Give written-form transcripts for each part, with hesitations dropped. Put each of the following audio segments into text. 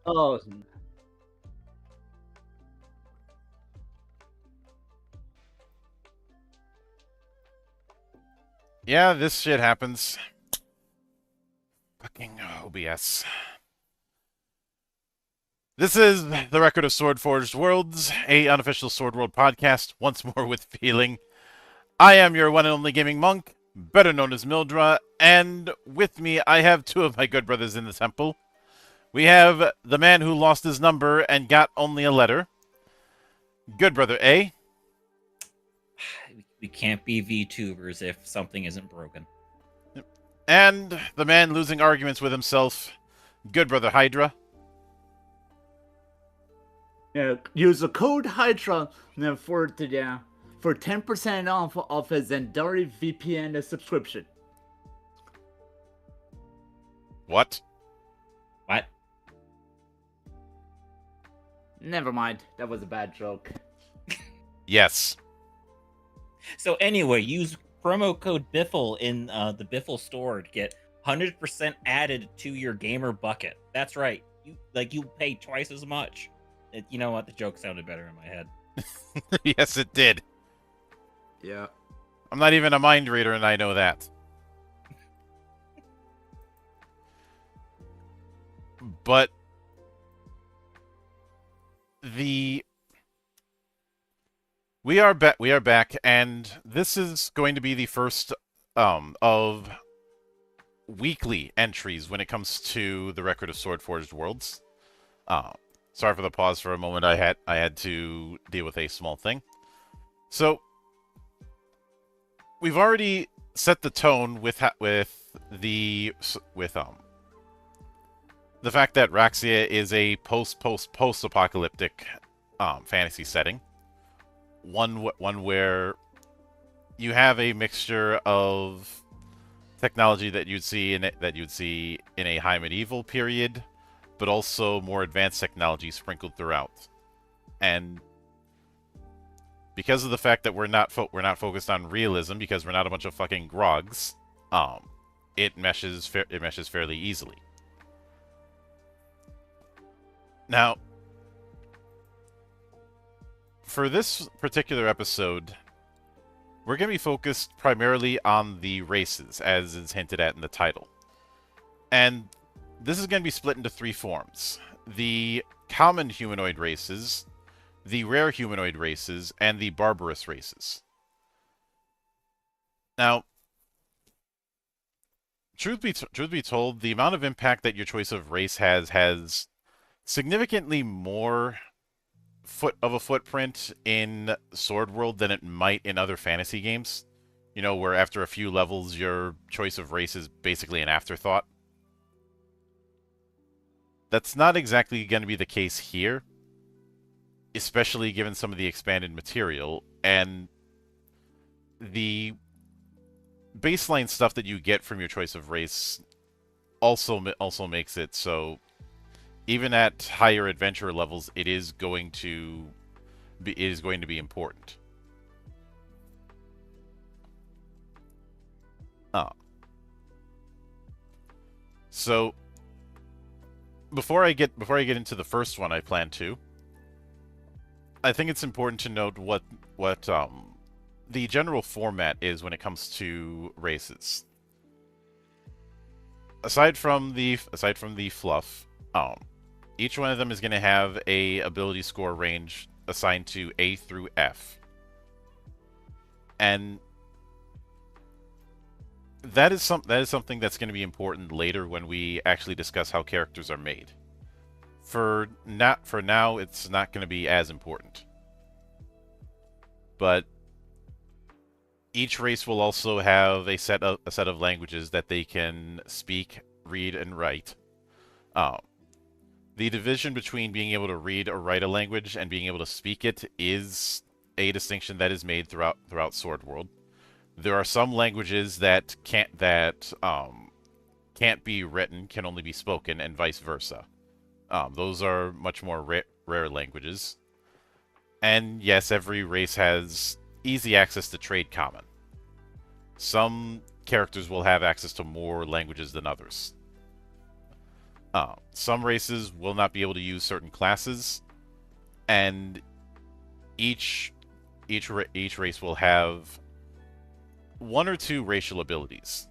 Oh, Yeah, this shit happens. Fucking OBS. This is the Record of Sword Forged Worlds, a unofficial Sword World podcast, once more with feeling. I am your one and only gaming monk, better known as Mildra, and with me I have two of my good brothers in the temple. We have the man who lost his number and got only a letter, good brother A, We can't be VTubers if something isn't broken. and the man losing arguments with himself, good brother Hydra. yeah. Use the code Hydra for 10% off of a Zendari VPN subscription. What? What? Never mind, that was a bad joke. Yes. So anyway, use promo code Biffle in the Biffle store to get 100% added to your gamer bucket. That's right. You pay twice as much. You know what? The joke sounded better in my head. Yes, it did. Yeah. I'm not even a mind reader, and I know that. But we are back, and this is going to be the first of weekly entries when it comes to the Record of Sword Forged Worlds. Sorry for the pause for a moment. I had to deal with a small thing. So we've already set the tone with the fact that Raxia is a post-apocalyptic fantasy setting. One where you have a mixture of technology that you'd see in a high medieval period, but also more advanced technology sprinkled throughout. And because of the fact that we're not focused on realism, because we're not a bunch of fucking grogs, it meshes fairly easily. Now, for this particular episode, we're going to be focused primarily on the races, as is hinted at in the title. And this is going to be split into three forms: the common humanoid races, the rare humanoid races, and the barbarous races. Now, truth be told, the amount of impact that your choice of race has significantly more footprint in Sword World than it might in other fantasy games. You know, where after a few levels, your choice of race is basically an afterthought. That's not exactly going to be the case here, especially given some of the expanded material and the baseline stuff that you get from your choice of race also makes it so even at higher adventure levels, it is going to be important. So before I get into the first one, I think it's important to note what the general format is when it comes to races. Aside from the fluff, each one of them is going to have a ability score range assigned to A through F. And that is something that's going to be important later when we actually discuss how characters are made. For now, it's not going to be as important. But each race will also have a set of languages that they can speak, read, and write. The division between being able to read or write a language and being able to speak it is a distinction that is made throughout Sword World. There are some languages that can't be written, can only be spoken, and vice versa. Those are much more rare languages. And yes, every race has easy access to trade common. Some characters will have access to more languages than others. Some races will not be able to use certain classes, and each race will have one or two racial abilities.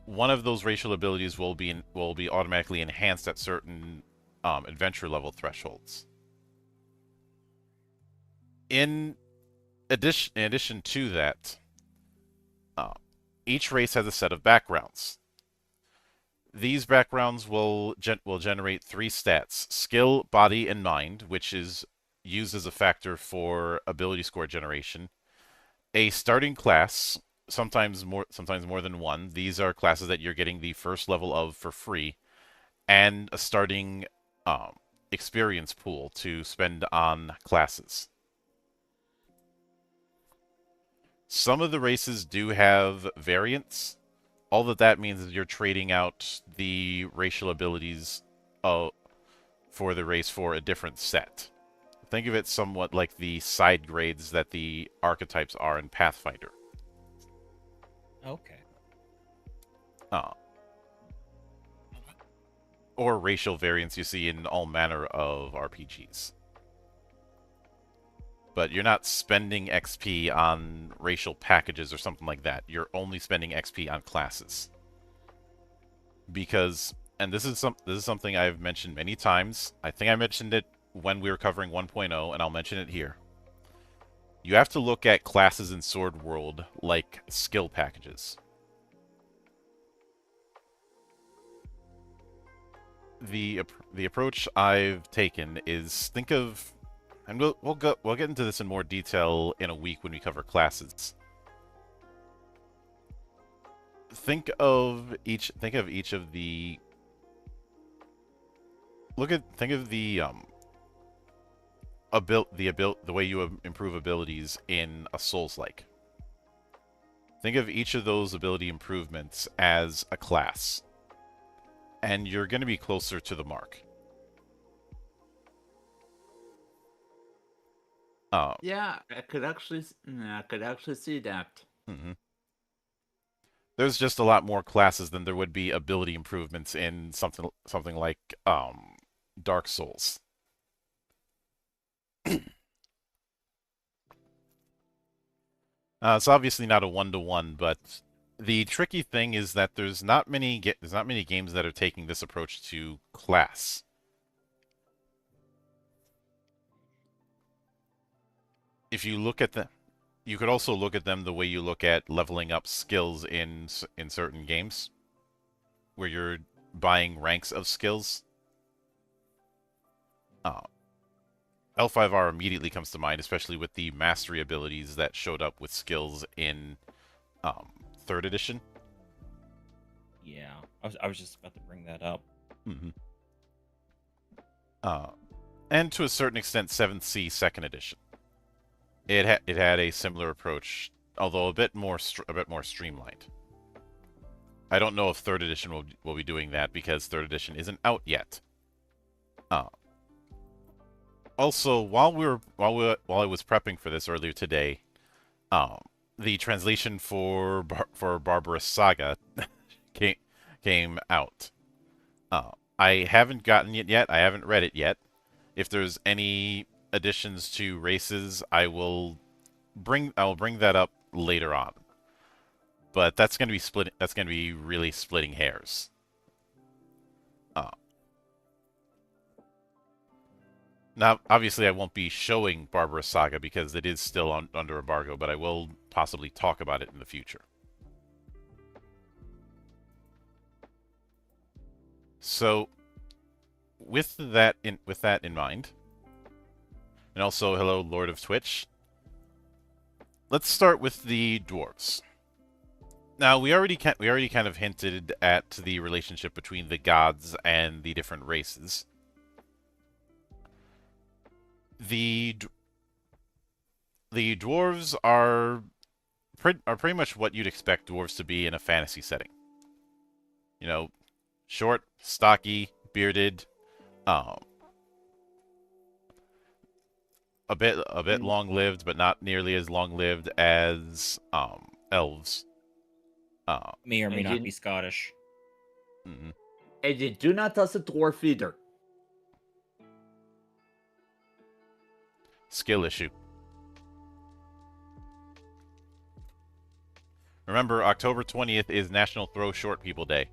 One of those racial abilities will be automatically enhanced at certain adventure level thresholds. In addition to that, each race has a set of backgrounds. These backgrounds will generate 3 stats: skill, body, and mind, which is used as a factor for ability score generation. A starting class, sometimes more than one. These are classes that you're getting the first level of for free, and a starting experience pool to spend on classes. Some of the races do have variants. All that means is you're trading out the racial abilities for the race for a different set. Think of it somewhat like the side grades that the archetypes are in Pathfinder. Okay. Or racial variants you see in all manner of RPGs. But you're not spending XP on racial packages or something like that. You're only spending XP on classes. Because, and this is something I've mentioned many times. I think I mentioned it when we were covering 1.0, and I'll mention it here. You have to look at classes in Sword World like skill packages. The approach I've taken is think of, and we'll get into this in more detail in a week when we cover classes. Think of each of the the way you improve abilities in a Souls-like. Think of each of those ability improvements as a class, and you're going to be closer to the mark. Yeah, I could actually see that. Mm-hmm. There's just a lot more classes than there would be ability improvements in something like Dark Souls. It's obviously not a one-to-one, but the tricky thing is that there's not many games that are taking this approach to class. If you look at them, you could also look at them the way you look at leveling up skills in certain games, where you're buying ranks of skills. L5R immediately comes to mind, especially with the mastery abilities that showed up with skills in 3rd edition. Yeah, I was just about to bring that up. Mm-hmm. And to a certain extent, 7th C 2nd edition. It had a similar approach, although a bit more streamlined. I don't know if 3rd edition will be doing that because 3rd edition isn't out yet. Also, while I was prepping for this earlier today, the translation for Barbarous Saga came out. I haven't gotten it yet. I haven't read it yet. If there's any additions to races, I will bring that up later on. But that's going to be really splitting hairs. Now, obviously, I won't be showing Barbarous Saga because it is still under embargo, but I will possibly talk about it in the future. So, with that in mind, and also hello, Lord of Twitch. Let's start with the dwarves. Now, we already kind of hinted at the relationship between the gods and the different races. The dwarves are pretty much what you'd expect dwarves to be in a fantasy setting. You know, short, stocky, bearded, a bit long-lived, but not nearly as long-lived as elves. May or may not be Scottish. Mm-hmm. And you do not touch a dwarf either. Skill issue. Remember, October 20th is National Throw Short People Day.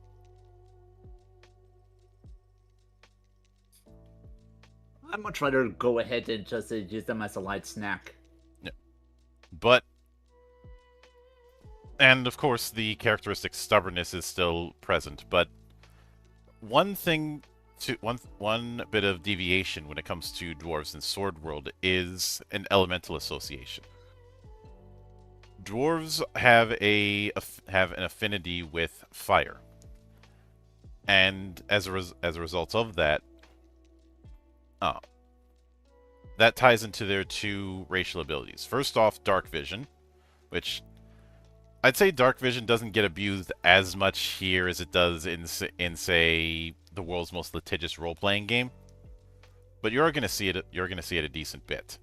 I'd much rather go ahead and just use them as a light snack. But, and of course, the characteristic stubbornness is still present. But one bit of deviation when it comes to dwarves in Sword World is an elemental association. Dwarves have an affinity with fire, and as a result of that, that ties into their two racial abilities. First off, Dark Vision, which I'd say Dark Vision doesn't get abused as much here as it does in say the world's most litigious role-playing game, but you're going to see it. You're going to see it a decent bit.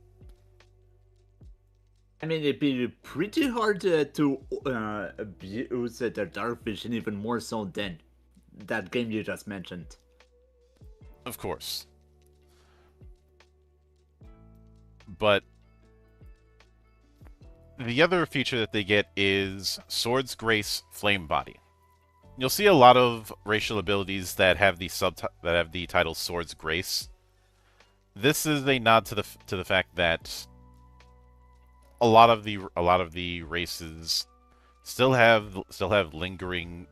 I mean, it'd be pretty hard to abuse the Dark Vision even more so than that game you just mentioned. Of course. But the other feature that they get is Sword's Grace Flame Body. You'll see a lot of racial abilities that have the title Sword's Grace. This is a nod to the fact that a lot of the races still have lingering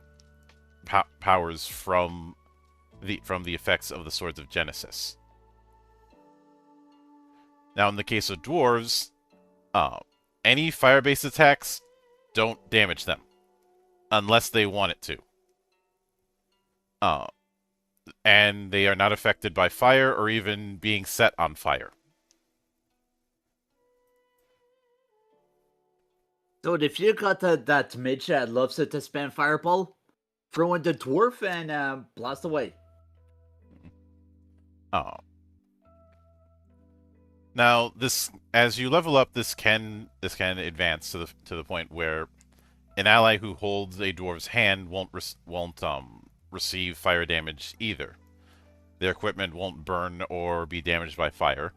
powers from the effects of the Swords of Genesis. Now, in the case of dwarves, any fire-based attacks don't damage them unless they want it to. And they are not affected by fire or even being set on fire. So if you got that mage that loves it to spam fireball, throw in the dwarf and blast away. Now, as you level up, this can advance to the point where an ally who holds a dwarf's hand won't receive fire damage either. Their equipment won't burn or be damaged by fire.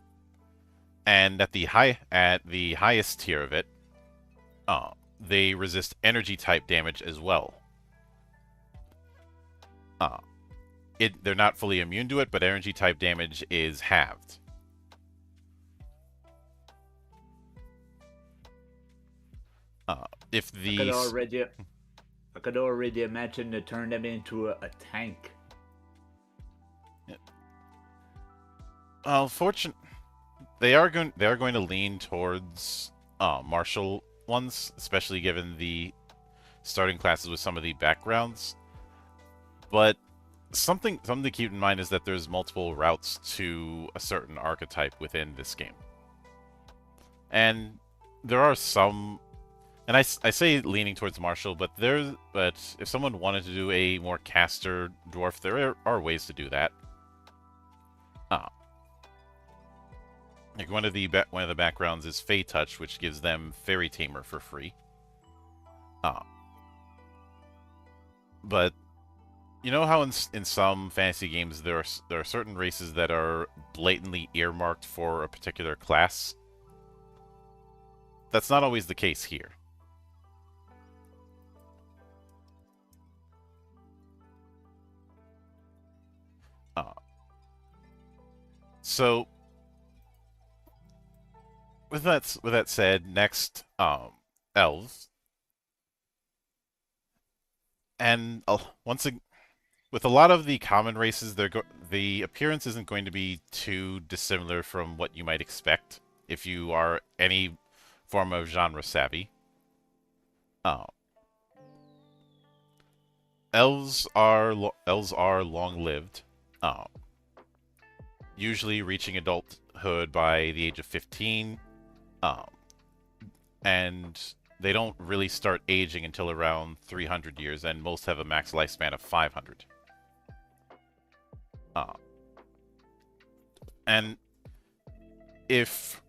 And at the highest tier of it, they resist energy type damage as well. They're not fully immune to it, but energy type damage is halved. If the I could already imagine to turn them into a tank. They are going to lean towards martial ones, especially given the starting classes with some of the backgrounds. But something to keep in mind is that there's multiple routes to a certain archetype within this game, and there are some. And I say leaning towards martial, but if someone wanted to do a more caster dwarf, there are ways to do that. Like one of the backgrounds is Fey Touch, which gives them Fairy Tamer for free. But you know how in some fantasy games there are certain races that are blatantly earmarked for a particular class? That's not always the case here. So, with that said, next, elves, and once again, with a lot of the common races, the appearance isn't going to be too dissimilar from what you might expect if you are any form of genre savvy. Elves are long-lived. Usually reaching adulthood by the age of 15, and they don't really start aging until around 300 years, and most have a max lifespan of 500. And if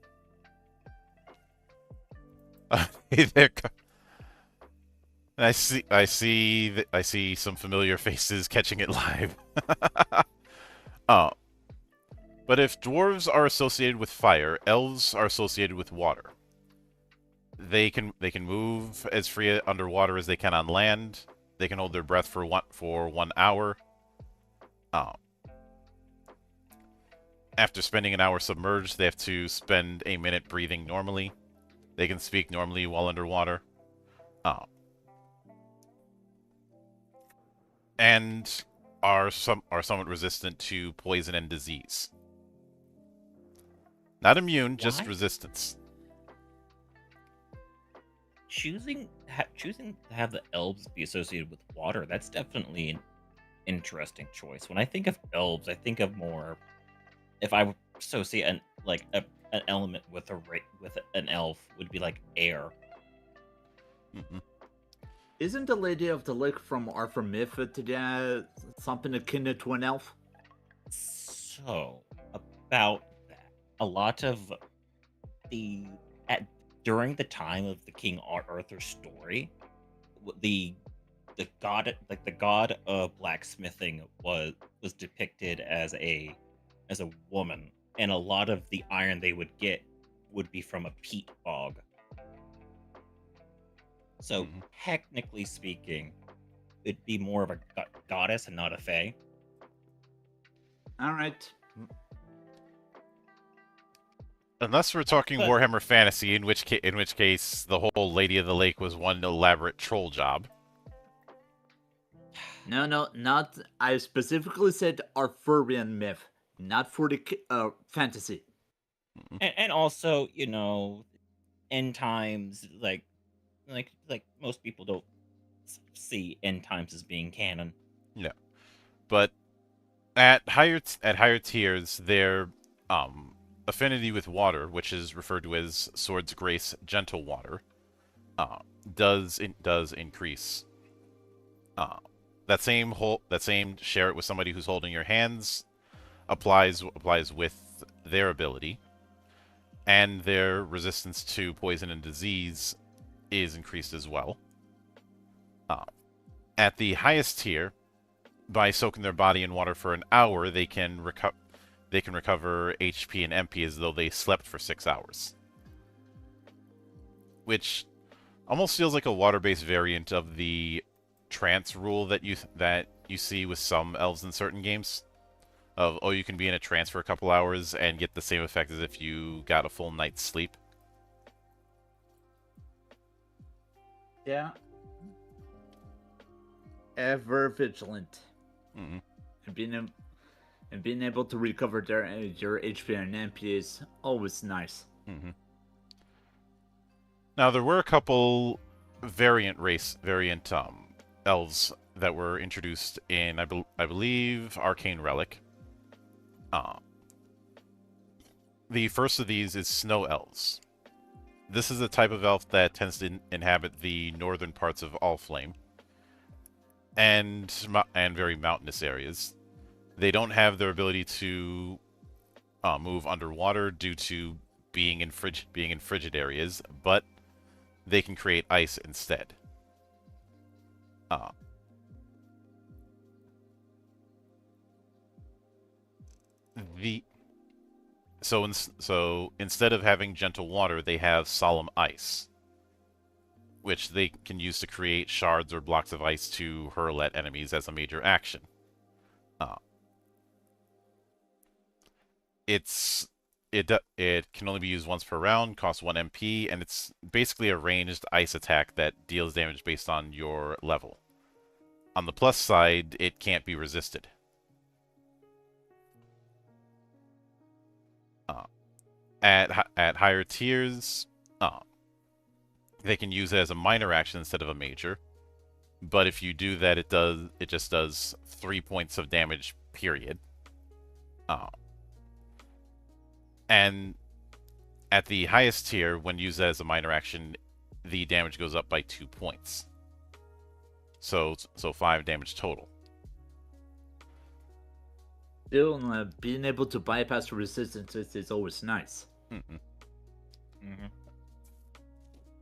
I see some familiar faces catching it live. uh, but if dwarves are associated with fire, elves are associated with water. They can move as free underwater as they can on land. They can hold their breath for 1 hour. Uh, After spending an hour submerged, they have to spend a minute breathing normally. They can speak normally while underwater. Uh, and are somewhat resistant to poison and disease. Not immune, just Why? resistance. Choosing to have the elves be associated with water, that's definitely an interesting choice. When I think of elves, I think of more, if I would associate an element with with an elf, would be like air. Mm-hmm. Isn't the Lady of the Lake from Arthur Myth something akin to an elf? So about that, a lot of the at during the time of the King Arthur story, the the god of blacksmithing was depicted as a woman, and a lot of the iron they would get would be from a peat bog. So Mm-hmm. technically speaking, it'd be more of a goddess and not a fae. Alright. Unless we're talking But Warhammer Fantasy, in which case the whole Lady of the Lake was one elaborate troll job. No, not. I specifically said Arthurian myth, not for the fantasy. Mm-hmm. and also, end times, like most people don't see end times as being canon. Yeah, but at higher tiers, their affinity with water, which is referred to as Sword's Grace Gentle Water, uh, does increase. That same share it with somebody who's holding your hands applies with their ability, and their resistance to poison and disease is increased as well. At the highest tier, by soaking their body in water for an hour, they can recover HP and MP as though they slept for 6 hours, which almost feels like a water-based variant of the trance rule that you see with some elves in certain games. Of, oh, you can be in a trance for a couple hours and get the same effect as if you got a full night's sleep. Yeah. Ever vigilant. Mm-hmm. And being able to recover your HP and MP is always nice. Mm-hmm. Now, there were a couple variant elves that were introduced in, I believe, Arcane Relic. The first of these is Snow Elves. This is a type of elf that tends to inhabit the northern parts of Allflame and very mountainous areas. They don't have their ability to move underwater due to being in frigid areas, but they can create ice instead. So instead of having gentle water, they have solemn ice, which they can use to create shards or blocks of ice to hurl at enemies as a major action. It can only be used once per round, costs 1 MP, and it's basically a ranged ice attack that deals damage based on your level. On the plus side, it can't be resisted. At higher tiers, they can use it as a minor action instead of a major. But if you do that, it just does 3 points of damage, period. And at the highest tier, when used as a minor action, the damage goes up by 2 points. So 5 damage total. Still, being able to bypass the resistances is always nice. Mm-hmm. Mm-hmm.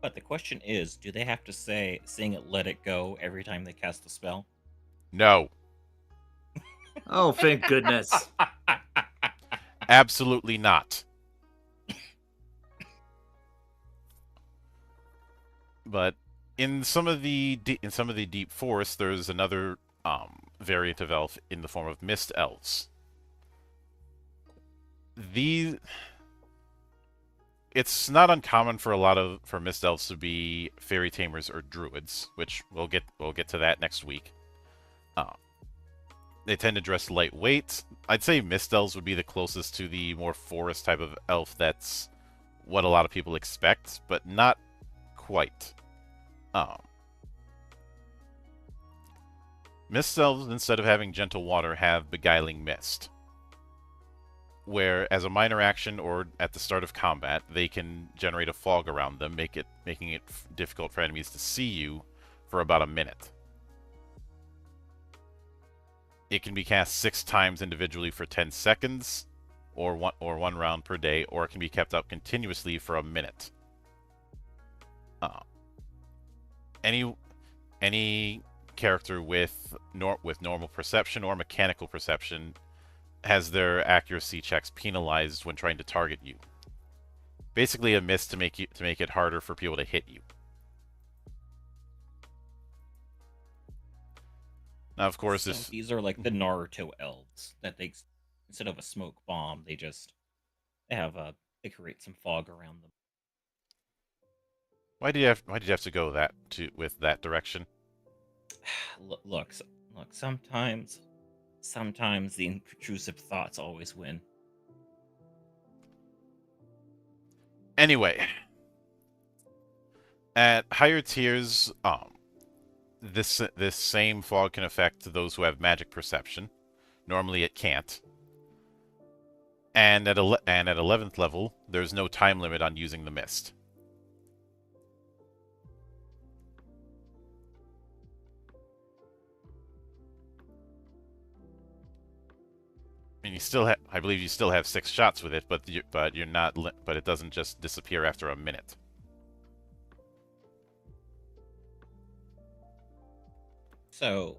But the question is, do they have to sing it "Let It Go" every time they cast the spell? No, Oh, thank goodness. absolutely not. But in some of the deep forests, there's another variant of elf in the form of mist elves. These It's not uncommon for mist elves to be fairy tamers or druids, which we'll get to that next week. Uh, they tend to dress lightweight. I'd say mist elves would be the closest to the more forest type of elf. That's what a lot of people expect, but not quite. Um, Mist elves, instead of having gentle water, have beguiling mist, where as a minor action or at the start of combat, they can generate a fog around them, making it difficult for enemies to see you for about a minute. It can be cast 6 times individually for 10 seconds, or one round per day, or it can be kept up continuously for a minute. Any character with normal perception or mechanical perception has their accuracy checks penalized when trying to target you. Basically, a miss to make it harder for people to hit you. Now, of course, So these are like the Naruto elves that they, instead of a smoke bomb, they they create some fog around them. why did you have to go with that direction? Look, sometimes the intrusive thoughts always win. Anyway, at higher tiers, this same fog can affect those who have magic perception. Normally, it can't. And at 11th level, there's no time limit on using the mist. I mean, I believe you still have 6 shots with it, but you're not. But it doesn't just disappear after a minute. So,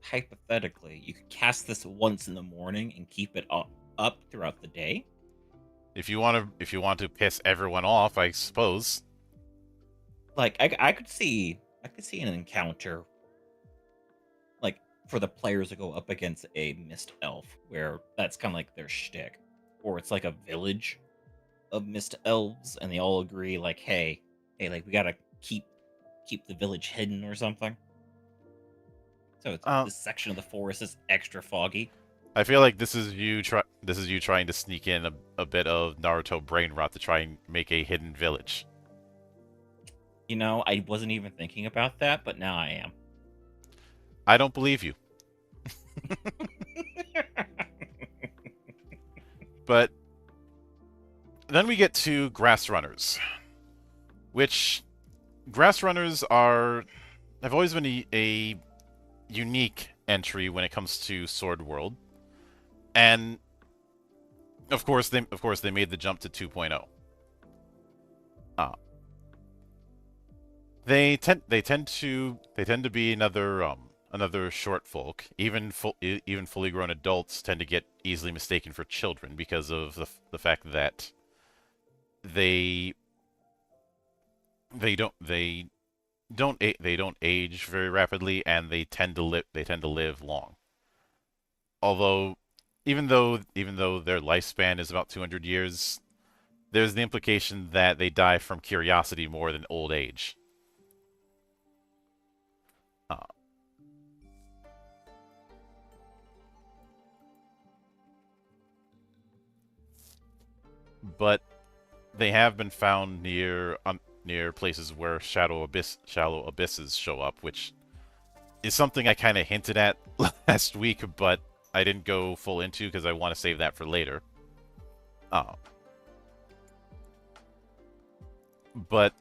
hypothetically, you could cast this once in the morning and keep it up throughout the day. If you want to piss everyone off, I suppose. Like I could see an encounter like for the players to go up against a mist elf where that's kind of like their shtick, or it's like a village of mist elves and they all agree like, hey, like we gotta keep the village hidden or something. So this section of the forest is extra foggy. I feel like this is you trying to sneak in a bit of Naruto brain rot to try and make a hidden village. You know, I wasn't even thinking about that, but now I am. I don't believe you. But then we get to grass runners, which grass runners have always been a unique entry when it comes to Sword World, and of course they made the jump to 2.0. They tend to be another short folk. Even fully grown adults tend to get easily mistaken for children because of the fact that they don't age very rapidly, and they tend to live long. Although, even though their lifespan is about 200 years, there's the implication that they die from curiosity more than old age. But they have been found near places where shallow abysses show up, which is something I kind of hinted at last week, but I didn't go full into because I want to save that for later. But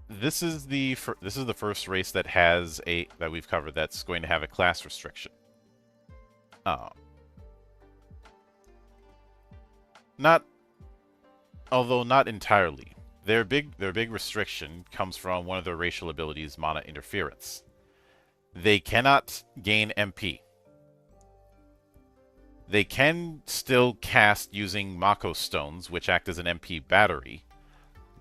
this is the first race that we've covered that's going to have a class restriction. Although not entirely. Their big restriction comes from one of their racial abilities, mana interference. They cannot gain MP. They can still cast using Mako stones, which act as an MP battery,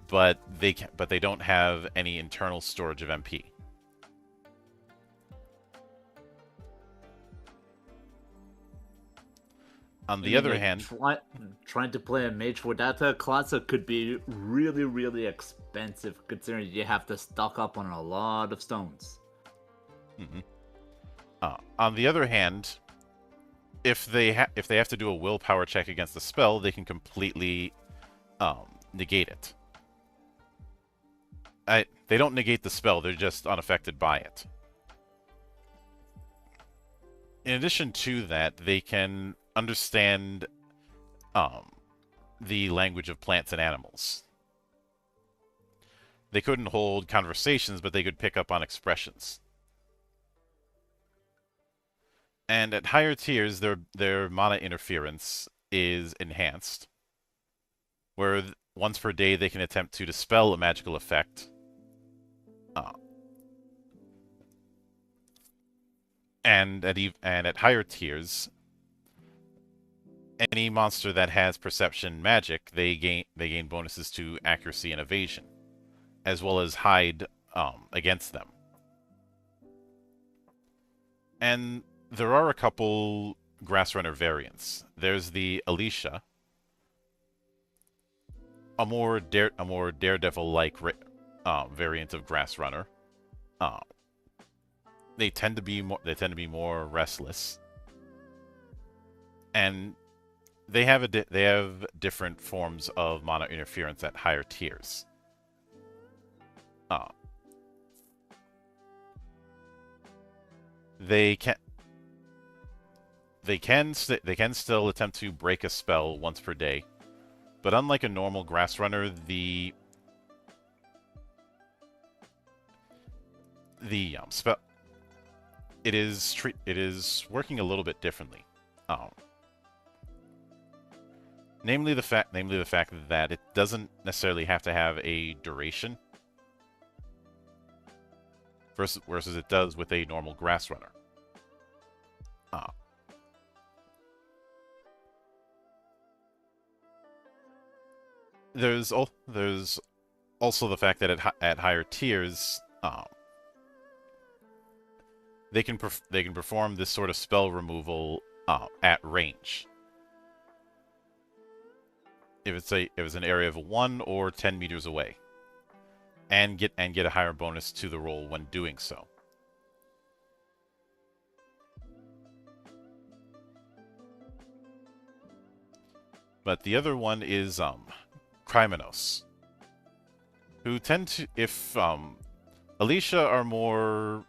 but they don't have any internal storage of MP. On the other hand, trying to play a mage without a class could be really, really expensive, considering you have to stock up on a lot of stones. On the other hand, if they have to do a willpower check against the spell, they can completely negate it. They don't negate the spell; they're just unaffected by it. In addition to that, they can understand the language of plants and animals. They couldn't hold conversations, but they could pick up on expressions. And at higher tiers, their mana interference is enhanced, where once per day they can attempt to dispel a magical effect. And at higher tiers, any monster that has perception magic, they gain bonuses to accuracy and evasion, as well as hide against them. And there are a couple Grass Runner variants. There's the Alicia, a more daredevil-like variant of Grass Runner. They tend to be more restless, and they have different forms of mana interference at higher tiers. They can still attempt to break a spell once per day, but unlike a normal Grass Runner, the spell it is working a little bit differently. Namely the fact that it doesn't necessarily have to have a duration versus it does with a normal Grass Runner. There's also the fact that at higher tiers, they can perform this sort of spell removal at range. If it's an area of 1 or 10 meters away, and get a higher bonus to the roll when doing so. But the other one is Krymenos, who tend to, if Alicia are more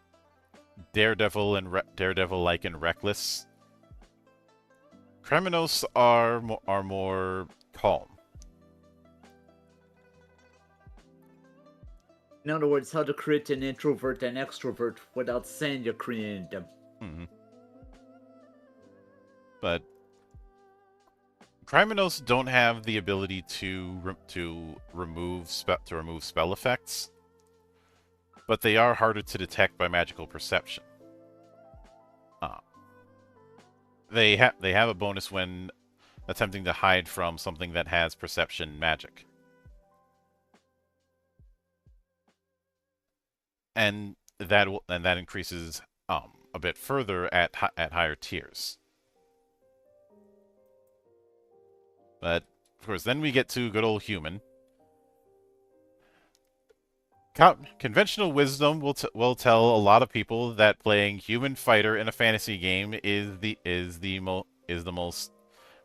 daredevil-like and reckless, Krymenos are more calm. In other words, how to create an introvert and extrovert without saying you're creating them. But Krymenos don't have the ability to remove spell effects, but they are harder to detect by magical perception. They have a bonus when attempting to hide from something that has perception magic. And that increases a bit further at higher tiers. But of course, then we get to good old human. Conventional wisdom will tell a lot of people that playing human fighter in a fantasy game is the most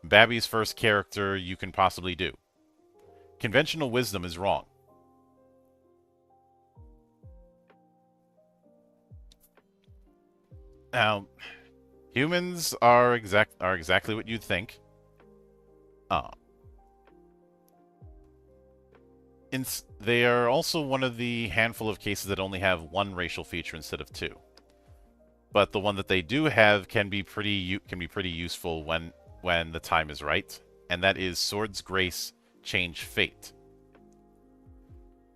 Babby's first character you can possibly do. Conventional wisdom is wrong. Now, humans are exactly what you'd think. They are also one of the handful of cases that only have one racial feature instead of two. But the one that they do have can be pretty useful when the time is right, and that is Sword's Grace Change Fate.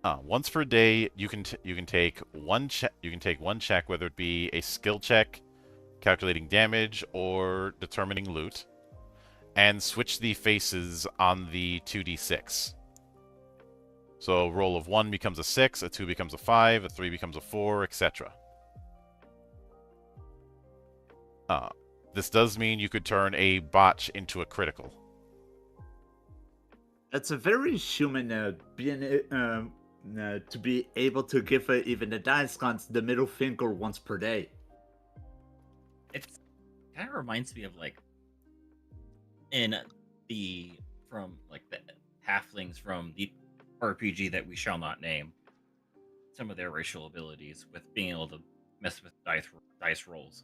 Once per day, you can take one check. You can take one check, whether it be a skill check, calculating damage, or determining loot, and switch the faces on the 2d6. So a roll of 1 becomes a 6, a 2 becomes a 5, a 3 becomes a 4, etc. This does mean you could turn a botch into a critical. That's a very human being to be able to give even the dice gods the middle finger once per day. It kind of reminds me of like in from the halflings from the RPG that we shall not name, some of their racial abilities with being able to mess with dice rolls.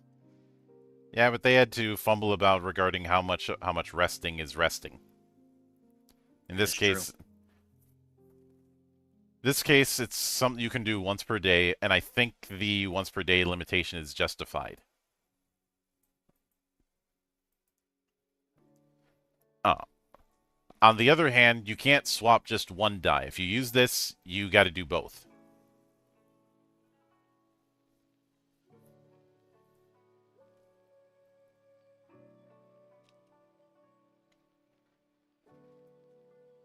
Yeah, but they had to fumble about regarding how much resting is resting. In this case, it's something you can do once per day, and I think the once per day limitation is justified. On the other hand, you can't swap just one die. If you use this, you got to do both.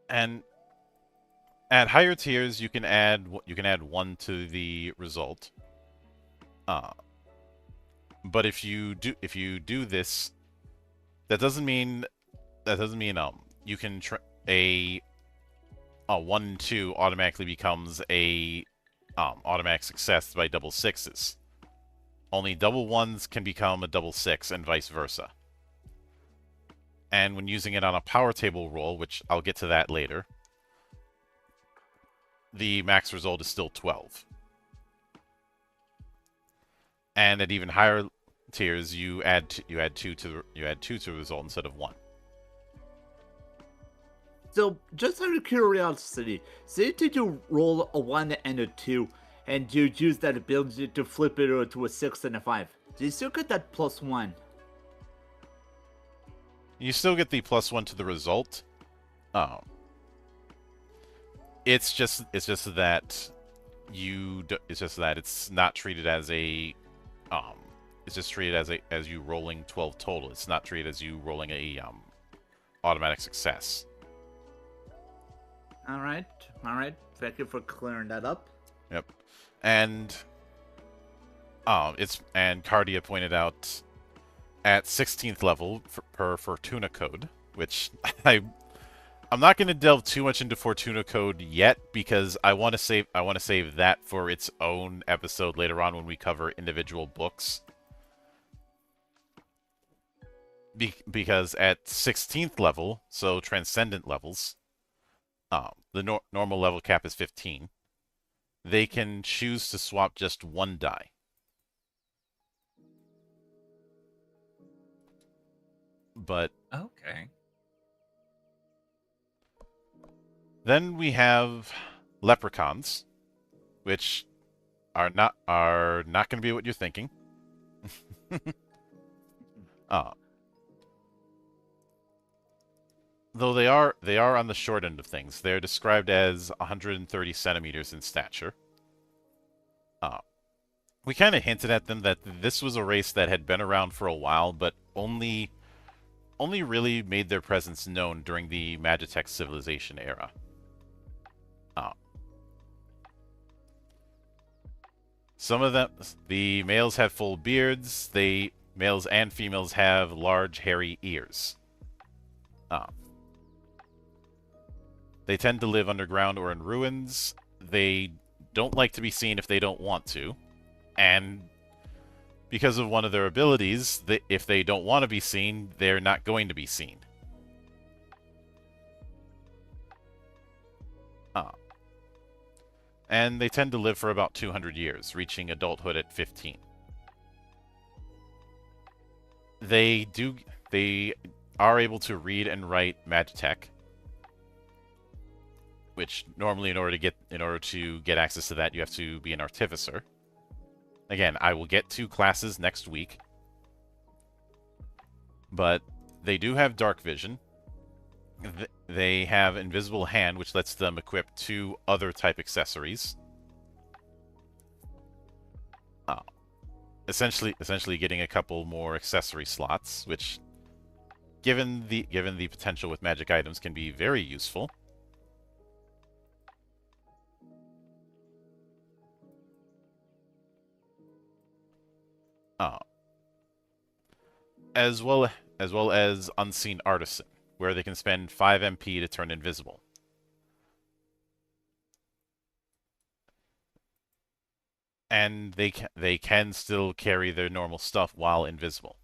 And at higher tiers, you can add 1 to the result. But if you do this, that doesn't mean you can a 1-2 automatically becomes a automatic success by double 6s. Only double 1s can become a double 6 and vice versa. And when using it on a power table roll, which I'll get to that later, the max result is still 12. And at even higher tiers, you add 2 to the result instead of 1. So, just out of curiosity, say that you roll a 1 and a 2, and you use that ability to flip it to a 6 and a 5. Do you still get that +1? You still get the +1 to the result. It's just that it's not treated as a it's just treated as you rolling 12 total. It's not treated as you rolling a automatic success. All right. Thank you for clearing that up. Yep. And Cardia pointed out at 16th level per Fortuna code, which I'm not going to delve too much into Fortuna code yet because I want to save that for its own episode later on when we cover individual books. Because at 16th level, so transcendent levels, the normal level cap is 15. They can choose to swap just one die. But okay. Then we have leprechauns, which are not going to be what you're thinking. Though they are on the short end of things. They're described as 130 centimeters in stature. We kind of hinted at them that this was a race that had been around for a while, but only really made their presence known during the Magitech civilization era. Some of them, the males have full beards. Males and females have large, hairy ears. They tend to live underground or in ruins. They don't like to be seen if they don't want to. And because of one of their abilities, if they don't want to be seen, they're not going to be seen. And they tend to live for about 200 years, reaching adulthood at 15. They are able to read and write Magitech, which normally in order to get access to that, you have to be an artificer. Again, I will get to classes next week. But they do have dark vision. They have Invisible Hand, which lets them equip 2 other type accessories. Essentially getting a couple more accessory slots, which, given the potential with magic items, can be very useful. As well as Unseen Artisan, where they can spend 5 MP to turn invisible. And they can still carry their normal stuff while invisible.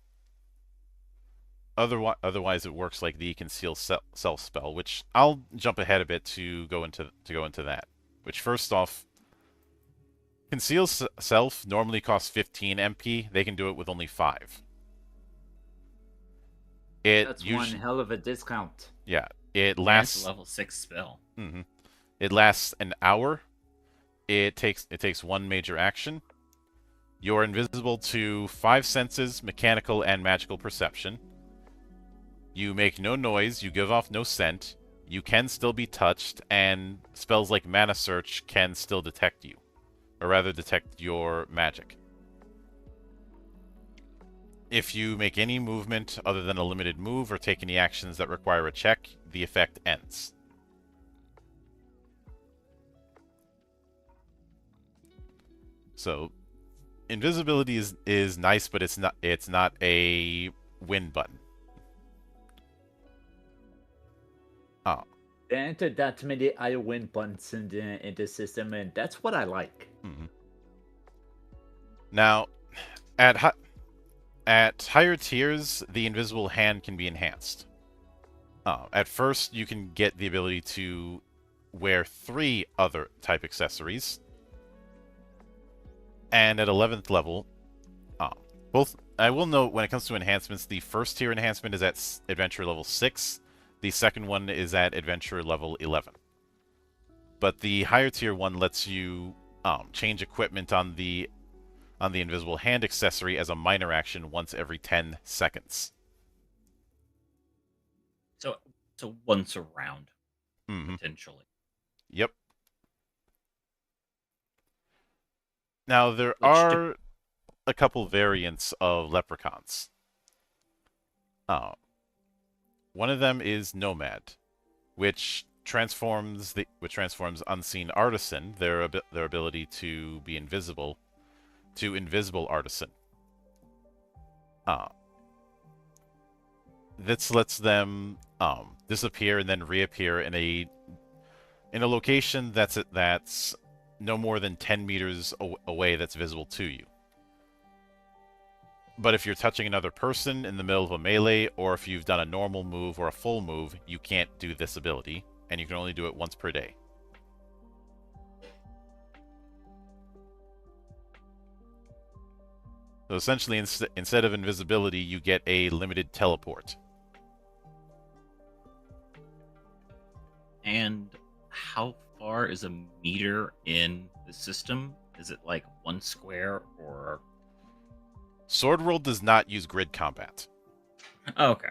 Otherwise, it works like the Conceal Self spell, which I'll jump ahead a bit to go into that. Which, first off, Conceal Self normally costs 15 MP. They can do it with only 5. That's one hell of a discount. Yeah, it Yeah, lasts. it's a level 6 spell. It lasts an hour. It takes 1 major action. You're invisible to 5 senses, mechanical and magical perception. You make no noise, you give off no scent, you can still be touched, and spells like Mana Search can still detect you. Or rather, detect your magic. If you make any movement other than a limited move or take any actions that require a check, the effect ends. So, invisibility is nice, but it's not a win button. Oh. There aren't that many I win buttons in the system, and that's what I like. Now, at higher tiers, the Invisible Hand can be enhanced. At first, you can get the ability to wear 3 other type accessories. And at 11th level, both. I will note, when it comes to enhancements, the first tier enhancement is at Adventure level 6. The second one is at Adventure level 11. But the higher tier one lets you change equipment on the Invisible Hand accessory as a minor action once every 10 seconds. So once a round, potentially. Yep. Now, there are a couple variants of leprechauns. One of them is Nomad, which transforms Unseen Artisan, their ability to be invisible, to Invisible Artisan. This lets them disappear and then reappear in a location that's no more than 10 meters away that's visible to you. But if you're touching another person in the middle of a melee, or if you've done a normal move or a full move, you can't do this ability, and you can only do it once per day. So essentially, instead of invisibility, you get a limited teleport. And how far is a meter in the system? Is it like 1 square or... Sword World does not use grid combat. Oh, okay.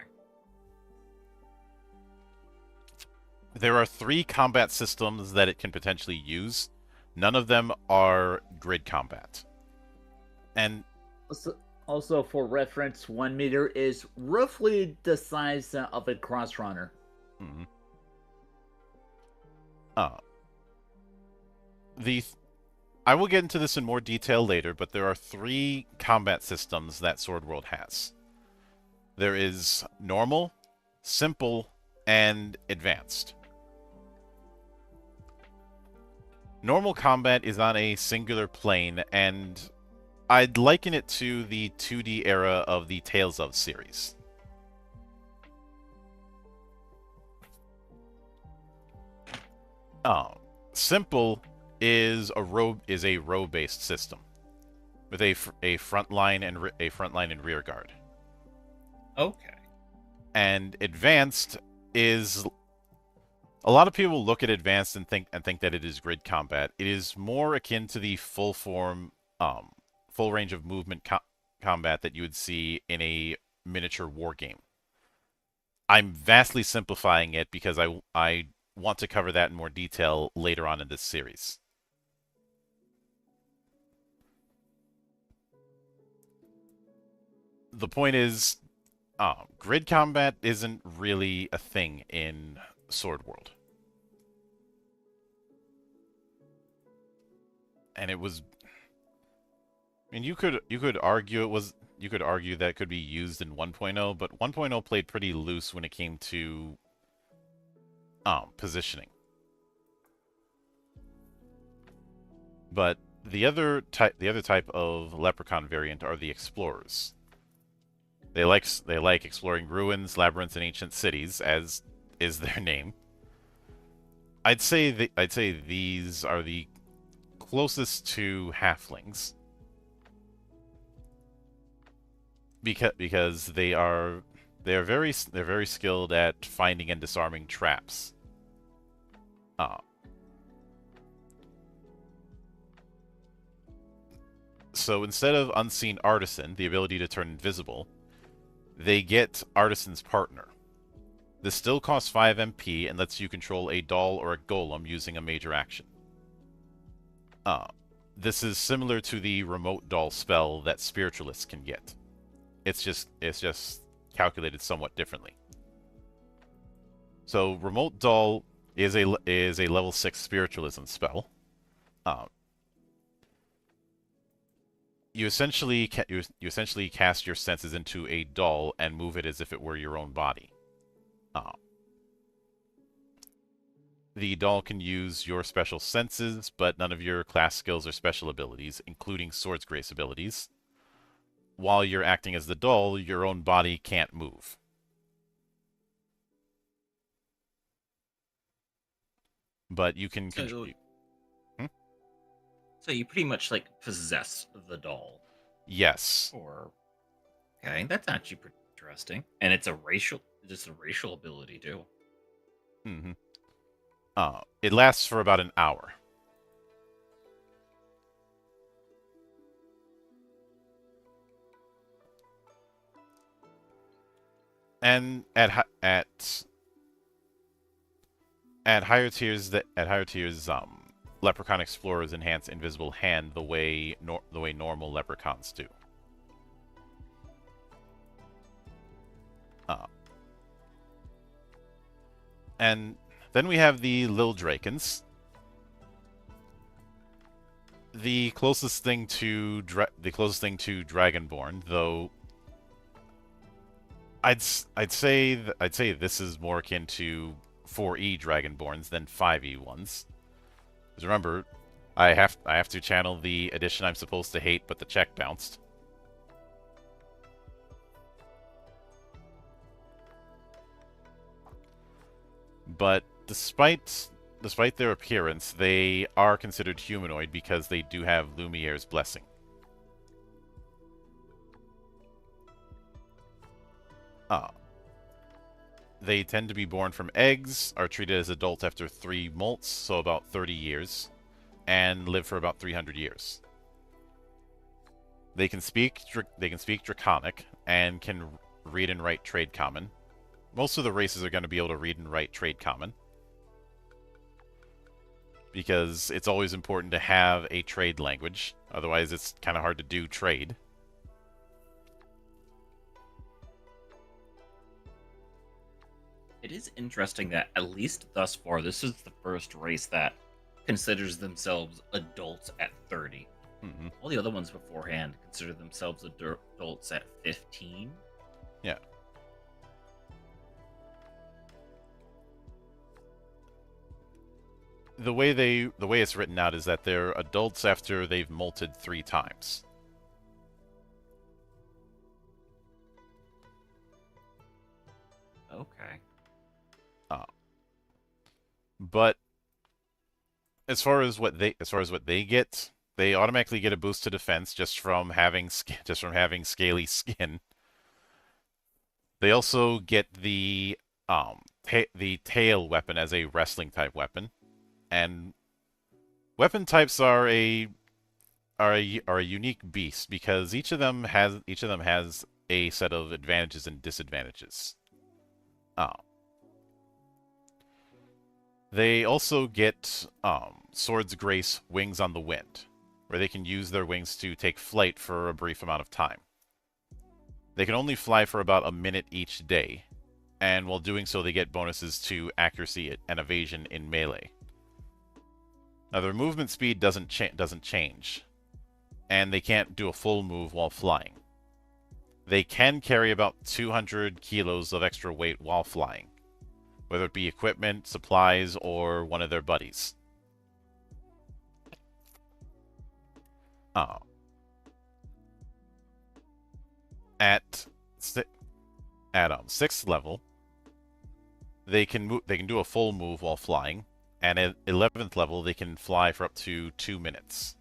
There are 3 combat systems that it can potentially use. None of them are grid combat. And also for reference, 1 meter is roughly the size of a cross runner. I will get into this in more detail later, but there are 3 combat systems that Sword World has. There is normal, simple, and advanced. Normal combat is on a singular plane, and I'd liken it to the 2D era of the Tales of series. Simple is a row based system with a front line and rear guard. Okay. And advanced is, a lot of people look at advanced and think that it is grid combat. It is more akin to the full range of movement combat that you would see in a miniature war game. I'm vastly simplifying it because I want to cover that in more detail later on in this series. The point is, grid combat isn't really a thing in Sword World. And it was... I mean, you could argue that it could be used in 1.0, but 1.0 played pretty loose when it came to positioning. But the other type of Leprechaun variant are the explorers. They like exploring ruins, labyrinths, and ancient cities, as is their name. I'd say these are the closest to halflings, because they're very skilled at finding and disarming traps. So instead of Unseen Artisan, the ability to turn invisible, they get Artisan's Partner. This still costs 5 MP and lets you control a doll or a golem using a major action. This is similar to the Remote Doll spell that Spiritualists can get. It's just calculated somewhat differently. So Remote Doll is a level 6 Spiritualism spell. You essentially cast your senses into a doll and move it as if it were your own body. The doll can use your special senses, but none of your class skills or special abilities, including Swords Grace abilities. While you're acting as the doll, your own body can't move. But you can... So you pretty much like possess the doll. Yes. Or okay, that's actually pretty interesting, and it's a racial ability too. Mm-hmm. It lasts for about an hour. And at higher tiers, Leprechaun Explorers enhance Invisible Hand the way normal Leprechauns do. And then we have the Lil Drakens. The closest thing to Dragonborn, though I'd say this is more akin to 4E Dragonborns than 5E ones. Because remember, I have to channel the edition I'm supposed to hate, but the check bounced. But despite their appearance, they are considered humanoid because they do have Lumiere's blessing. They tend to be born from eggs, are treated as adults after 3 molts, so about 30 years, and live for about 300 years. They can speak Draconic and can read and write Trade Common. Most of the races are going to be able to read and write Trade Common, because it's always important to have a trade language. Otherwise, it's kind of hard to do trade. It is interesting that, at least thus far, this is the first race that considers themselves adults at 30. Mm-hmm. All the other ones beforehand consider themselves adults at 15. Yeah. The way it's written out is that they're adults after they've molted 3 times. Okay. But as far as what they get, they automatically get a boost to defense just from having scaly skin. They also get the tail weapon as a wrestling type weapon, and weapon types are a unique beast because each of them has a set of advantages and disadvantages. Uh, they also get Sword's Grace Wings on the Wind, where they can use their wings to take flight for a brief amount of time. They can only fly for about a minute each day, and while doing so they get bonuses to accuracy and evasion in melee. Now their movement speed doesn't change, and they can't do a full move while flying. They can carry about 200 kilos of extra weight while flying, whether it be equipment, supplies, or one of their buddies. At 6th level, they can do a full move while flying, and at 11th level they can fly for up to 2 minutes.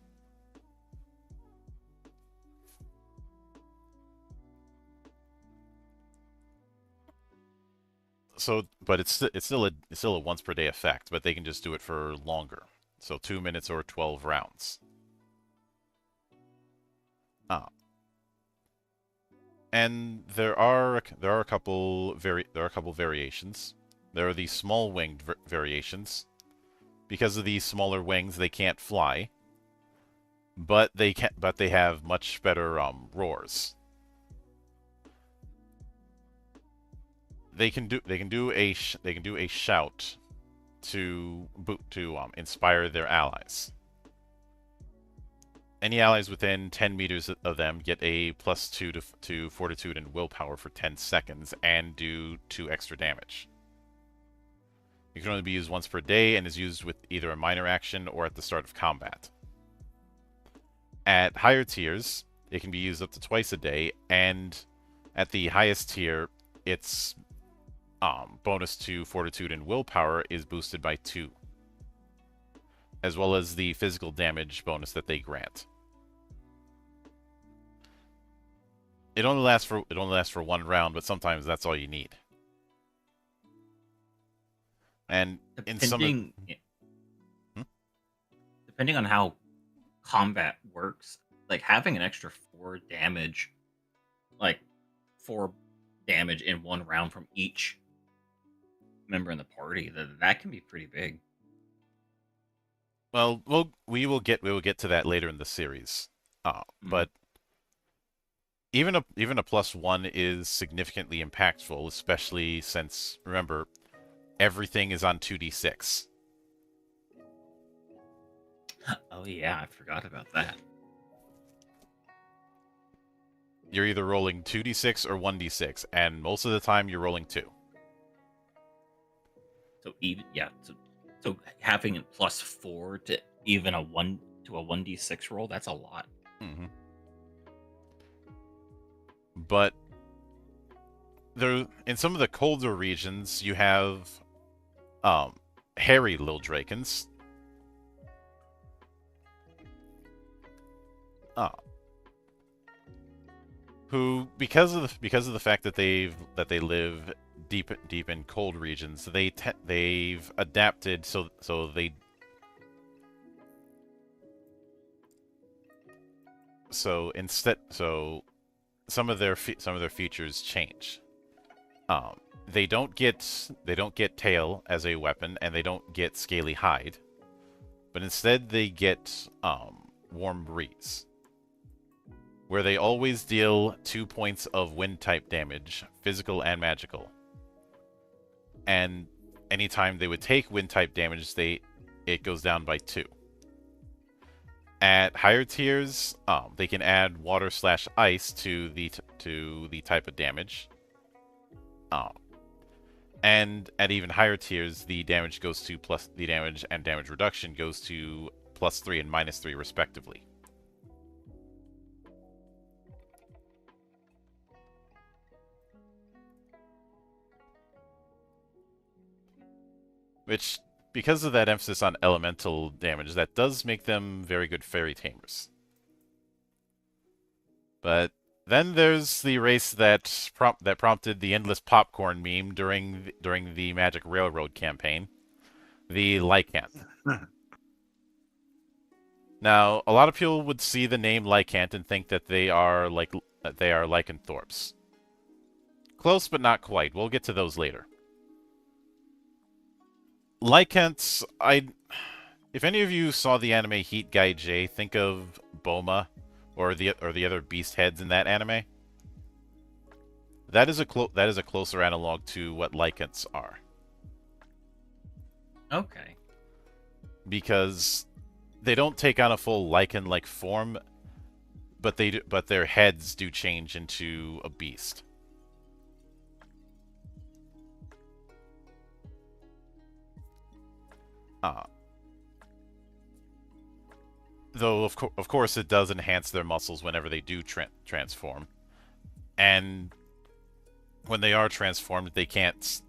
So, but it's still a once per day effect, but they can just do it for longer. So 2 minutes or 12 rounds. And there are a couple variations. There are the small winged variations. Because of these smaller wings, they can't fly, but they have much better roars. They can do a shout to inspire their allies. Any allies within 10 meters of them get a +2 to fortitude and willpower for 10 seconds and do 2 extra damage. It can only be used once per day and is used with either a minor action or at the start of combat. At higher tiers, it can be used up to twice a day, and at the highest tier, its bonus to fortitude and willpower is boosted by 2. As well as the physical damage bonus that they grant. It only lasts for 1 round, but sometimes that's all you need. And depending on how combat works, like having an extra 4 damage, like 4 damage in 1 round from each member in the party, that can be pretty big. Well, we will get to that later in the series. But even a +1 is significantly impactful, especially since, remember, everything is on 2d6. Oh yeah, I forgot about that. You're either rolling 2d6 or 1d6, and most of the time you're rolling 2. So so having a +4 to even a 1d6 roll, that's a lot. Mm-hmm. But there, in some of the colder regions, you have hairy little drakens. Who, because of the fact that they live deep in cold regions, they've adapted so some of their features change. They don't get tail as a weapon, and they don't get scaly hide, but instead they get warm breeze, where they always deal 2 points of wind type damage, physical and magical. And anytime they would take wind type damage, it goes down by 2. At higher tiers, they can add water/ice to the type of damage. And at even higher tiers, the damage goes to the damage and damage reduction goes to +3 and -3 respectively. Which, because of that emphasis on elemental damage, that does make them very good fairy tamers. But then there's the race that prompted the endless popcorn meme during the Magic Railroad campaign, the Lycanth. Now, a lot of people would see the name Lycanth and think that they are lycanthropes. Close, but not quite. We'll get to those later. Lycants, if any of you saw the anime Heat Guy J, think of Boma or the other beast heads in that anime. That is a closer analog to what Lycants are. Okay. Because they don't take on a full lichen-like form, but their heads do change into a beast. Though of course it does enhance their muscles whenever they do transform, and when they are transformed, they can't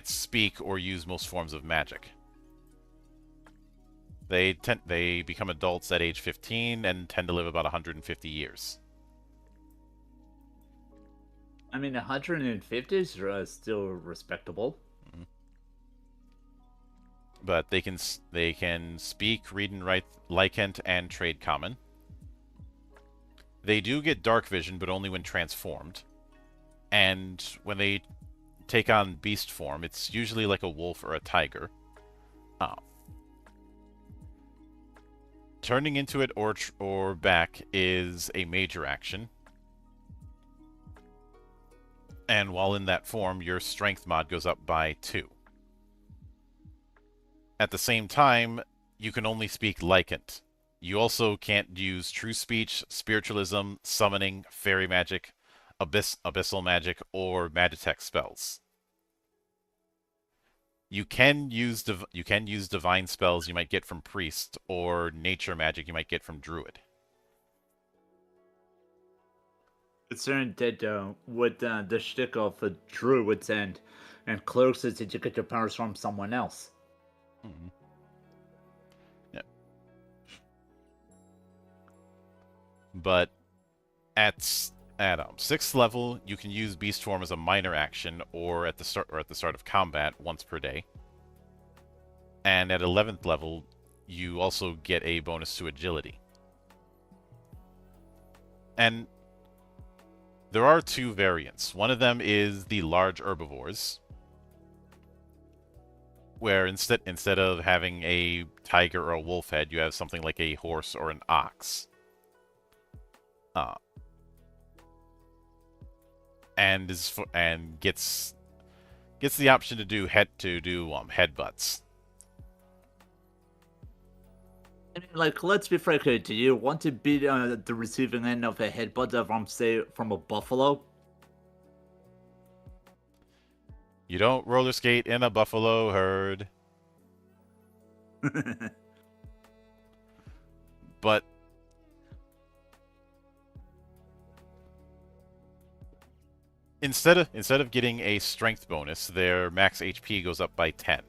speak or use most forms of magic. They become adults at age 15 and tend to live about 150 years. I mean, 150 is still respectable. Mm-hmm. But they can speak, read and write Lycant, and trade common. They do get dark vision, but only when transformed. And when they take on beast form, it's usually like a wolf or a tiger. Turning into it or back is a major action. And while in that form, your strength mod goes up by 2. At the same time, you can only speak Lycant. You also can't use True Speech, Spiritualism, Summoning, Fairy Magic, Abyssal Magic, or Magitech spells. You can use divine spells you might get from Priest, or nature magic you might get from Druid. Considering that with the shtick of Druids and clerics is that you get your powers from someone else. Mm-hmm. Yeah. But at 6th level, you can use Beast Form as a minor action, or at the start of combat once per day. And at 11th level, you also get a bonus to agility. And there are 2 variants. One of them is the large herbivores, where instead of having a tiger or a wolf head, you have something like a horse or an ox. And gets the option to do headbutts. I mean, like, let's be frank here. Do you want to be the receiving end of a headbutt from, say, from a buffalo? You don't roller skate in a buffalo herd. But instead of getting a strength bonus, their max HP goes up by 10.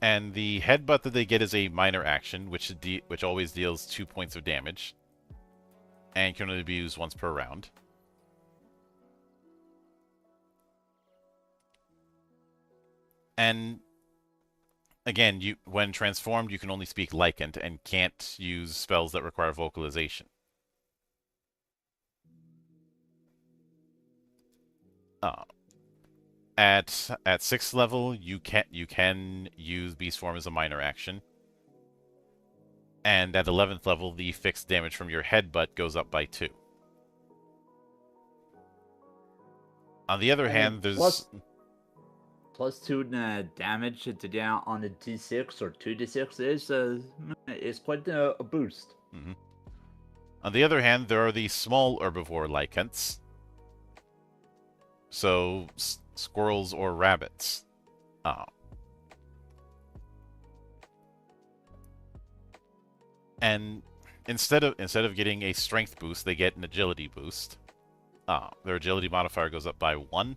And the headbutt that they get is a minor action, which always deals 2 points of damage, and can only be used once per round. And again, when transformed, you can only speak Lycant and can't use spells that require vocalization. At 6th level, you can use Beast Form as a minor action. And at 11th level, the fixed damage from your headbutt goes up by 2. On the other hand, there's plus 2 damage down on the D6 or 2d6 is quite a boost. Mm-hmm. On the other hand, there are the small herbivore Lycants. So squirrels or rabbits. And instead of getting a strength boost, they get an agility boost. Their agility modifier goes up by 1,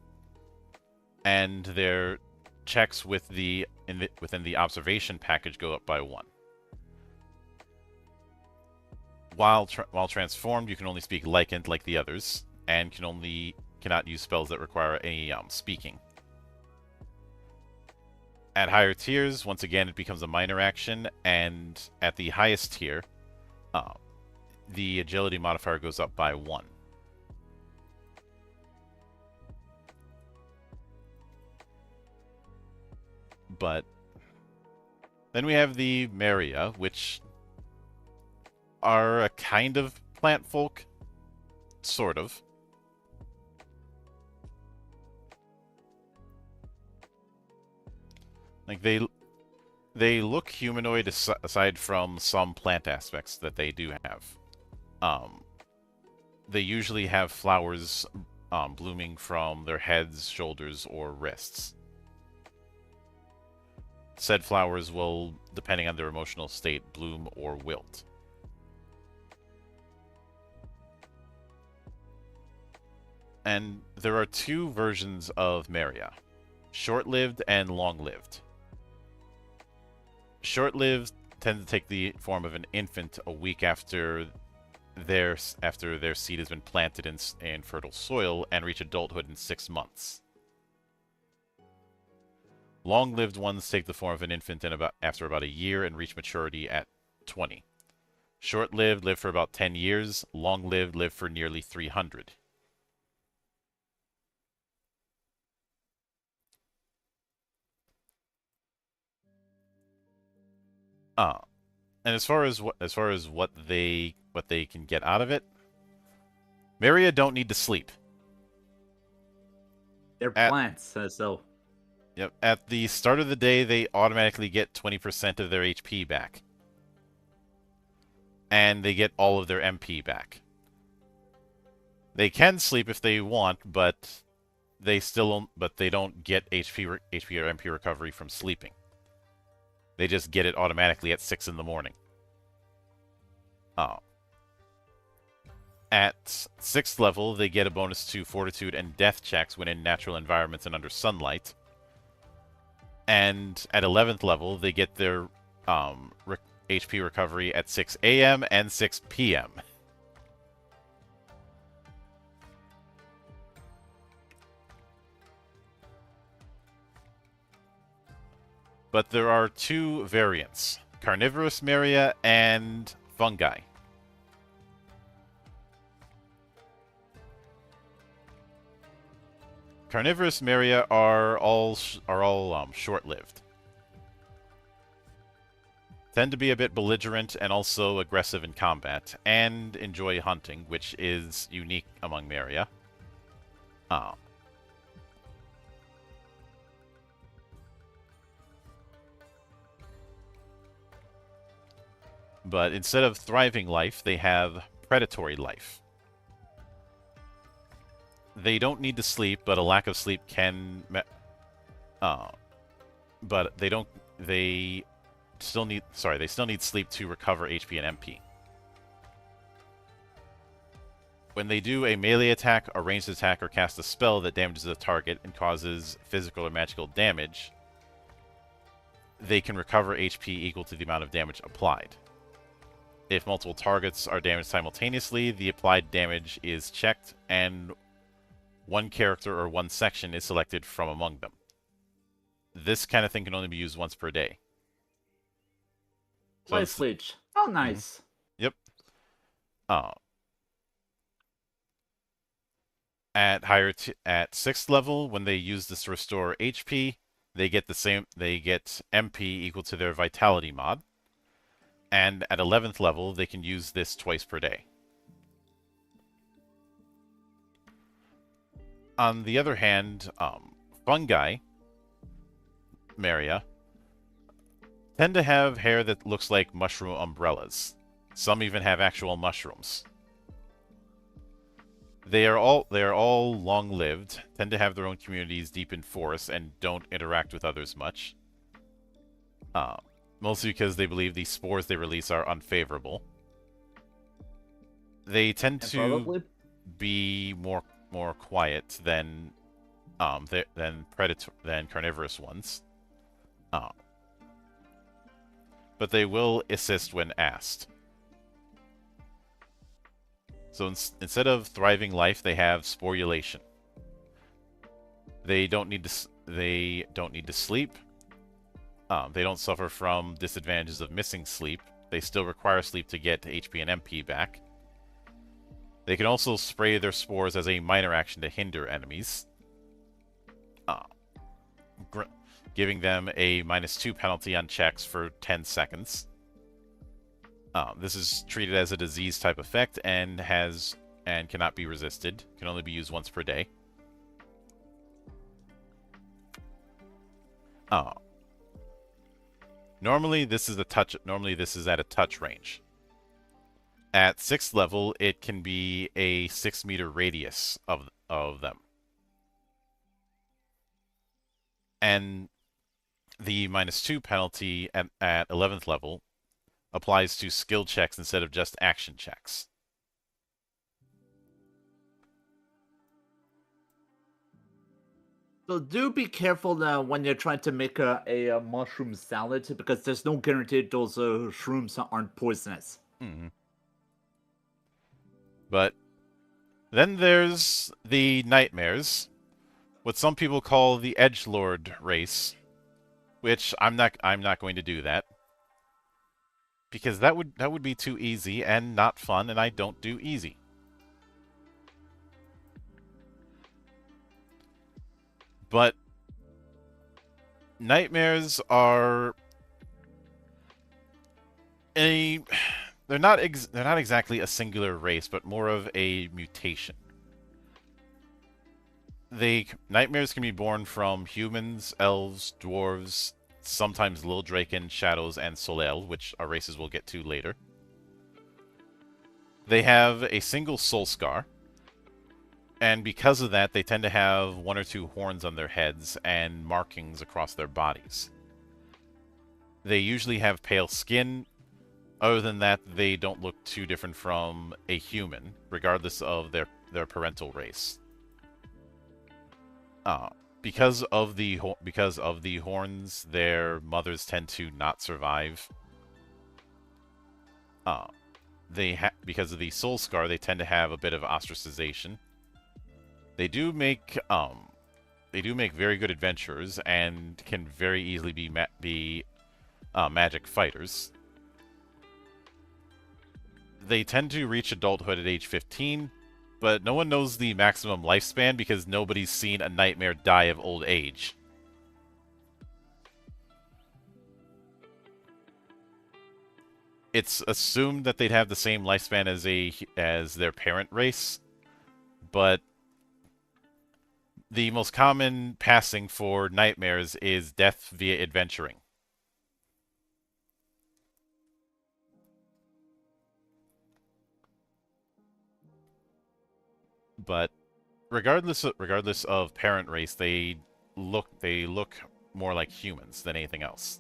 and their checks within the observation package go up by 1. While transformed, you can only speak Lycant like the others, and cannot use spells that require any speaking. At higher tiers, once again, it becomes a minor action, and at the highest tier, the agility modifier goes up by 1. But then we have the Maria, which are a kind of plant folk, sort of. Like they look humanoid aside from some plant aspects that they do have. They usually have flowers blooming from their heads, shoulders, or wrists. Said flowers will, depending on their emotional state, bloom or wilt. And there are two versions of Maria, short-lived and long-lived. Short-lived tend to take the form of an infant a week after their seed has been planted in fertile soil and reach adulthood in 6 months. Long-lived ones take the form of an infant after about a year and reach maturity at 20. Short-lived live for about 10 years. Long-lived live for nearly 300. And as far as what they can get out of it, Maria don't need to sleep. They're plants, so. Yep. At the start of the day, they automatically get 20% of their HP back, and they get all of their MP back. They can sleep if they want, but they don't get HP or MP recovery from sleeping. They just get it automatically at 6 in the morning. At 6th level, they get a bonus to Fortitude and Death checks when in natural environments and under sunlight. And at 11th level, they get their HP recovery at 6 a.m. and 6 p.m. But there are two variants, Carnivorous Maria and Fungi. Carnivorous Maria are all short-lived. Tend to be a bit belligerent and also aggressive in combat, and enjoy hunting, which is unique among Maria. But instead of thriving life, they have predatory life. They don't need to sleep, but a lack of sleep can... but they don't... They still need... Sorry, they still need sleep to recover HP and MP. When they do a melee attack, a ranged attack, or cast a spell that damages a target and causes physical or magical damage, they can recover HP equal to the amount of damage applied. If multiple targets are damaged simultaneously, the applied damage is checked, and one character or one section is selected from among them. This kind of thing can only be used once per day. So switch. Oh, nice. Yep. At 6th level, when they use this to restore HP, they get MP equal to their Vitality mod. And at 11th level, they can use this twice per day. On the other hand, Fungi, Maria, tend to have hair that looks like mushroom umbrellas. Some even have actual mushrooms. They are all long-lived, tend to have their own communities deep in forests, and don't interact with others much. Mostly because they believe the spores they release are unfavorable. They tend to be more quiet than carnivorous ones. But they will assist when asked. So instead of thriving life, they have sporulation. They don't need to sleep. They don't suffer from disadvantages of missing sleep. They still require sleep to get HP and MP back. They can also spray their spores as a minor action to hinder enemies. giving them a -2 penalty on checks for 10 seconds. This is treated as a disease type effect and cannot be resisted. Can only be used once per day. Normally this is at a touch range. At 6th level, it can be a 6-meter radius of them. And the -2 penalty at 11th level applies to skill checks instead of just action checks. So do be careful when you're trying to make a mushroom salad, because there's no guarantee those shrooms aren't poisonous. Mm-hmm. But then there's the Nightmares, what some people call the Edgelord race, which I'm not going to do that, because that would be too easy and not fun, and I don't do easy. But Nightmares are they're not exactly a singular race, but more of a mutation. Nightmares can be born from humans, elves, dwarves, sometimes Lildraken, Shadows, and Solel, which are races we'll get to later. They have a single soul scar, and because of that, they tend to have 1 or 2 horns on their heads and markings across their bodies. They usually have pale skin. Other than that, they don't look too different from a human, regardless of their parental race. Because of the horns, their mothers tend to not survive. Because of the soul scar, they tend to have a bit of ostracization. They do make very good adventurers and can very easily be magic fighters. They tend to reach adulthood at age 15, but no one knows the maximum lifespan because nobody's seen a nightmare die of old age. It's assumed that they'd have the same lifespan as their parent race, but the most common passing for nightmares is death via adventuring. But regardless of parent race, they look more like humans than anything else.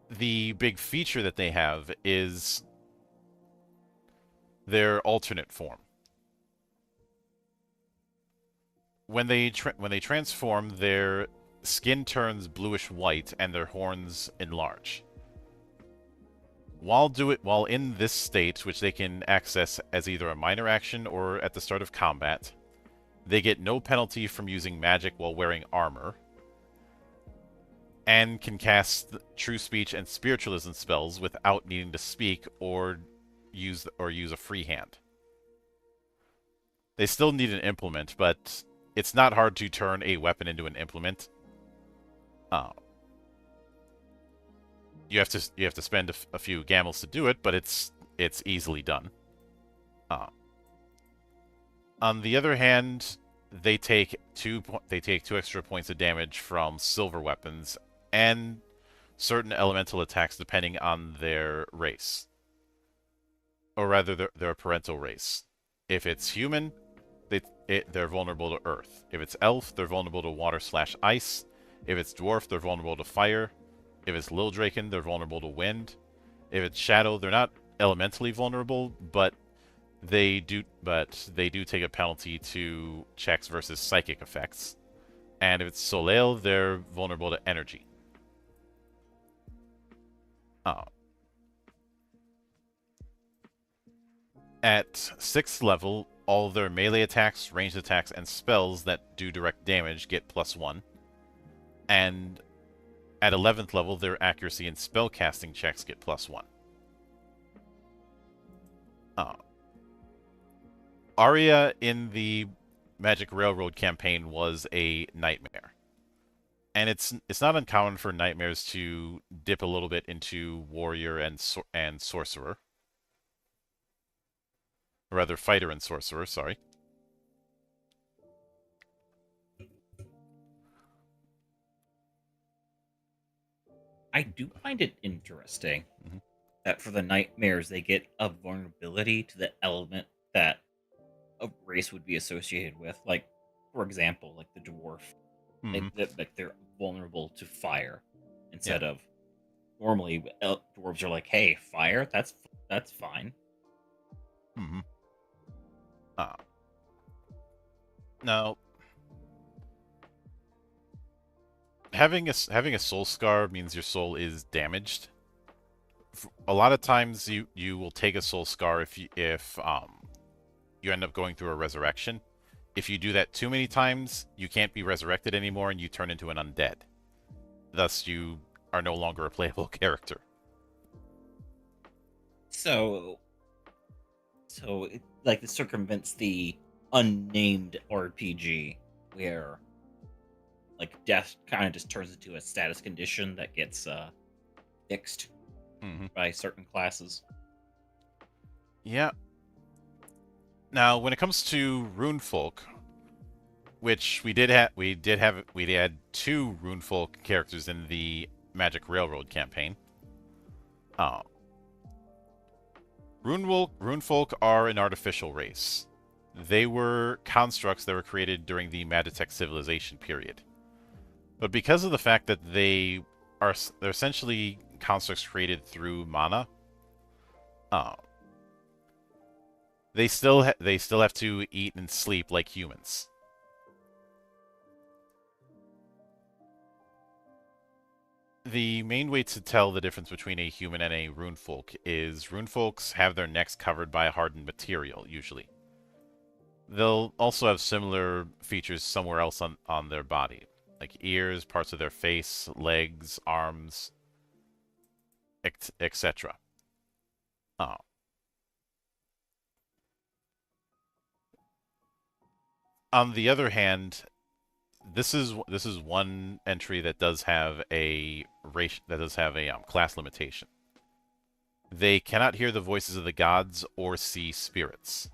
The big feature that they have is their alternate form. When they transform, their skin turns bluish white and their horns enlarge. While in this state, which they can access as either a minor action or at the start of combat, they get no penalty from using magic while wearing armor, and can cast True Speech and Spiritualism spells without needing to speak or use a free hand. They still need an implement, but it's not hard to turn a weapon into an implement. You have to spend a few gambles to do it, but it's easily done. On the other hand, they take two extra points of damage from silver weapons and certain elemental attacks depending on their race, or rather their parental race. If it's human, they're vulnerable to earth. If it's elf, they're vulnerable to water/ice. If it's dwarf, they're vulnerable to fire. If it's Lildraken, they're vulnerable to wind. If it's shadow, they're not elementally vulnerable, but they do take a penalty to checks versus psychic effects. And if it's Solel, they're vulnerable to energy. At 6th level, all their melee attacks, ranged attacks, and spells that do direct damage get +1. And at 11th level, their accuracy and spellcasting checks get +1. Aria in the Magic Railroad campaign was a nightmare. And it's not uncommon for nightmares to dip a little bit into warrior and sorcerer. Or rather, fighter and sorcerer, sorry. I do find it interesting that for the nightmares, they get a vulnerability to the element that a race would be associated with. Like, for example, like the dwarf. They're vulnerable to fire instead of normally dwarves are like, hey, fire, that's fine. Now, having a soul scar means your soul is damaged. A lot of times, you will take a soul scar if you end up going through a resurrection. If you do that too many times, you can't be resurrected anymore, and you turn into an undead. Thus, you are no longer a playable character. So it circumvents the unnamed RPG where like death kind of just turns into a status condition that gets fixed by certain classes. Yeah. Now, when it comes to Runefolk, which we had 2 Runefolk characters in the Magic Railroad campaign. Runefolk are an artificial race. They were constructs that were created during the Maditech civilization period. But because of the fact that they're essentially constructs created through mana, they still have to eat and sleep like humans. The main way to tell the difference between a human and a runefolk is runefolks have their necks covered by a hardened material, usually. They'll also have similar features somewhere else on their body, like ears, parts of their face, legs, arms, etc. On the other hand, this is one entry that does have a class limitation. They cannot hear the voices of the gods or see spirits.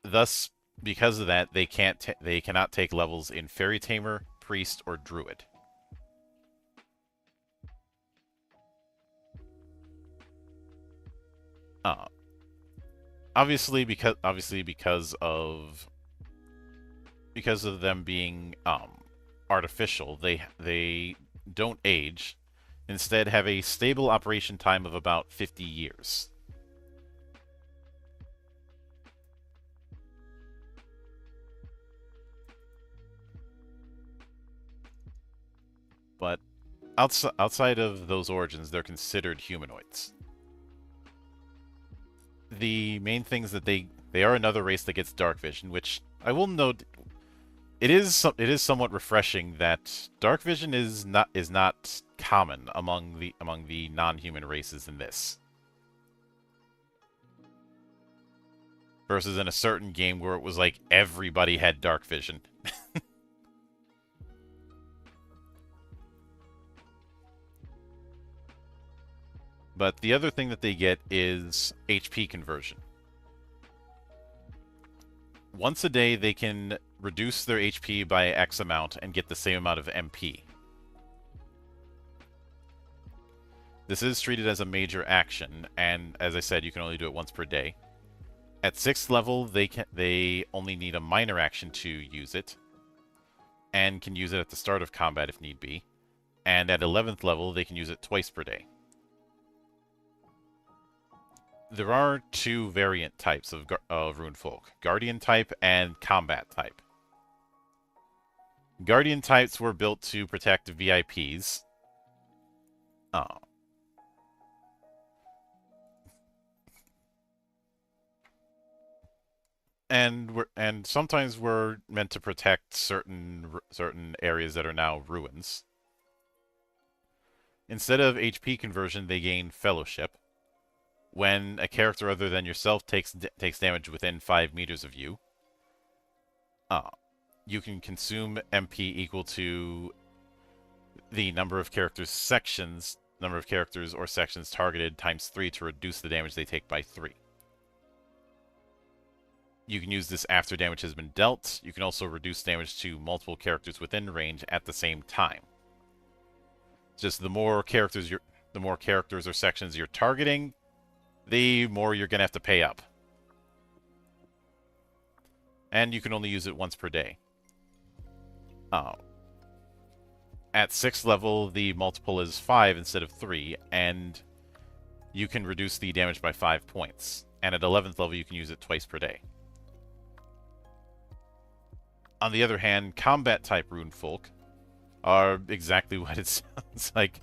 Thus, because of that, they cannot take levels in Fairy Tamer, Priest, or Druid. Obviously because of them being artificial, they don't age. Instead, have a stable operation time of about 50 years. But outside of those origins, they're considered humanoids. The main things that they are another race that gets dark vision, which I will note, it is somewhat refreshing that dark vision is not common among the non-human races in this. Versus in a certain game where it was like everybody had dark vision. But the other thing that they get is HP conversion. Once a day, they can reduce their HP by X amount and get the same amount of MP. This is treated as a major action, and as I said, you can only do it once per day. At 6th level, they only need a minor action to use it, and can use it at the start of combat if need be. And at 11th level, they can use it twice per day. There are 2 variant types of Runefolk, Guardian type and Combat type. Guardian types were built to protect VIPs. And sometimes were meant to protect certain areas that are now ruins. Instead of HP conversion, they gain Fellowship. when a character other than yourself takes damage within 5 meters of you, you can consume MP equal to the number of characters or sections targeted times 3 to reduce the damage they take by 3. You can use this after damage has been dealt. You can also reduce damage to multiple characters within range at the same time. Just the more characters or sections you're targeting, the more you're gonna have to pay up. And you can only use it once per day. At 6th level, the multiple is 5 instead of 3, and you can reduce the damage by 5 points. And at 11th level, you can use it twice per day. On the other hand, combat-type rune folk are exactly what it sounds like.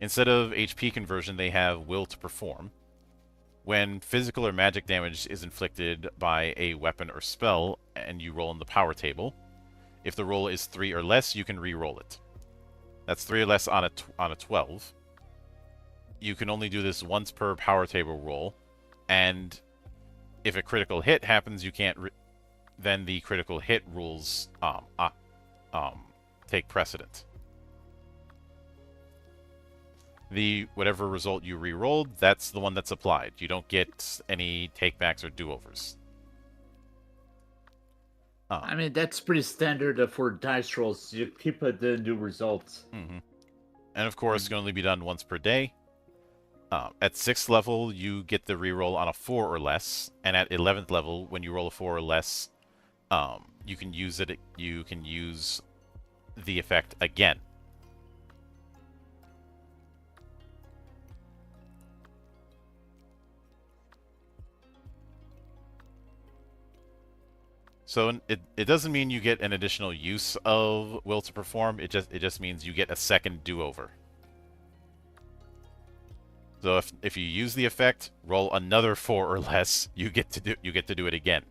Instead of HP conversion, they have will to perform. When physical or magic damage is inflicted by a weapon or spell, and you roll in the power table, if the roll is 3 or less, you can re-roll it. That's 3 or less on a 12. You can only do this once per power table roll, and if a critical hit happens, you can't. Then the critical hit rules take precedent. Whatever result you re-rolled, that's the one that's applied. You don't get any takebacks or do-overs. I mean, that's pretty standard for dice rolls. You keep the new results. Mm-hmm. And of course, it can only be done once per day. At 6th level, you get the reroll on a 4 or less, and at 11th level, when you roll a 4 or less, you can use it. You can use the effect again. So it doesn't mean you get an additional use of will to perform. It just means you get a second do-over. So if you use the effect, roll another 4 or less, you get to do it again.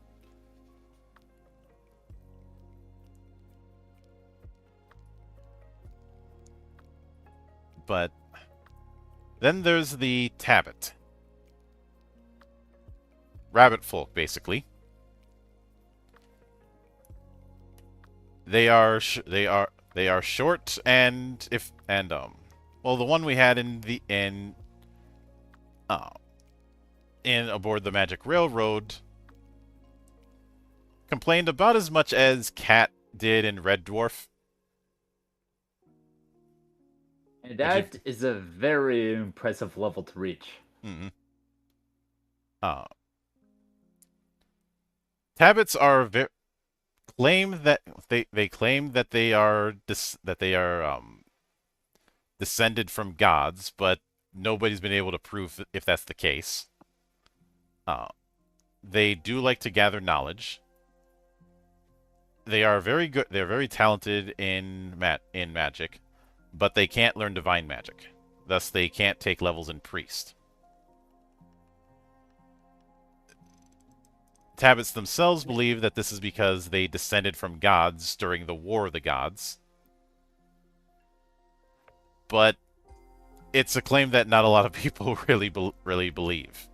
But then there's the Tabbit. Rabbit folk, basically. They are short and well, the one we had in aboard the Magic Railroad complained about as much as Cat did in Red Dwarf. And that is a very impressive level to reach. Mm-hmm. Tabbits are claim that they are descended from gods, but nobody's been able to prove if that's the case. They do like to gather knowledge. They are very good. They're very talented in magic, but they can't learn divine magic. Thus, they can't take levels in priest. Tabbits themselves believe that this is because they descended from gods during the War of the Gods. But it's a claim that not a lot of people really believe.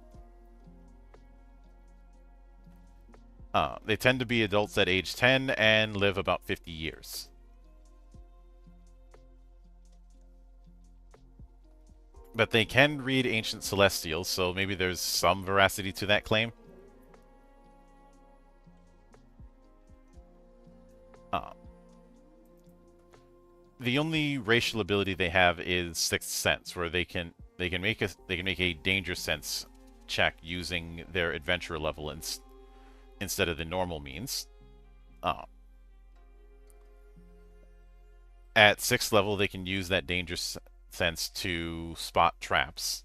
They tend to be adults at age 10 and live about 50 years. But they can read ancient celestials, so maybe there's some veracity to that claim. The only racial ability they have is Sixth Sense, where they can make a danger sense check using their adventurer level instead of the normal means. At 6th level, they can use that danger sense to spot traps,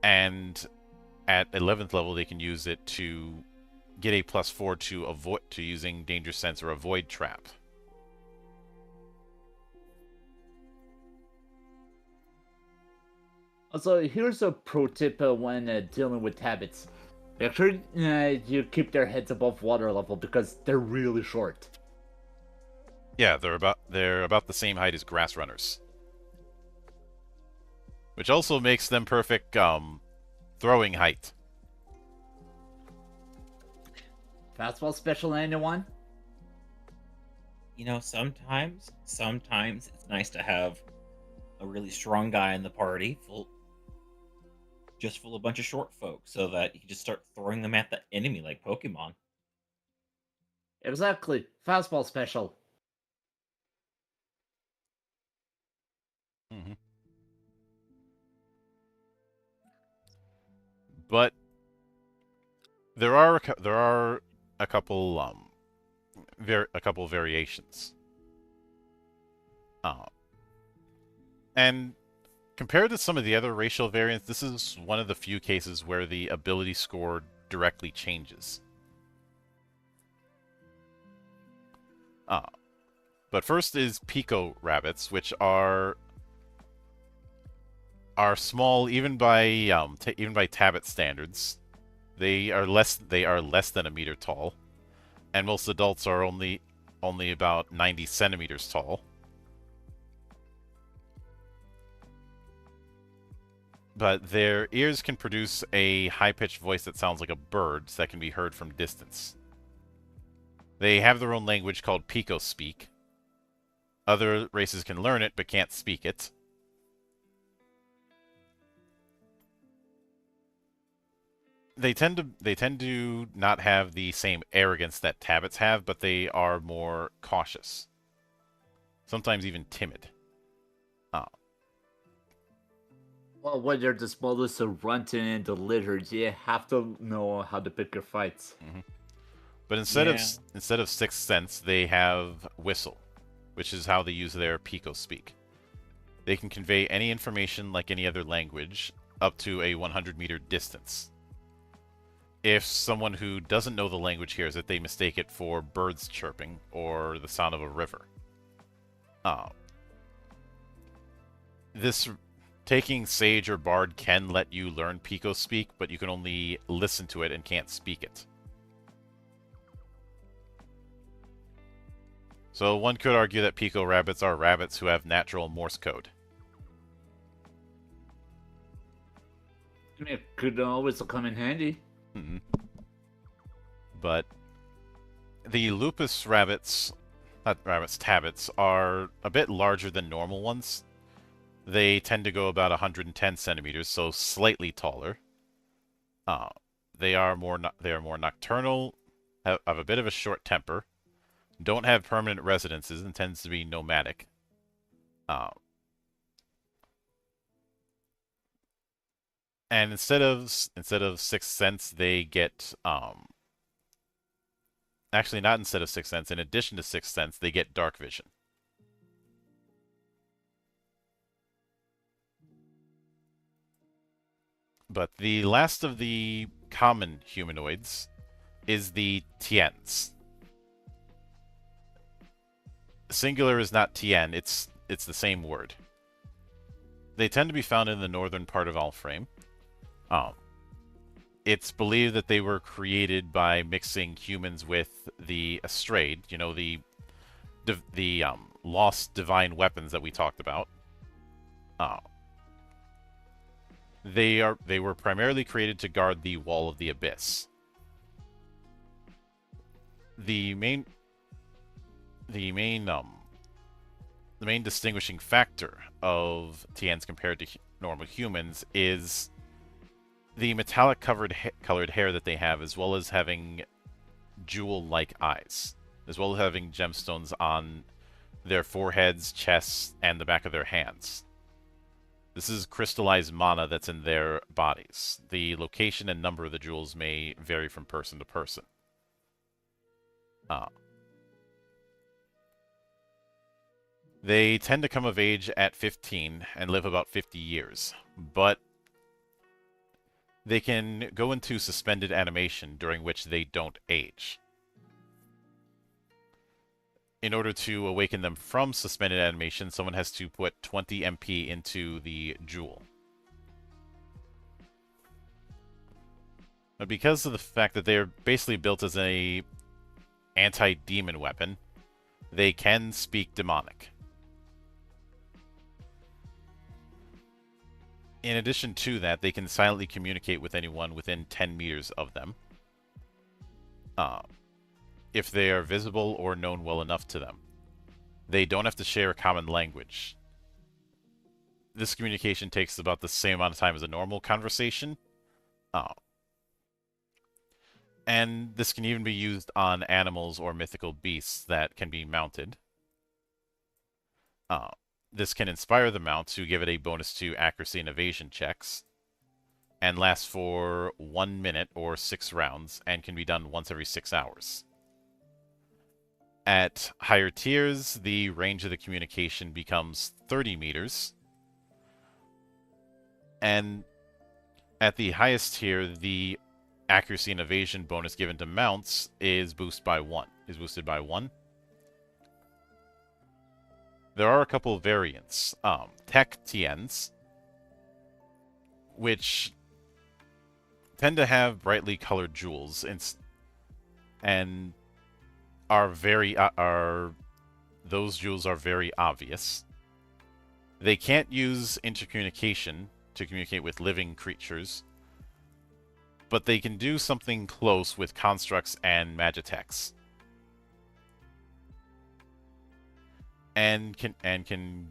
and at 11th level, they can use it to get a +4 to using danger sense or avoid trap. Also, here's a pro tip when dealing with Tabbits. Make sure you keep their heads above water level because they're really short. Yeah, they're about the same height as grass runners. which also makes them perfect throwing height. Fastball special, anyone? You know, sometimes it's nice to have a really strong guy in the party, full of a bunch of short folks, so that you can just start throwing them at the enemy like Pokemon. Exactly. Fastball special. Mm-hmm. But there are a couple a couple variations. And compared to some of the other racial variants, this is one of the few cases where the ability score directly changes. But first is Pico rabbits, which are small even by Tabit standards. They are less than a meter tall, and most adults are only about 90 centimeters tall. But their ears can produce a high-pitched voice that sounds like a bird that can be heard from distance. They have their own language called Pico Speak. Other races can learn it but can't speak it. They tend to not have the same arrogance that Tabbits have, but they are more cautious. Sometimes even timid. Well, when you're the smallest of runting in the litter, you have to know how to pick your fights. Mm-hmm. But instead of Sixth Sense, they have Whistle, which is how they use their Pico Speak. They can convey any information like any other language up to a 100-meter distance. If someone who doesn't know the language hears it, they mistake it for birds chirping or the sound of a river. This taking Sage or Bard can let you learn Pico Speak, but you can only listen to it and can't speak it. So one could argue that Pico rabbits are rabbits who have natural Morse code. It could always come in handy. Mm-hmm. But the Lupus rabbits, Tabbits, are a bit larger than normal ones. They tend to go about 110 centimeters, so slightly taller. They are more nocturnal, have a bit of a short temper, don't have permanent residences, and tends to be nomadic. And instead of Sixth Sense, they get actually not instead of Sixth Sense. In addition to Sixth Sense, they get Dark Vision. But the last of the common humanoids is the Tiens. Singular is not Tien, it's the same word. They tend to be found in the northern part of Alframe. It's believed that they were created by mixing humans with the Astrade, you know, the lost divine weapons that we talked about. They were primarily created to guard the Wall of the Abyss. The main distinguishing factor of Tiens compared to normal humans is the metallic colored hair that they have, as well as having jewel-like eyes, as well as having gemstones on their foreheads, chests, and the back of their hands. This is crystallized mana that's in their bodies. The location and number of the jewels may vary from person to person. They tend to come of age at 15 and live about 50 years, but they can go into suspended animation, during which they don't age. In order to awaken them from suspended animation, someone has to put 20 MP into the jewel. But because of the fact that they're basically built as a anti-demon weapon, they can speak demonic. In addition to that, they can silently communicate with anyone within 10 meters of them, if they are visible or known well enough to them. They don't have to share a common language. This communication takes about the same amount of time as a normal conversation. And this can even be used on animals or mythical beasts that can be mounted. This can inspire the mount to give it a bonus to accuracy and evasion checks, and lasts for 1 minute or 6 rounds, and can be done once every 6 hours. At higher tiers, the range of the communication becomes 30 meters, and at the highest tier, the accuracy and evasion bonus given to mounts is boosted by 1. There are a couple of variants. Tech TNs, which tend to have brightly colored jewels and those jewels are very obvious. They can't use intercommunication to communicate with living creatures, but they can do something close with constructs and magitechs. And can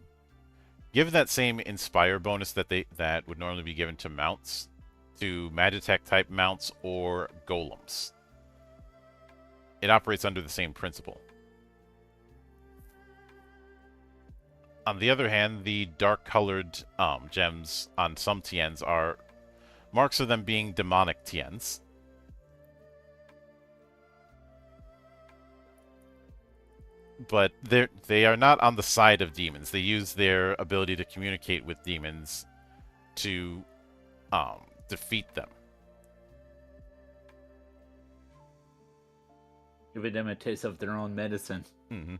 give that same inspire bonus that would normally be given to mounts, to magitech type mounts or golems. It operates under the same principle. On the other hand, the dark colored gems on some TNs are marks of them being demonic TNs. But they are not on the side of demons. They use their ability to communicate with demons to defeat them. Giving them a taste of their own medicine. Mm-hmm.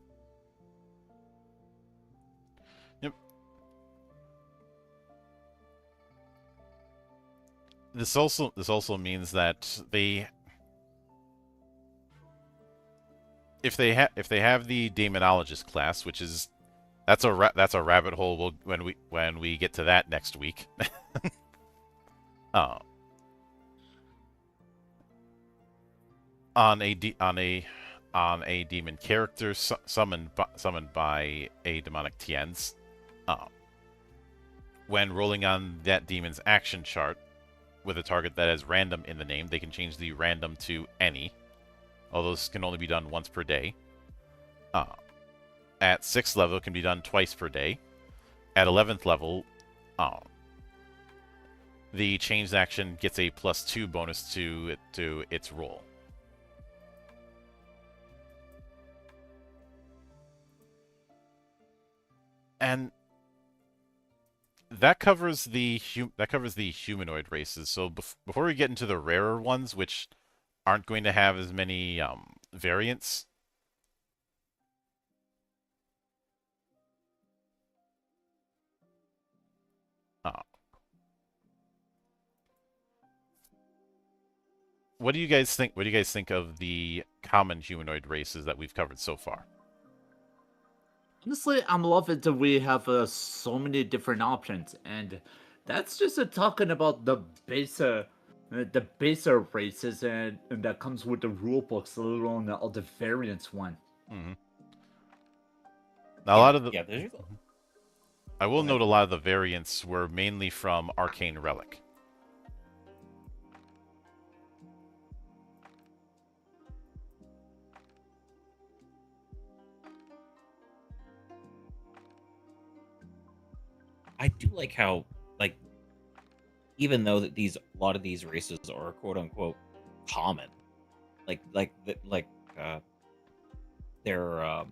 Yep. This also means that if they have the demonologist class, which is that's a rabbit hole when we get to that next week. On a demon character summoned by a demonic TNs, when rolling on that demon's action chart with a target that has random in the name, they can change the random to any. Although this can only be done once per day. At 6th level, it can be done twice per day. At 11th level, the changed action gets a +2 bonus to its roll. And that covers the humanoid races. So before we get into the rarer ones, which aren't going to have as many variants. What do you guys think? What do you guys think of the common humanoid races that we've covered so far? Honestly, I'm loving that we have so many different options, and that's just talking about the baser races, and that comes with the rule books, let alone all the variants one. Mm-hmm. Now, a lot of the there's... I will note a lot of the variants were mainly from Arcane Relic. I do like how, like, even though that a lot of these races are quote unquote common, they're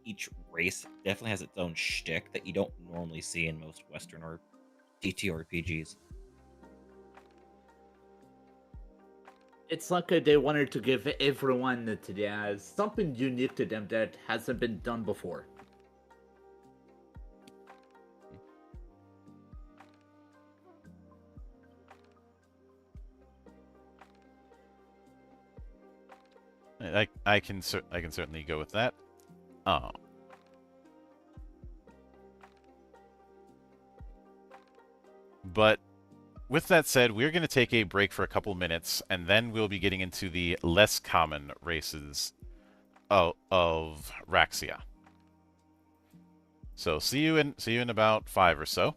each race definitely has its own shtick that you don't normally see in most Western or TTRPGs. It's like they wanted to give everyone something unique to them that hasn't been done before. I can certainly go with that. But with that said, we're going to take a break for a couple minutes, and then we'll be getting into the less common races of Raxia. So see you in about 5 or so.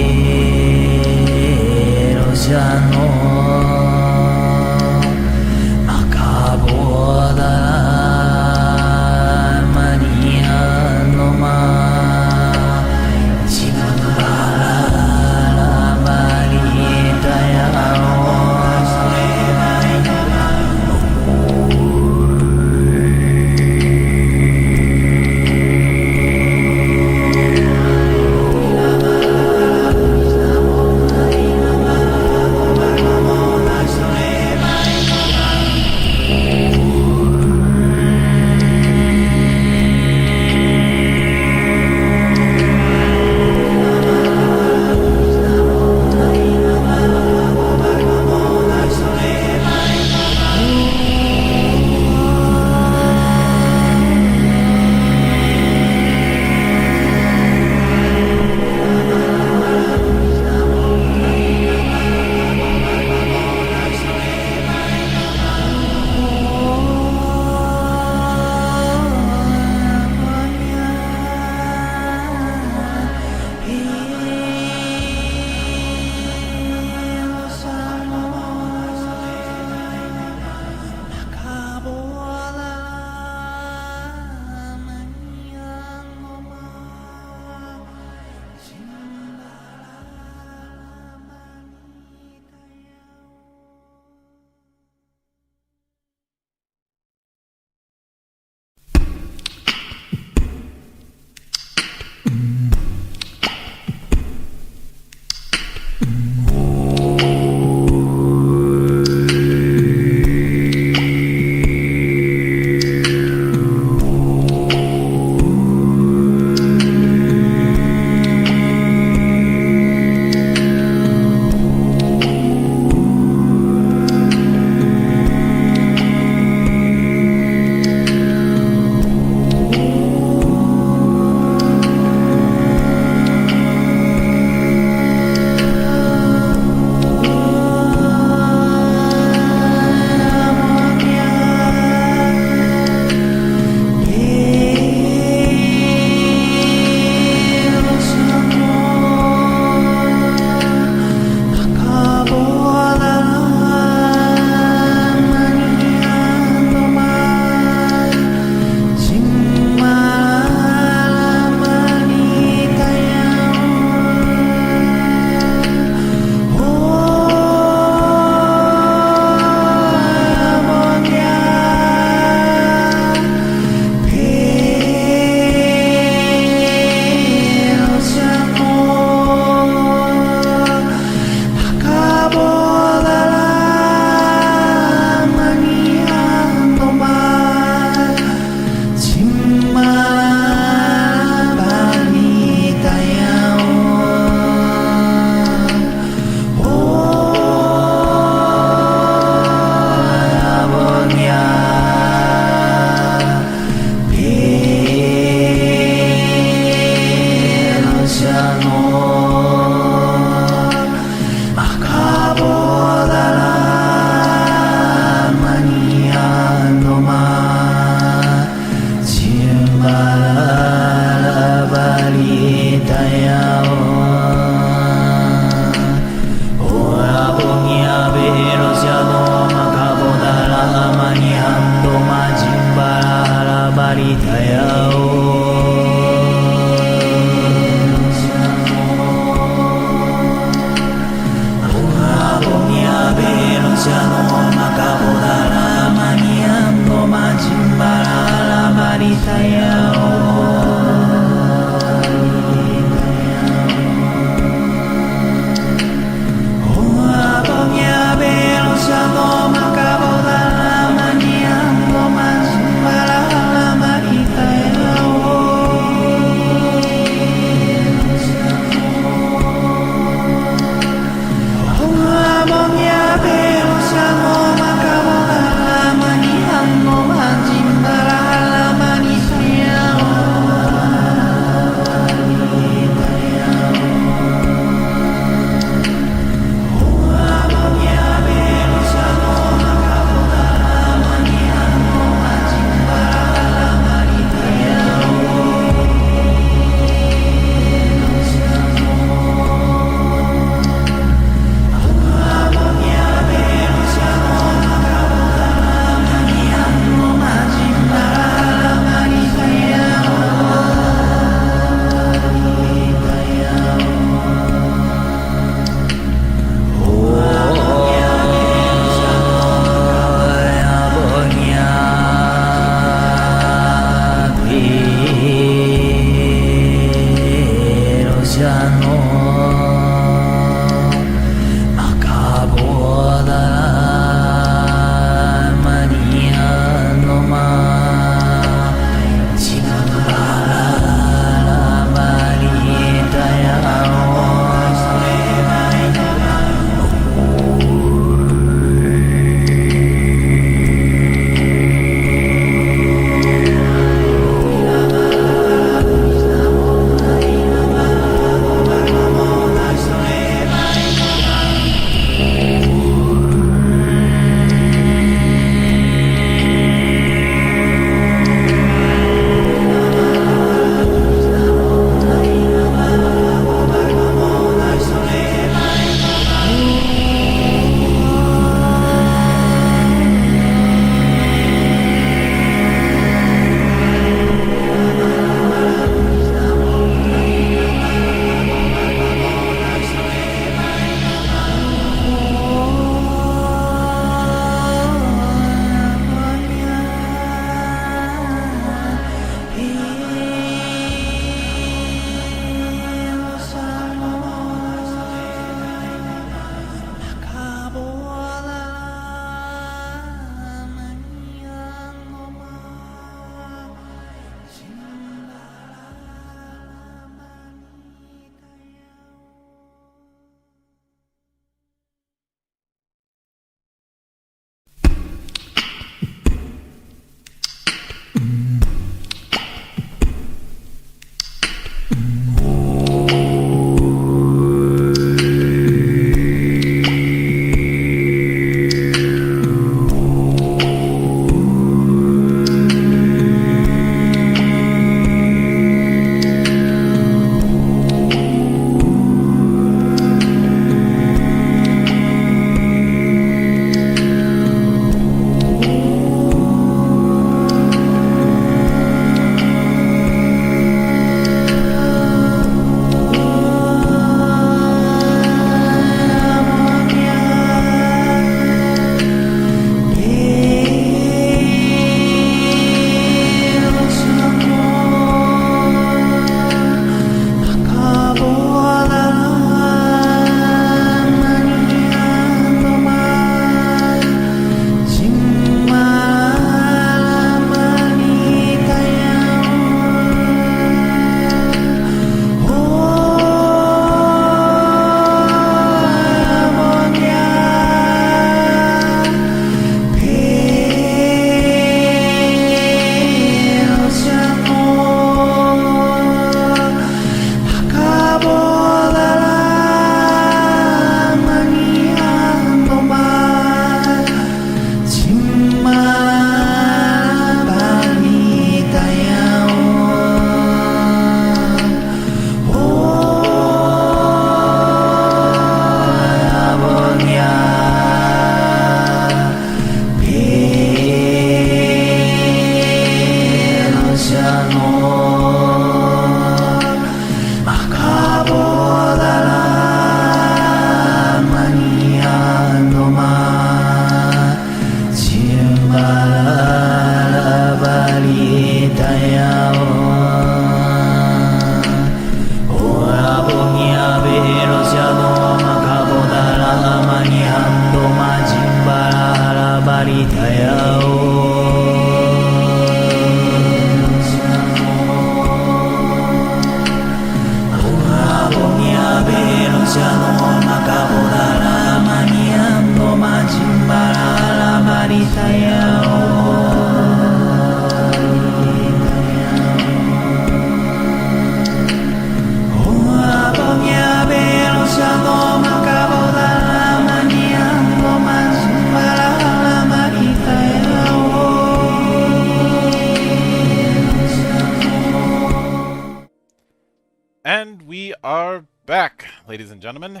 And we are back, ladies and gentlemen.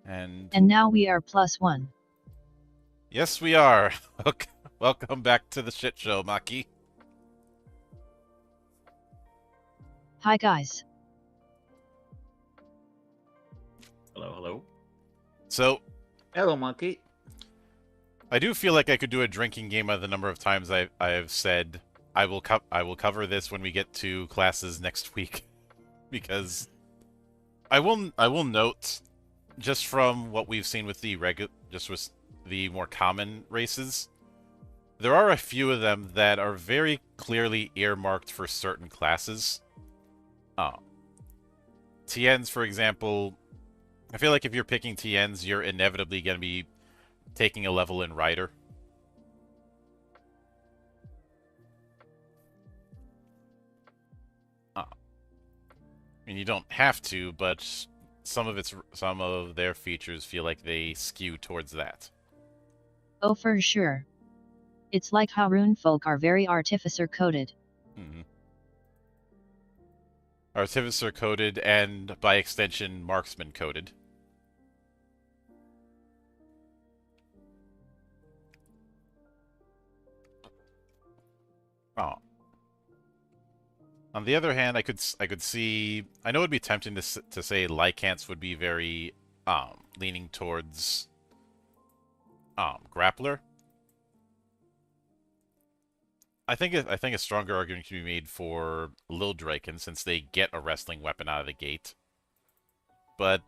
And now we are +1. Yes, we are. Welcome back to the shit show, Maki. Hi guys. Hello, hello. So, Hello, Monkey. I do feel like I could do a drinking game of the number of times I have said I will cover this when we get to classes next week, because I will note, just from what we've seen with the with the more common races, there are a few of them that are very clearly earmarked for certain classes. TNs, for example, I feel like if you're picking TNs, you're inevitably going to be taking a level in Rider. I mean, you don't have to, but some of their features feel like they skew towards that. Oh, for sure. It's like how runefolk are very artificer coded. Mm-hmm. Artificer coded, and by extension, marksman coded. Oh. On the other hand, I could see. I know it'd be tempting to say Lycants would be very leaning towards grappler. I think a stronger argument can be made for Lil Draken, since they get a wrestling weapon out of the gate. But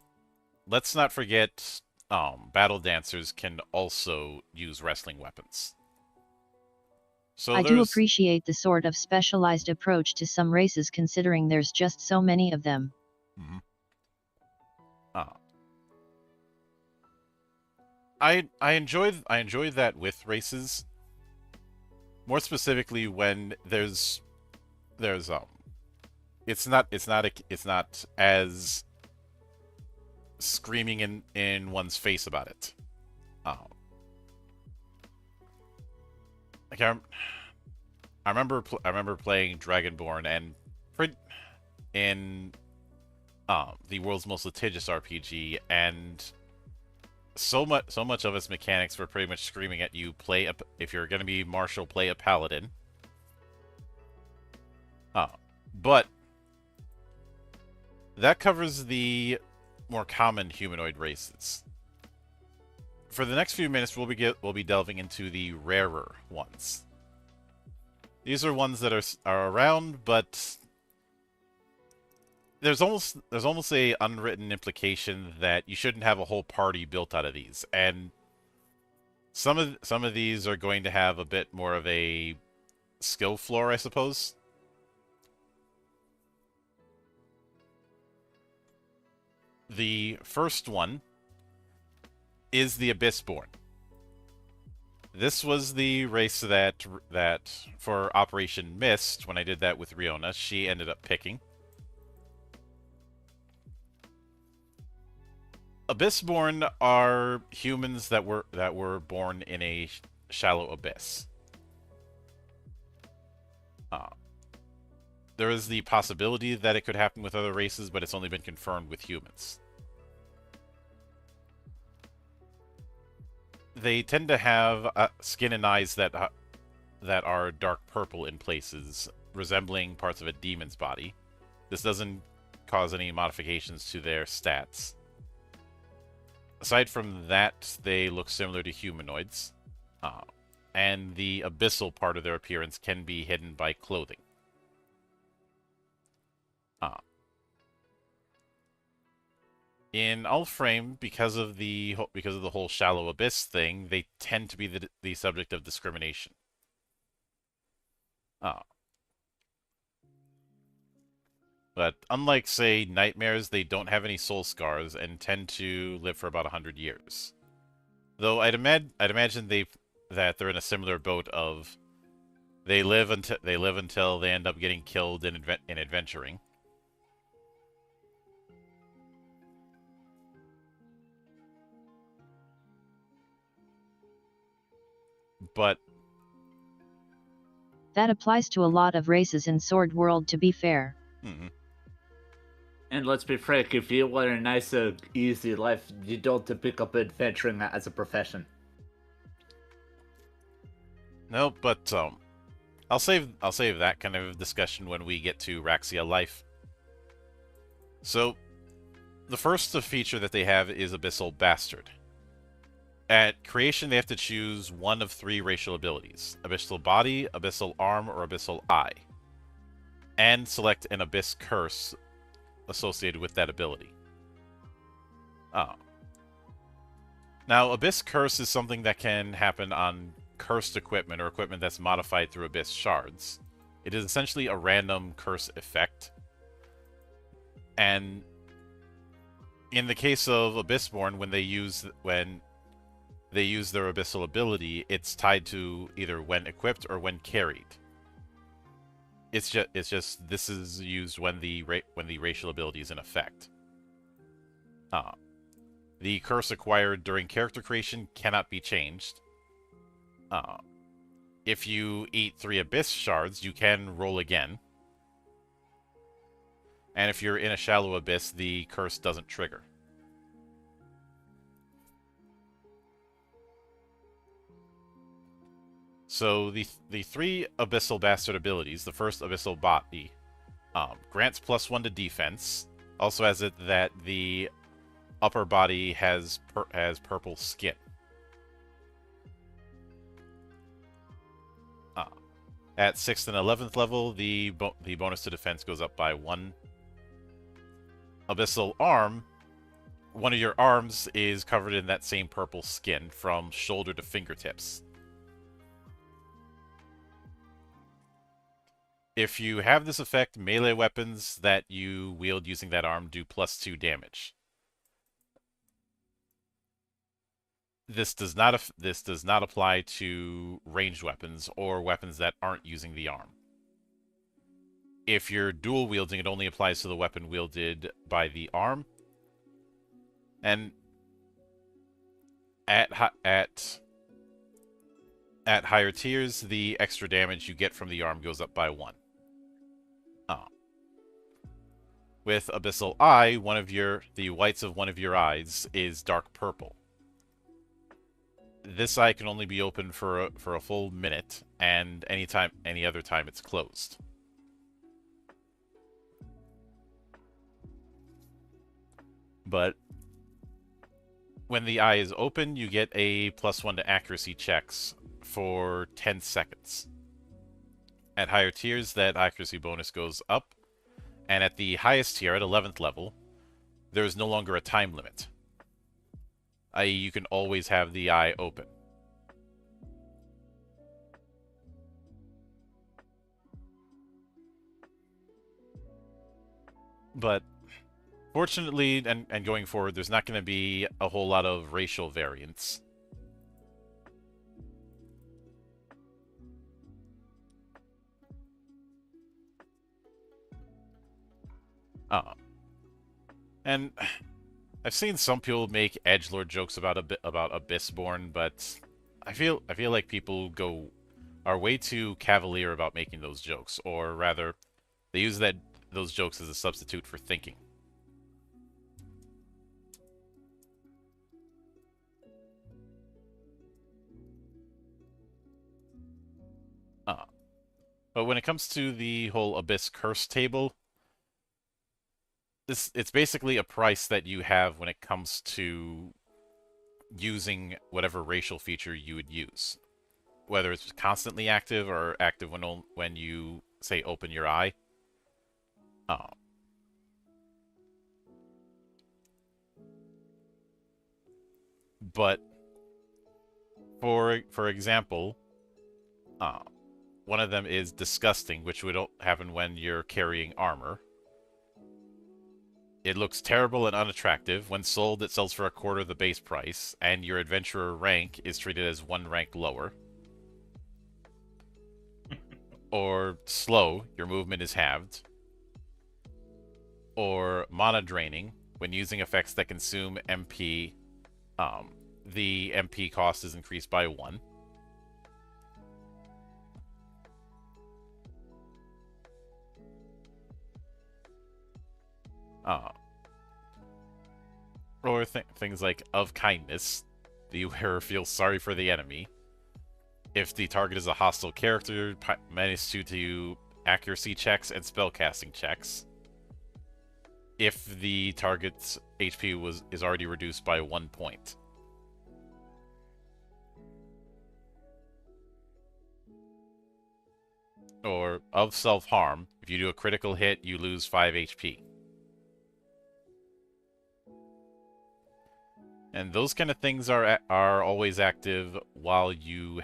let's not forget, battle dancers can also use wrestling weapons. So I do appreciate the sort of specialized approach to some races, considering there's just so many of them. Mm-hmm. I enjoy that with races. More specifically, when there's it's not as screaming in one's face about it. Like I remember playing Dragonborn and in the world's most litigious RPG, and so much of its mechanics were pretty much screaming at you, if you're going to be martial, play a paladin. But that covers the more common humanoid races. For the next few minutes, we'll be delving into the rarer ones. These are ones that are around, but there's almost a unwritten implication that you shouldn't have a whole party built out of these, and some of these are going to have a bit more of a skill floor, I suppose. The first one is the Abyssborn. This was the race that for Operation Mist, when I did that with Riona, she ended up picking. Abyssborn are humans that were born in a shallow abyss. There is the possibility that it could happen with other races, but it's only been confirmed with humans. They tend to have skin and eyes that are dark purple in places, resembling parts of a demon's body. This doesn't cause any modifications to their stats. Aside from that, they look similar to humanoids, and the abyssal part of their appearance can be hidden by clothing. In Frame, because of the whole shallow abyss thing, they tend to be the subject of discrimination. But unlike, say, nightmares, they don't have any soul scars and tend to live for about 100 years. Though I'd imagine that they're in a similar boat of they live until they end up getting killed in adventuring. But that applies to a lot of races in Sword World, to be fair. And let's be frank, if you want a nice, easy life, you don't have to pick up adventuring as a profession. No, but I'll save that kind of discussion when we get to Raxia Life. So, the first feature that they have is Abyssal Bastard. At creation, they have to choose one of 3 racial abilities: Abyssal Body, Abyssal Arm, or Abyssal Eye, and select an Abyss Curse associated with that ability. Now, Abyss Curse is something that can happen on cursed equipment or equipment that's modified through Abyss Shards. It is essentially a random curse effect. And in the case of Abyssborn, when they use their Abyssal ability, it's tied to either when equipped or when carried. It's just this is used when the racial ability is in effect. The curse acquired during character creation cannot be changed. If you eat 3 Abyss Shards, you can roll again. And if you're in a shallow abyss, the curse doesn't trigger. So the 3 Abyssal Bastard abilities, the first Abyssal Body, grants +1 to defense. Also has it that the upper body has purple skin. At 6th and 11th level, the bonus to defense goes up by 1. Abyssal Arm, one of your arms is covered in that same purple skin from shoulder to fingertips. If you have this effect, melee weapons that you wield using that arm do +2 damage. This does not apply to ranged weapons or weapons that aren't using the arm. If you're dual wielding, it only applies to the weapon wielded by the arm. And at higher tiers, the extra damage you get from the arm goes up by 1. With Abyssal Eye, the whites of one of your eyes is dark purple. This eye can only be open for a full minute, and any other time it's closed. But when the eye is open, you get a +1 to accuracy checks for 10 seconds. At higher tiers, that accuracy bonus goes up, and at the highest tier, at 11th level, there is no longer a time limit. I.e., you can always have the eye open. But fortunately, and going forward, there's not going to be a whole lot of racial variance. And I've seen some people make edgelord jokes about Abyssborn, but I feel like people are way too cavalier about making those jokes, or rather, they use those jokes as a substitute for thinking. But when it comes to the whole Abyss Curse table, it's basically a price that you have when it comes to using whatever racial feature you would use, whether it's constantly active or active when you say open your eye. But for example, one of them is disgusting, which would happen when you're carrying armor. It looks terrible and unattractive. When sold, it sells for a quarter of the base price, and your adventurer rank is treated as one rank lower. Or slow, your movement is halved. Or mana draining, when using effects that consume MP, the MP cost is increased by 1. Or things like of kindness, the wearer feels sorry for the enemy. If the target is a hostile character, minus 2 to accuracy checks and spellcasting checks. If the target's HP is already reduced by 1 point. Or of self-harm, if you do a critical hit, you lose 5 HP. And those kind of things are always active while you're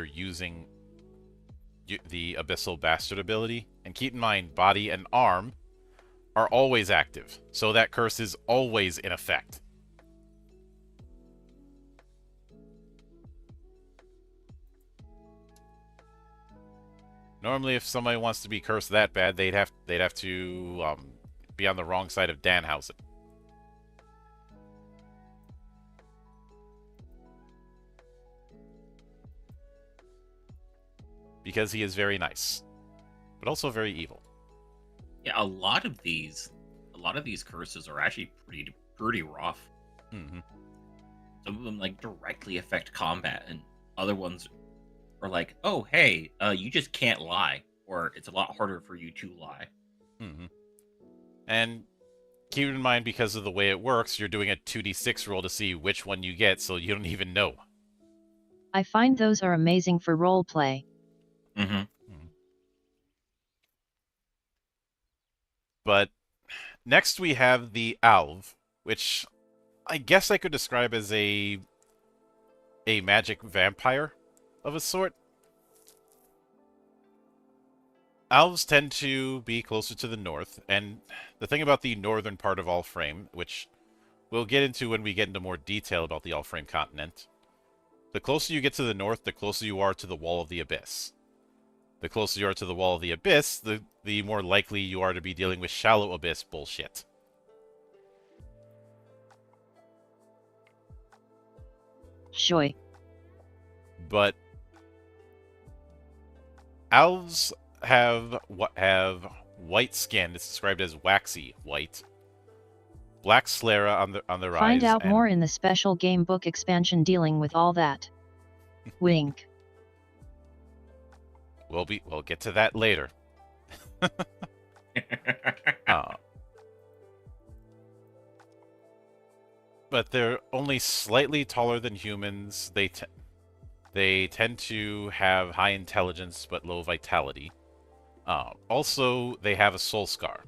using the Abyssal Bastard ability. And keep in mind, body and arm are always active, so that curse is always in effect. Normally, if somebody wants to be cursed that bad, they'd have to be on the wrong side of Danhausen. Because he is very nice, but also very evil. Yeah, a lot of these curses are actually pretty rough. Mm-hmm. Some of them like directly affect combat, and other ones are like, oh hey, you just can't lie, or it's a lot harder for you to lie. Mm-hmm. And keep in mind, because of the way it works, you're doing a 2d6 roll to see which one you get, so you don't even know. I find those are amazing for roleplay. Mm-hmm. But next we have the Alv, which I guess I could describe as a magic vampire of a sort. Alves tend to be closer to the north, and the thing about the northern part of Allframe, which we'll get into when we get into more detail about the Allframe continent, the closer you get to the north, the closer you are to the Wall of the Abyss. The closer you are to the Wall of the Abyss, the more likely you are to be dealing with shallow abyss bullshit. Shoy. But Alves have white skin. It's described as waxy white. Black sclera on the rise. Find out more in the special game book expansion dealing with all that. Wink. We'll get to that later. But they're only slightly taller than humans. They tend to have high intelligence but low vitality. Also, they have a soul scar,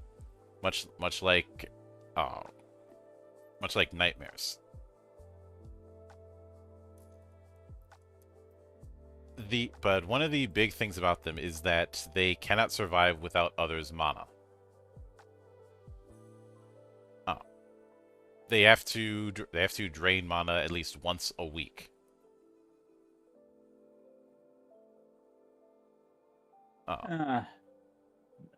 much like nightmares. But one of the big things about them is that they cannot survive without others' mana. They have to drain mana at least once a week.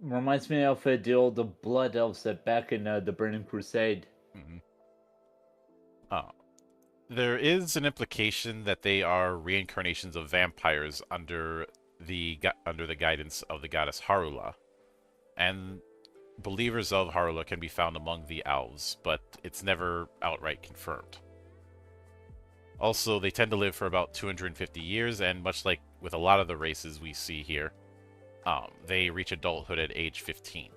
Reminds me of the old Blood Elves that back in the Burning Crusade. Mm-hmm. There is an implication that they are reincarnations of vampires under the guidance of the goddess Harula, and believers of Harula can be found among the elves, but it's never outright confirmed. Also, they tend to live for about 250 years, and much like with a lot of the races we see here, they reach adulthood at age 15.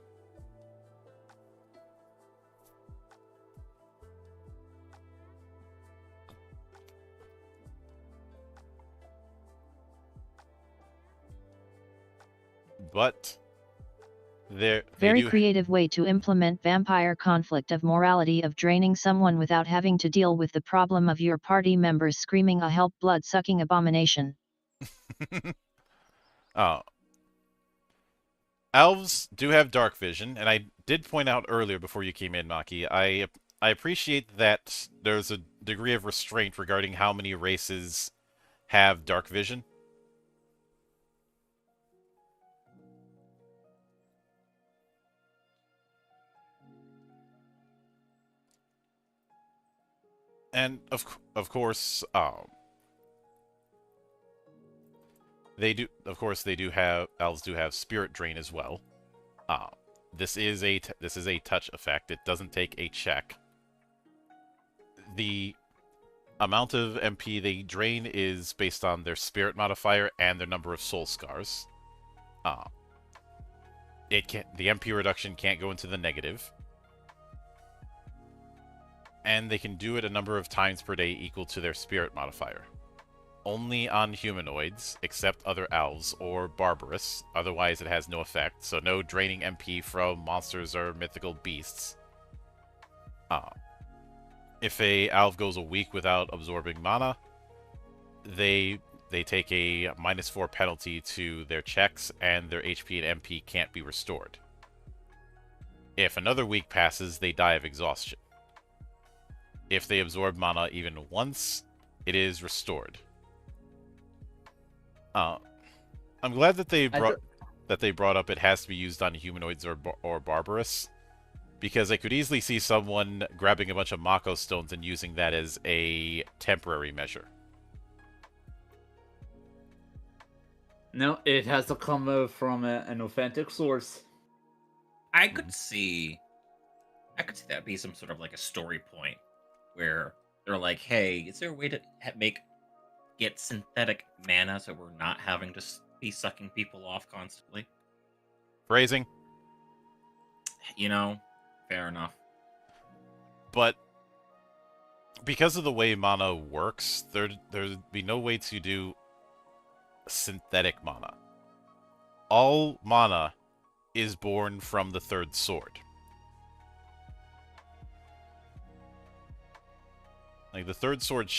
But they Very do creative way to implement vampire conflict of morality of draining someone without having to deal with the problem of your party members screaming a help blood-sucking abomination. uh, elves do have dark vision, and I did point out earlier before you came in, Maki, I appreciate that there's a degree of restraint regarding how many races have dark vision. And of course, they do have elves do have spirit drain as well. This is a touch effect. It doesn't take a check. The amount of MP they drain is based on their spirit modifier and their number of soul scars. The MP reduction can't go into the negative. And they can do it a number of times per day equal to their spirit modifier. Only on humanoids, except other elves or barbarous. Otherwise, it has no effect. So no draining MP from monsters or mythical beasts. If a elf goes a week without absorbing mana, they take a -4 penalty to their checks, and their HP and MP can't be restored. If another week passes, they die of exhaustion. If they absorb mana even once, it is restored. I'm glad that they brought up it has to be used on humanoids or barbarous, because I could easily see someone grabbing a bunch of Mako stones and using that as a temporary measure. No, it has to come from an authentic source. I could see that be some sort of like a story point where they're like, hey, is there a way to get synthetic mana so we're not having to be sucking people off constantly? Phrasing. Fair enough. But because of the way mana works, there'd be no way to do synthetic mana. All mana is born from the third sword. Like the third sword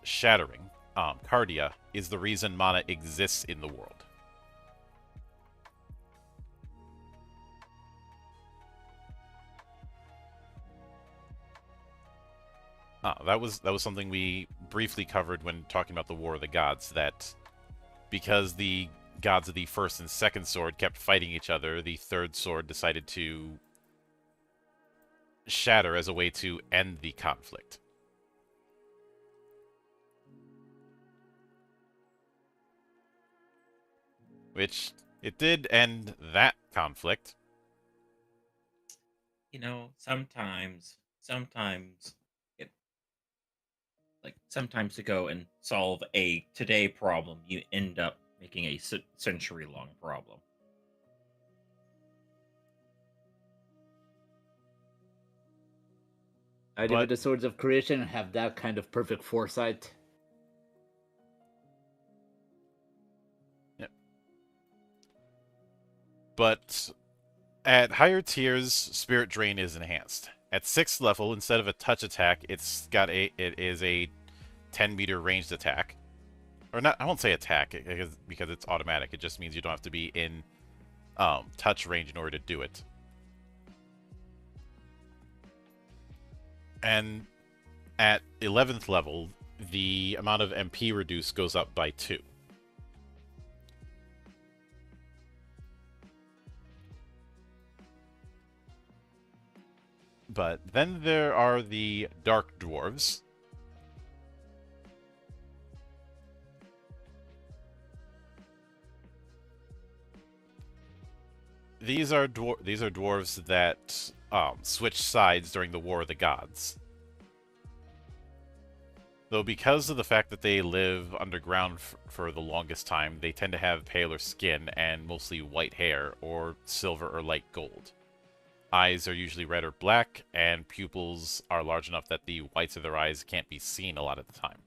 shattering, Cardia, is the reason mana exists in the world. That was something we briefly covered when talking about the War of the Gods, that because the gods of the first and second sword kept fighting each other, the third sword decided to shatter as a way to end the conflict. Which, it did end that conflict. Sometimes to go and solve a today problem, you end up making a century-long problem. Even the Swords of Creation have that kind of perfect foresight. Yep. But at higher tiers, Spirit Drain is enhanced. At 6th level, instead of a touch attack, it is a 10-meter ranged attack. Or not, I won't say attack, because it's automatic. It just means you don't have to be in touch range in order to do it. And at 11th level, the amount of MP reduced goes up by 2. But then there are the Dark Dwarves. These are dwarves that switch sides during the War of the Gods. Though because of the fact that they live underground for the longest time, they tend to have paler skin and mostly white hair, or silver or light gold. Eyes are usually red or black, and pupils are large enough that the whites of their eyes can't be seen a lot of the time.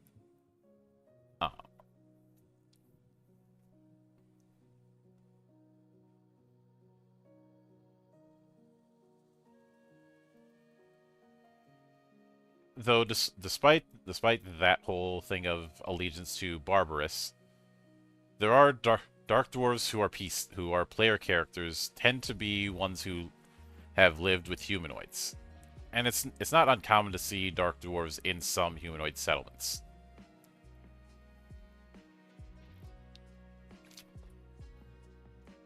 Though, despite that whole thing of allegiance to Barbarous, there are dark dwarves who are player characters, tend to be ones who have lived with humanoids, and it's not uncommon to see dark dwarves in some humanoid settlements.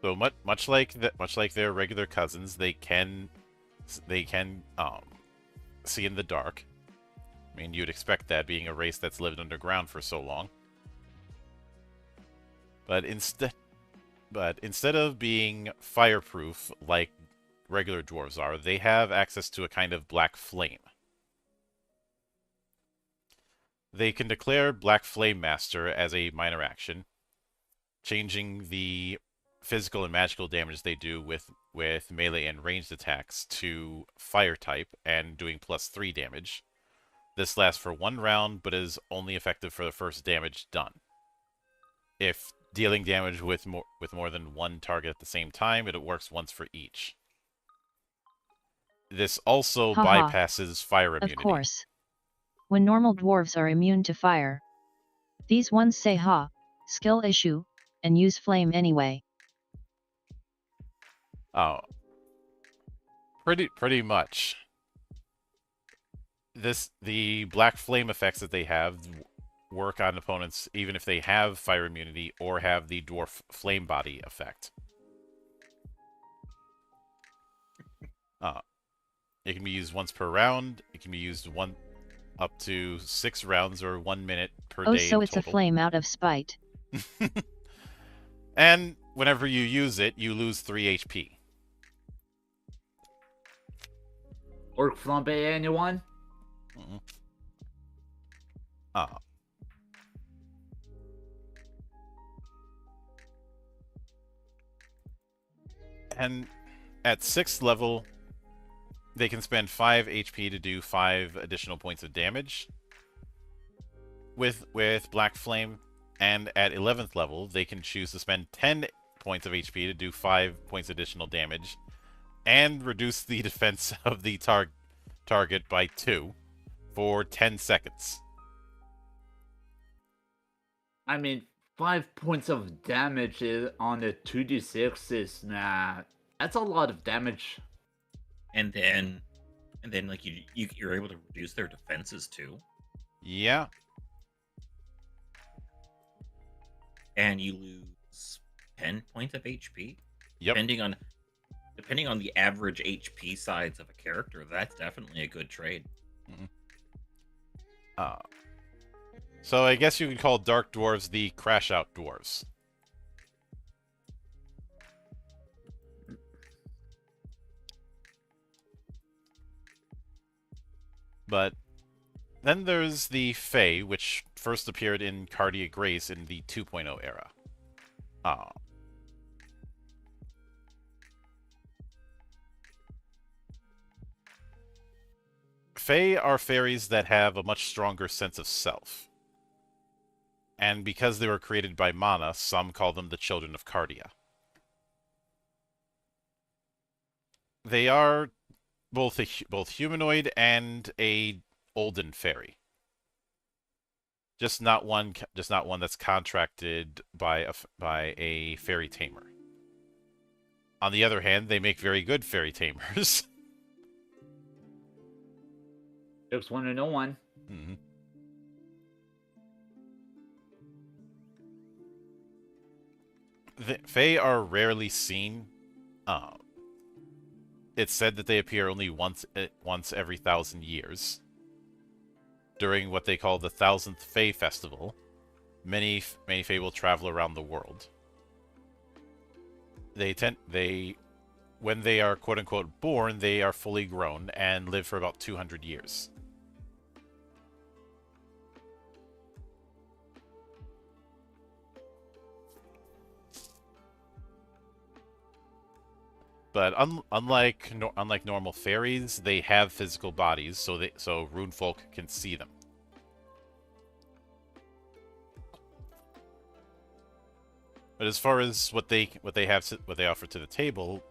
So much like their regular cousins, they can see in the dark. I mean, you'd expect that, being a race that's lived underground for so long. But instead of being fireproof like regular dwarves are, they have access to a kind of black flame. They can declare Black Flame Master as a minor action, changing the physical and magical damage they do with melee and ranged attacks to fire type and doing +3 damage. This lasts for 1 round, but is only effective for the first damage done. If dealing damage with more than one target at the same time, it works once for each. This also bypasses fire immunity. Of course. When normal dwarves are immune to fire, these ones say ha, skill issue, and use flame anyway. Oh. Pretty much. The black flame effects that they have work on opponents even if they have fire immunity or have the dwarf flame body effect. It can be used once per round. It can be used up to 6 rounds or 1 minute per day. Oh, so it's total. a flame out of spite. And whenever you use it, you lose 3 HP. Orc flambe, anyone? And at 6th level, they can spend 5 HP to do 5 additional points of damage with Black Flame, and at 11th level, they can choose to spend 10 points of HP to do 5 points additional damage and reduce the defense of the target by 2 for 10 seconds. I mean, 5 points of damage on a 2d6 is that's a lot of damage. And then like you're able to reduce their defenses too. Yeah. And you lose 10 points of HP. Yep. Depending on the average HP size of a character, that's definitely a good trade. So I guess you could call Dark Dwarves the Crash Out Dwarves. But then there's the Fae, which first appeared in Cardia Grace in the 2.0 era. Fae are fairies that have a much stronger sense of self. And because they were created by Mana, some call them the Children of Cardia. They are both humanoid and a Olden fairy. Just not one that's contracted by a fairy tamer. On the other hand, they make very good fairy tamers. Just want to know one. Mm-hmm. The Fae are rarely seen. It's said that they appear only once every 1,000 years. During what they call the 1000th Fae Festival, many Fae will travel around the world. When they are quote-unquote born, they are fully grown and live for about 200 years. But unlike normal fairies, they have physical bodies, so Runefolk can see them. But as far as what they offer to the table,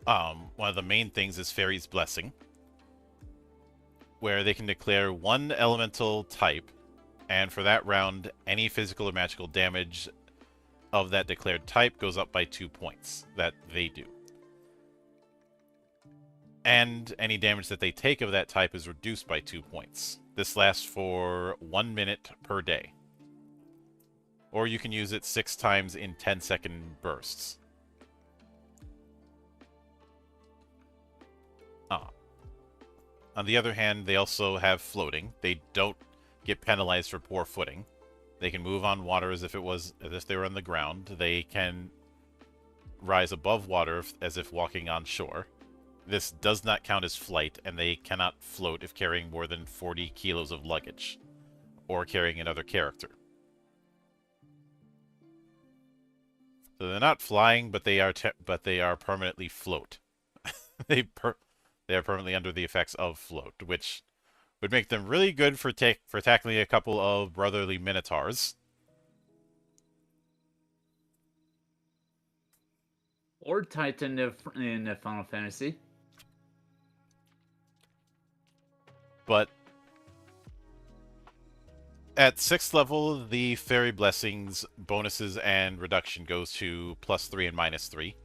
one of the main things is Fairy's Blessing, where they can declare one elemental type, and for that round, any physical or magical damage of that declared type goes up by 2 points that they do. And any damage that they take of that type is reduced by 2 points. This lasts for 1 minute per day. Or you can use it 6 times in 10-second bursts. On the other hand, they also have floating. They don't get penalized for poor footing. They can move on water as if they were on the ground. They can rise above water as if walking on shore. This does not count as flight, and they cannot float if carrying more than 40 kilos of luggage or carrying another character. So they're not flying, but they are permanently float. They are permanently under the effects of float, which would make them really good for tackling a couple of brotherly minotaurs. Or Titan in Final Fantasy. But at 6th level, the Fairy Blessings bonuses and reduction goes to +3 and -3.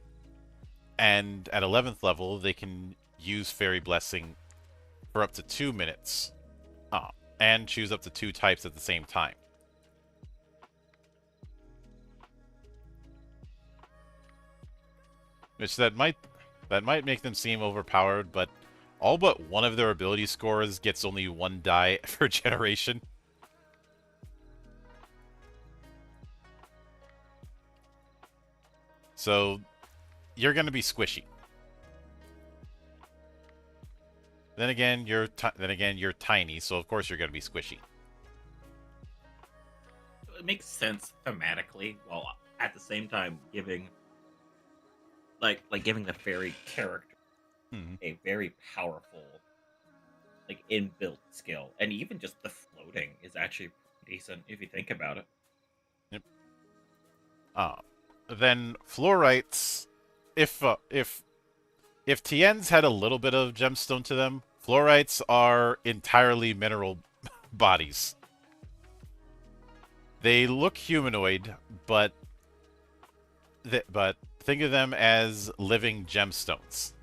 And at 11th level, they can use Fairy Blessing for up to 2 minutes. And choose up to 2 types at the same time. Which that might make them seem overpowered, but all but one of their ability scores gets only 1 die per generation. So you're going to be squishy. Then again, you're tiny, so of course you're going to be squishy. It makes sense thematically, while at the same time giving giving the fairy character a very powerful inbuilt skill, and even just the floating is actually decent if you think about it. Yep. Then fluorites, if Tiens had a little bit of gemstone to them, fluorites are entirely mineral bodies. They look humanoid, but think of them as living gemstones.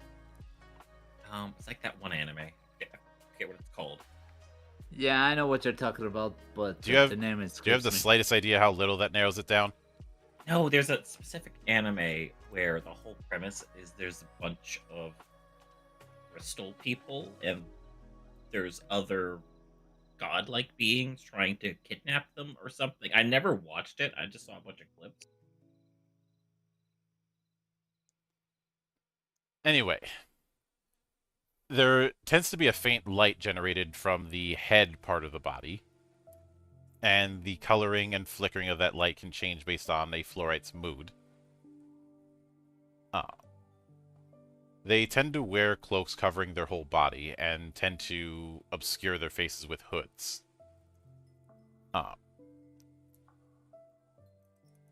It's like that one anime. I forget what it's called. Yeah, I know what you're talking about, but the name is. Do you have the slightest idea how little that narrows it down? No, there's a specific anime where the whole premise is there's a bunch of crystal people, and there's other godlike beings trying to kidnap them or something. I never watched it. I just saw a bunch of clips. Anyway, there tends to be a faint light generated from the head part of the body, and the coloring and flickering of that light can change based on a fluorite's mood. They tend to wear cloaks covering their whole body and tend to obscure their faces with hoods.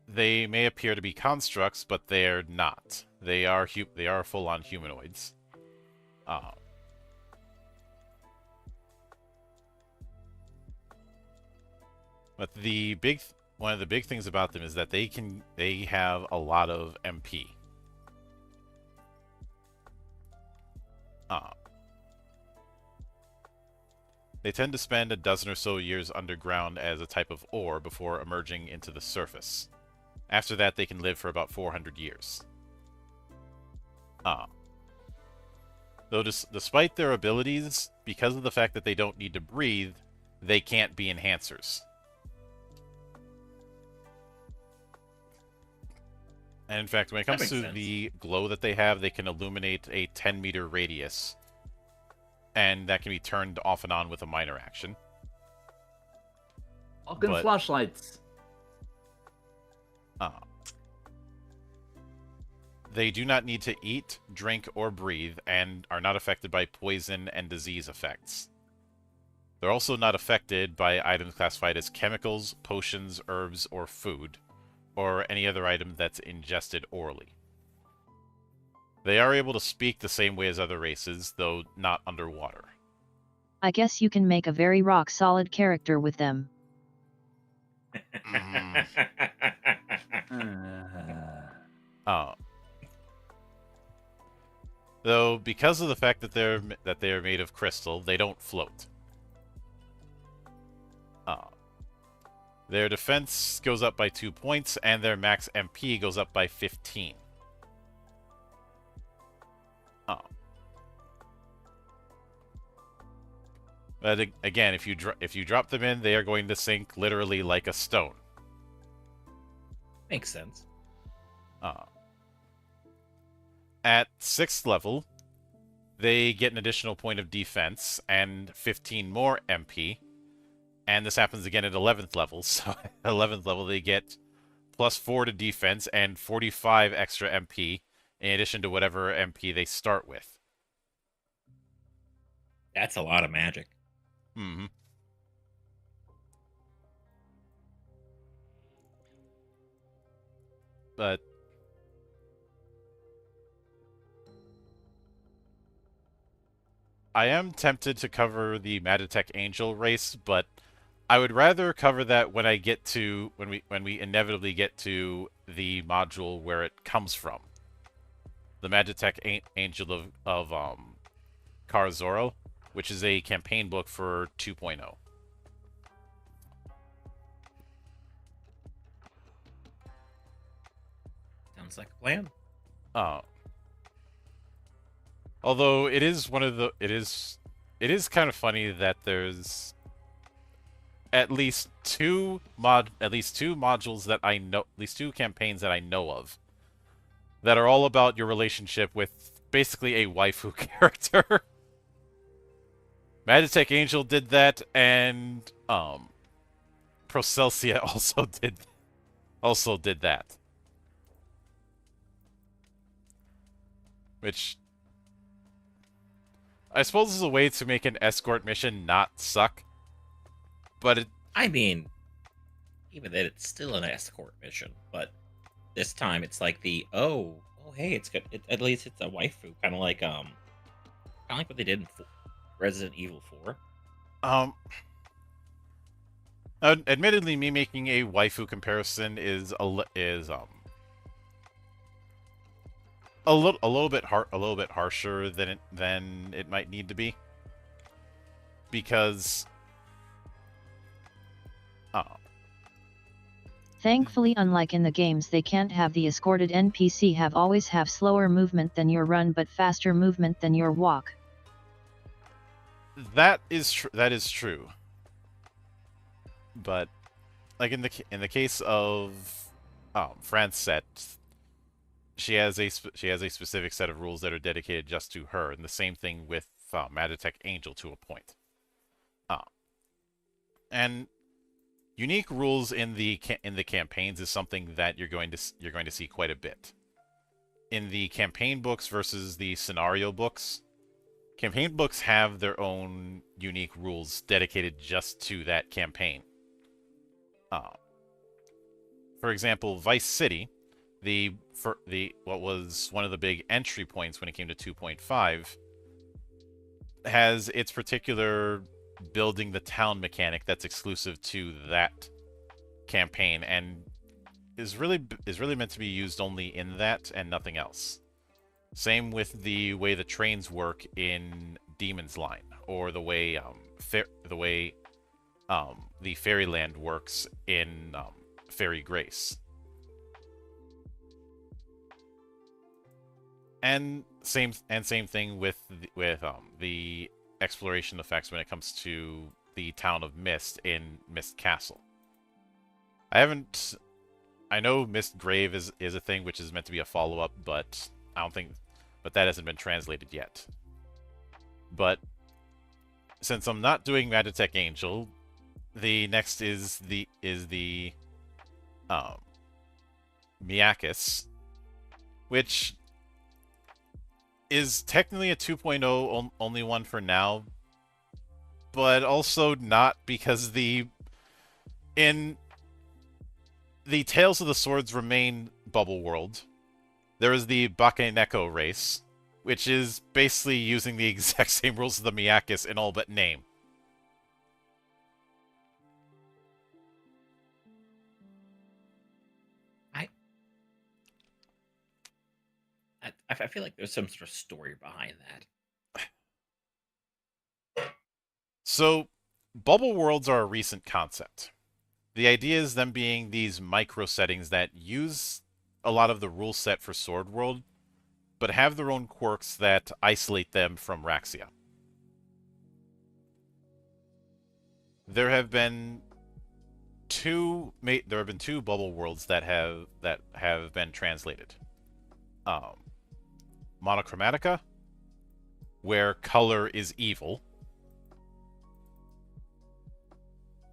They may appear to be constructs, but they're not. They are full-on humanoids. But one of the big things about them is that they have a lot of MP. They tend to spend a dozen or so years underground as a type of ore before emerging into the surface. After that, they can live for about 400 years. Though despite their abilities, because of the fact that they don't need to breathe, they can't be enhancers. And in fact, when it comes to the glow that they have, they can illuminate a 10-meter radius. And that can be turned off and on with a minor action. Fucking flashlights. They do not need to eat, drink, or breathe, and are not affected by poison and disease effects. They're also not affected by items classified as chemicals, potions, herbs, or food, or any other item that's ingested orally. They are able to speak the same way as other races, though not underwater. I guess you can make a very rock-solid character with them. Uh, though, because of the fact that they are made of crystal, they don't float. Their defense goes up by 2 points, and their max MP goes up by 15. But again, if you drop them in, they are going to sink literally like a stone. Makes sense. At 6th level, they get an additional point of defense and 15 more MP. And this happens again at 11th level. So at 11th level, they get +4 to defense and 45 extra MP in addition to whatever MP they start with. That's a lot of magic. Mm-hmm. But I am tempted to cover the Magitek Angel race, but I would rather cover that when I get to when we inevitably get to the module where it comes from. The Magitek Angel of R.O.R, which is a campaign book for 2.0. Sounds like a plan. Although it is one of the it is kind of funny that there's at least two modules that I know, at least 2 campaigns that I know of that are all about your relationship with basically a waifu character. Magitek Angel did that, and Procelsia also did that. Which I suppose is a way to make an escort mission not suck. But I mean, even then, it's still an escort mission. But this time, it's like oh hey, it's good. At least it's a waifu, kind of like what they did in Resident Evil 4. Admittedly, me making a waifu comparison is a little bit harsher than it might need to be, because Thankfully, unlike in the games, they can't have the escorted NPC always have slower movement than your run but faster movement than your walk. That is true. But like in the case of Francette, she has a specific set of rules that are dedicated just to her, and the same thing with Magitek Angel to a point. And unique rules in the campaigns is something that you're going to see quite a bit. In the campaign books versus the scenario books, campaign books have their own unique rules dedicated just to that campaign. For example, Vice City, what was one of the big entry points when it came to 2.5, has its particular building the town mechanic that's exclusive to that campaign and is really meant to be used only in that and nothing else. Same with the way the trains work in Demon's Line, or the way the Fairyland works in Fairy Grace. And same thing with the exploration effects when it comes to the town of Mist in Mist Castle. I know Mist Grave is a thing which is meant to be a follow-up, but that hasn't been translated yet. But since I'm not doing Magitek Angel, the next is the Miyakis, which is technically a 2.0 only one for now, but also not, because in the Tales of the Swords remain Bubble World. There is the Bakeneko race, which is basically using the exact same rules as the Miyakis in all but name. I feel like there's some sort of story behind that. So, bubble worlds are a recent concept. The idea is them being these micro settings that use a lot of the rule set for Sword World, but have their own quirks that isolate them from Raxia. There have been two bubble worlds that have been translated. Monochromatica, where color is evil.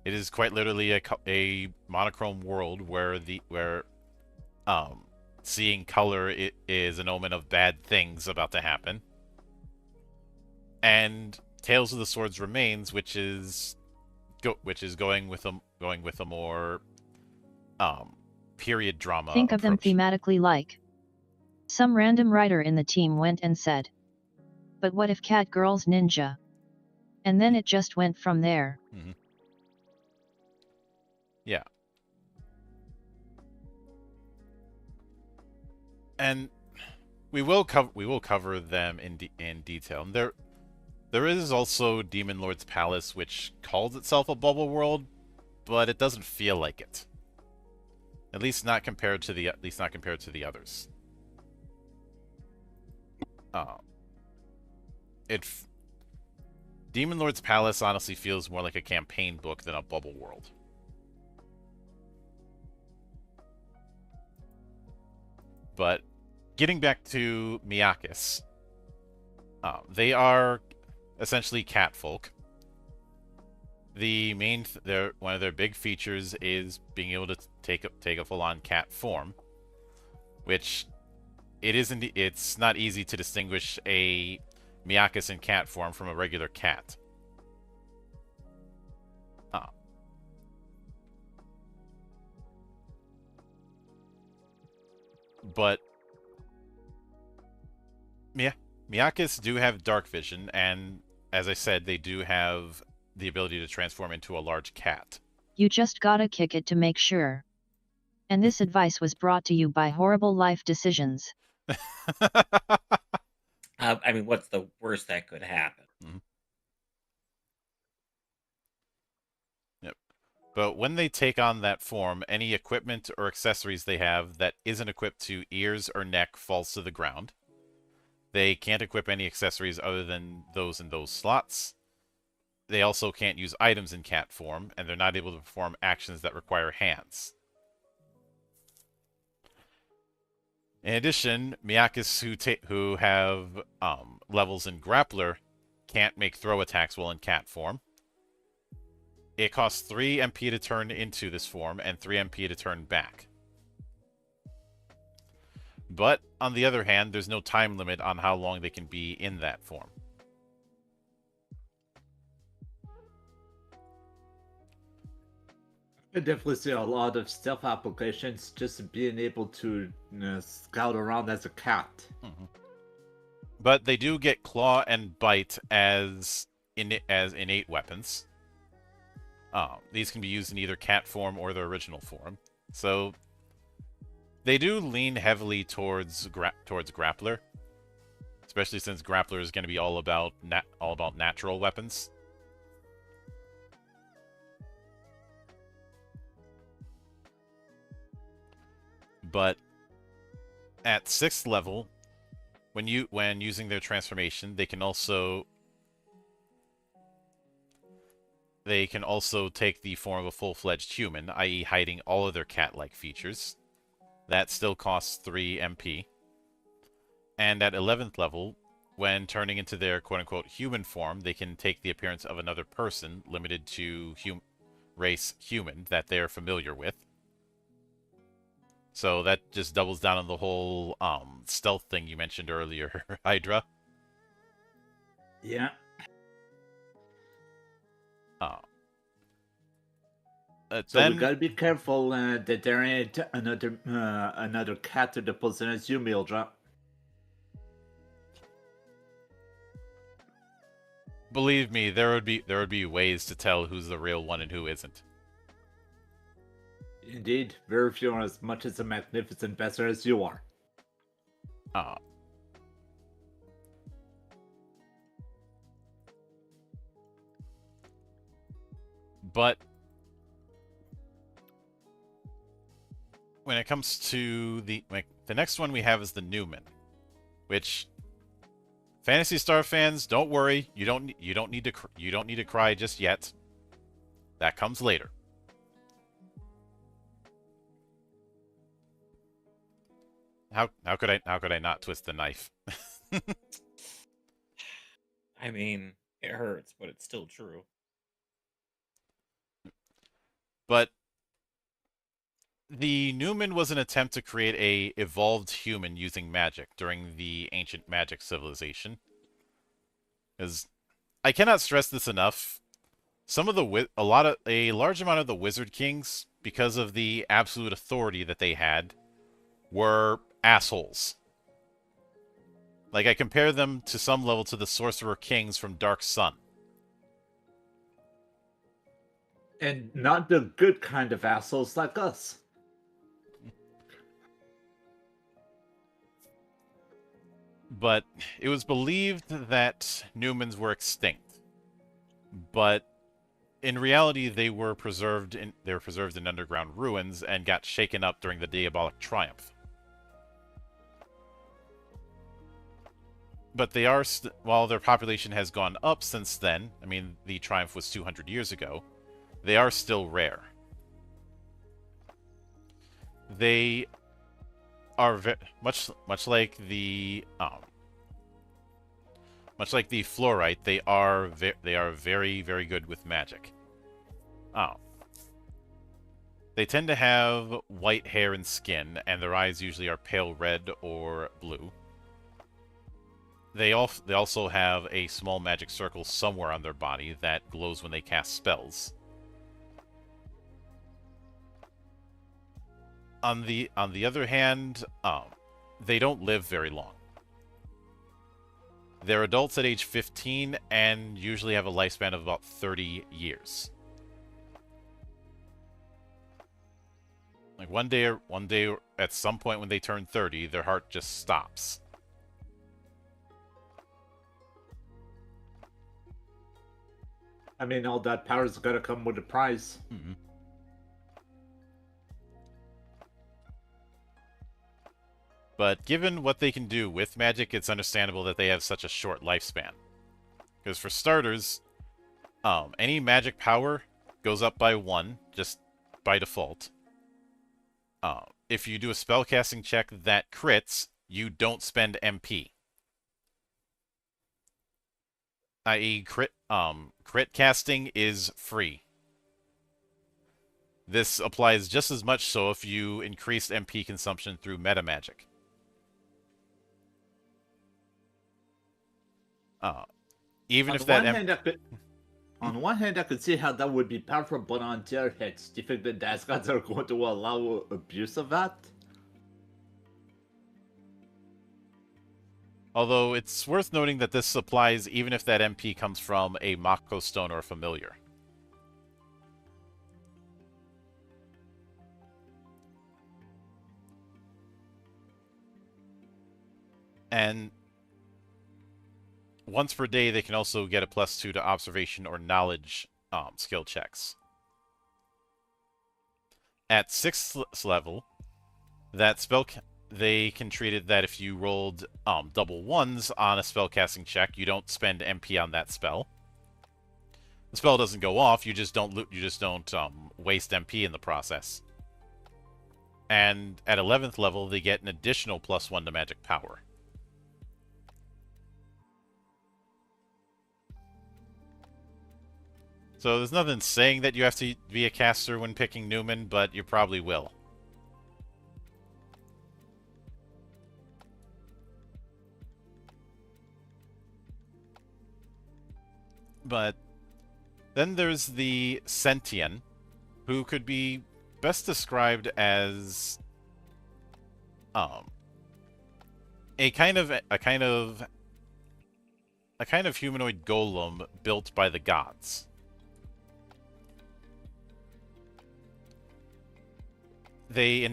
It is quite literally a monochrome world where seeing color is an omen of bad things about to happen. And Tales of the Swords Remains, which is going with a more period drama Think of them approach. thematically like. Some random writer in the team went and said, "But what if cat girls ninja?" And then it just went from there. Mm-hmm. Yeah. And we will cover them in detail. And there is also Demon Lord's Palace, which calls itself a bubble world, but it doesn't feel like it. At least not compared to the others. Demon Lord's Palace honestly feels more like a campaign book than a bubble world. But getting back to Miyakis, they are essentially catfolk. One of their big features is being able to take a full-on cat form, which it's not easy to distinguish a Miyakis in cat form from a regular cat. But Miyakis do have dark vision, and as I said, they do have the ability to transform into a large cat. You just gotta kick it to make sure. And this advice was brought to you by Horrible Life Decisions. I mean, what's the worst that could happen? Mm-hmm. Yep. But when they take on that form, any equipment or accessories they have that isn't equipped to ears or neck falls to the ground. They can't equip any accessories other than those in those slots. They also can't use items in cat form, and they're not able to perform actions that require hands. In addition, Miyakis who have levels in Grappler can't make throw attacks while in cat form. It costs 3 MP to turn into this form and 3 MP to turn back. But, on the other hand, there's no time limit on how long they can be in that form. I definitely see a lot of stealth applications just being able to scout around as a cat. Mm-hmm. But they do get claw and bite as innate weapons. These can be used in either cat form or their original form. So they do lean heavily towards Grappler, especially since Grappler is going to be all about natural weapons. But at 6th level, when using their transformation, they can also take the form of a full-fledged human, i.e. hiding all of their cat-like features. That still costs 3 MP. And at 11th level, when turning into their quote-unquote human form, they can take the appearance of another person, limited to race human, that they're familiar with. So that just doubles down on the whole stealth thing you mentioned earlier, Hydra. Yeah. So we gotta be careful that there ain't another cat to the position as you, Mildra. Believe me, there would be ways to tell who's the real one and who isn't. Indeed, very few are as much as a magnificent bastard as you are. But when it comes to the next one we have is the Newman, which Phantasy Star fans, don't worry, you don't need to cry just yet. That comes later. How could I not twist the knife? I mean, it hurts, but it's still true. But the Newman was an attempt to create a evolved human using magic during the ancient magic civilization. Because I cannot stress this enough, a large amount of the Wizard Kings, because of the absolute authority that they had, were assholes. Like, I compare them to some level to the Sorcerer Kings from Dark Sun. And not the good kind of assholes like us. But it was believed that Newmans were extinct. But in reality, they were preserved in underground ruins and got shaken up during the Diabolic Triumph. But they are, while their population has gone up since then, I mean, the Triumph was 200 years ago, they are still rare. They are much like the fluorite. They are very, very good with magic. They tend to have white hair and skin, and their eyes usually are pale red or blue. They also have a small magic circle somewhere on their body that glows when they cast spells. On the other hand, they don't live very long. They're adults at age 15 and usually have a lifespan of about 30 years. Like one day at some point when they turn 30, their heart just stops. I mean, all that power's gotta come with a price. Mm-hmm. But given what they can do with magic, it's understandable that they have such a short lifespan. Because for starters, any magic power goes up by 1, just by default. If you do a spellcasting check that crits, you don't spend MP. I.e., crit casting is free. This applies just as much so if you increase MP consumption through meta magic. Even if that on one hand, I could see how that would be powerful, but on the other hand, do you think the Death Gods are going to allow abuse of that? Although it's worth noting that this applies even if that MP comes from a Mako Stone or Familiar. And once per day, they can also get a +2 to observation or knowledge skill checks. At 6th level, that spell they can treat it that if you rolled double 1s on a spellcasting check, you don't spend MP on that spell. The spell doesn't go off; you just don't waste MP in the process. And at 11th level, they get an additional +1 to magic power. So there's nothing saying that you have to be a caster when picking Newman, but you probably will. But then there's the Sentient, who could be best described as a kind of humanoid golem built by the gods. They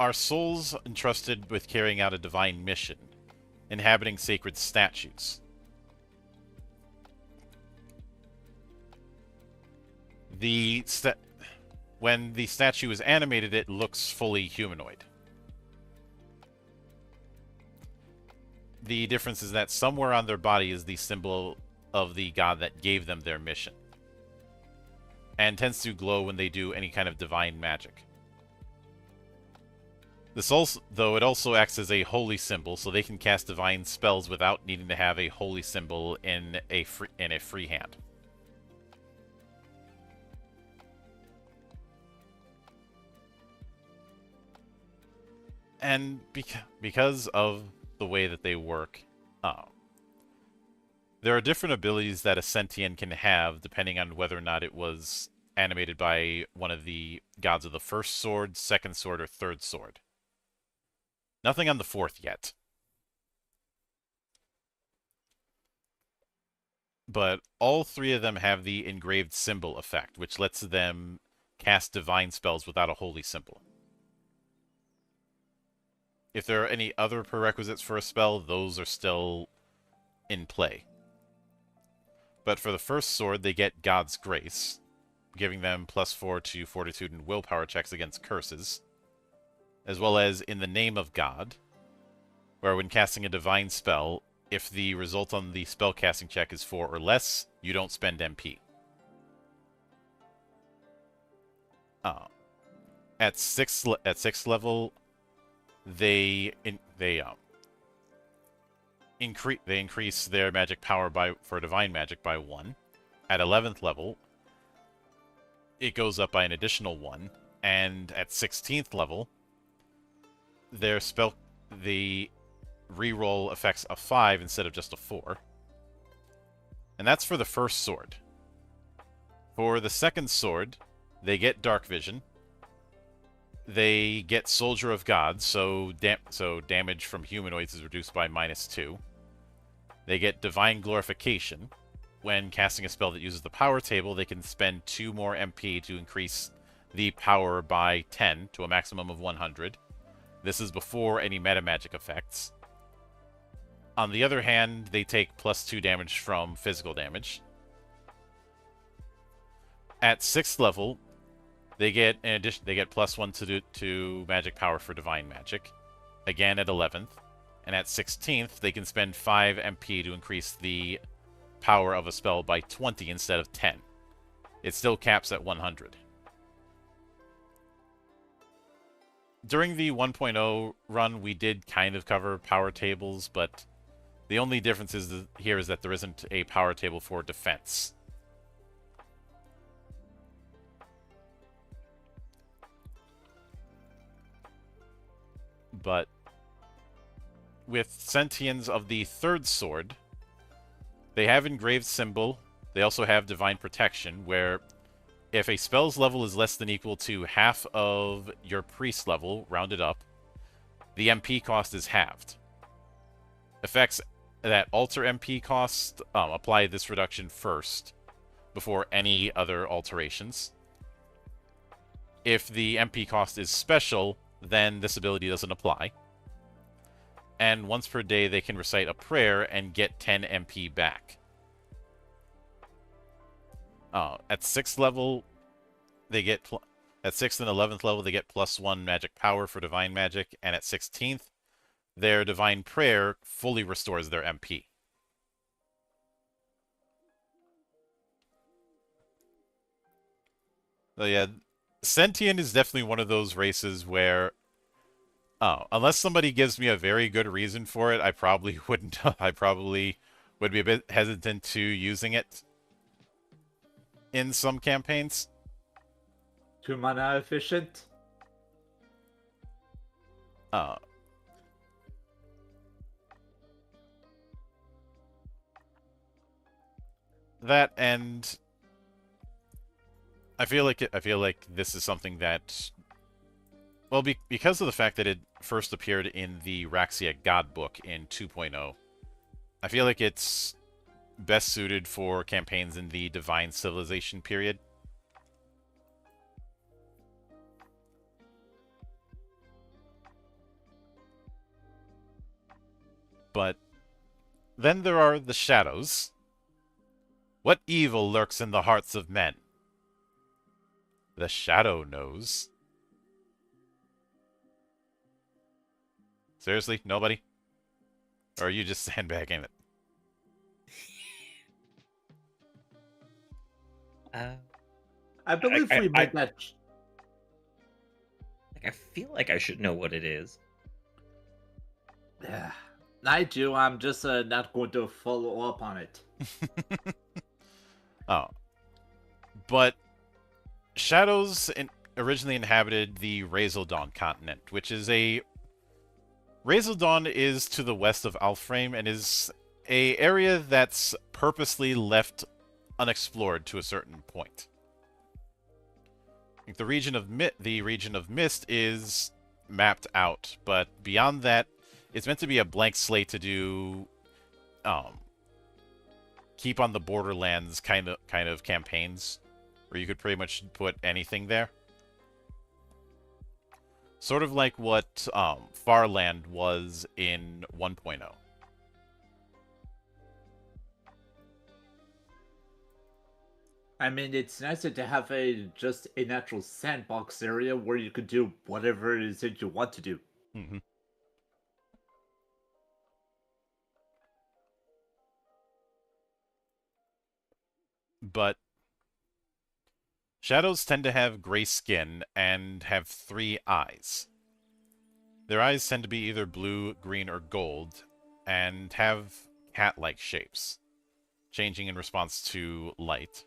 are souls entrusted with carrying out a divine mission, inhabiting sacred statues. when the statue is animated, it looks fully humanoid. The difference is that somewhere on their body is the symbol of the god that gave them their mission, and tends to glow when they do any kind of divine magic. This also, though, it also acts as a holy symbol, so they can cast divine spells without needing to have a holy symbol in a free hand. And because of the way that they work, there are different abilities that a Sentient can have depending on whether or not it was animated by one of the gods of the first sword, second sword, or third sword. Nothing on the fourth yet. But all three of them have the engraved symbol effect, which lets them cast divine spells without a holy symbol. If there are any other prerequisites for a spell, those are still in play. But for the first sword, they get God's Grace, giving them +4 to Fortitude and Willpower checks against curses, as well as In the Name of God, where when casting a divine spell, if the result on the spellcasting check is 4 or less, you don't spend MP. At sixth level, they increase their magic power for divine magic by 1. At 11th level, it goes up by an additional 1, and at 16th level, the reroll affects a 5 instead of just a 4. And that's for the first sword. For the second sword, they get Dark Vision. They get Soldier of God, so damage from humanoids is reduced by -2. They get Divine Glorification. When casting a spell that uses the power table, they can spend 2 more MP to increase the power by 10 to a maximum of 100. This is before any meta magic effects. On the other hand, they take +2 damage from physical damage. At 6th level, they get +1 to magic power for divine magic. Again at 11th. And at 16th, they can spend 5 MP to increase the power of a spell by 20 instead of 10. It still caps at 100. During the 1.0 run, we did kind of cover power tables, but the only difference here is that there isn't a power table for defense. But with Sentients of the third sword, they have engraved symbol. They also have divine protection, where if a spell's level is less than equal to half of your priest level, rounded up, the MP cost is halved. Effects that alter MP cost apply this reduction first, before any other alterations. If the MP cost is special, then this ability doesn't apply. And once per day, they can recite a prayer and get 10 MP back. At 6th level, they get at 6th and 11th level, they get +1 magic power for divine magic, and at 16th, their divine prayer fully restores their MP. So yeah, Sentient is definitely one of those races where, unless somebody gives me a very good reason for it, I probably wouldn't. I probably would be a bit hesitant to using it in some campaigns. Too mana efficient. That, and I feel like this is something that, well, because of the fact that it first appeared in the Raxia God book in 2.0, I feel like it's best suited for campaigns in the Divine Civilization period. But then there are the shadows. What evil lurks in the hearts of men? The shadow knows. Seriously? Nobody? Or are you just sandbagging it? I believe we made that. I feel like I should know what it is. Yeah, I do. I'm just not going to follow up on it. Oh. But Shadows originally inhabited the Razeldon continent, which is a... Razeldon is to the west of Alframe and is a area that's purposely left unexplored to a certain point. The region of Mist is mapped out, but beyond that, it's meant to be a blank slate to do, keep on the borderlands kind of campaigns, where you could pretty much put anything there. Sort of like what Farland was in 1.0. I mean, it's nicer to have just a natural sandbox area where you could do whatever it is that you want to do. Mm-hmm. But Shadows tend to have gray skin and have 3 eyes. Their eyes tend to be either blue, green, or gold, and have cat-like shapes, changing in response to light.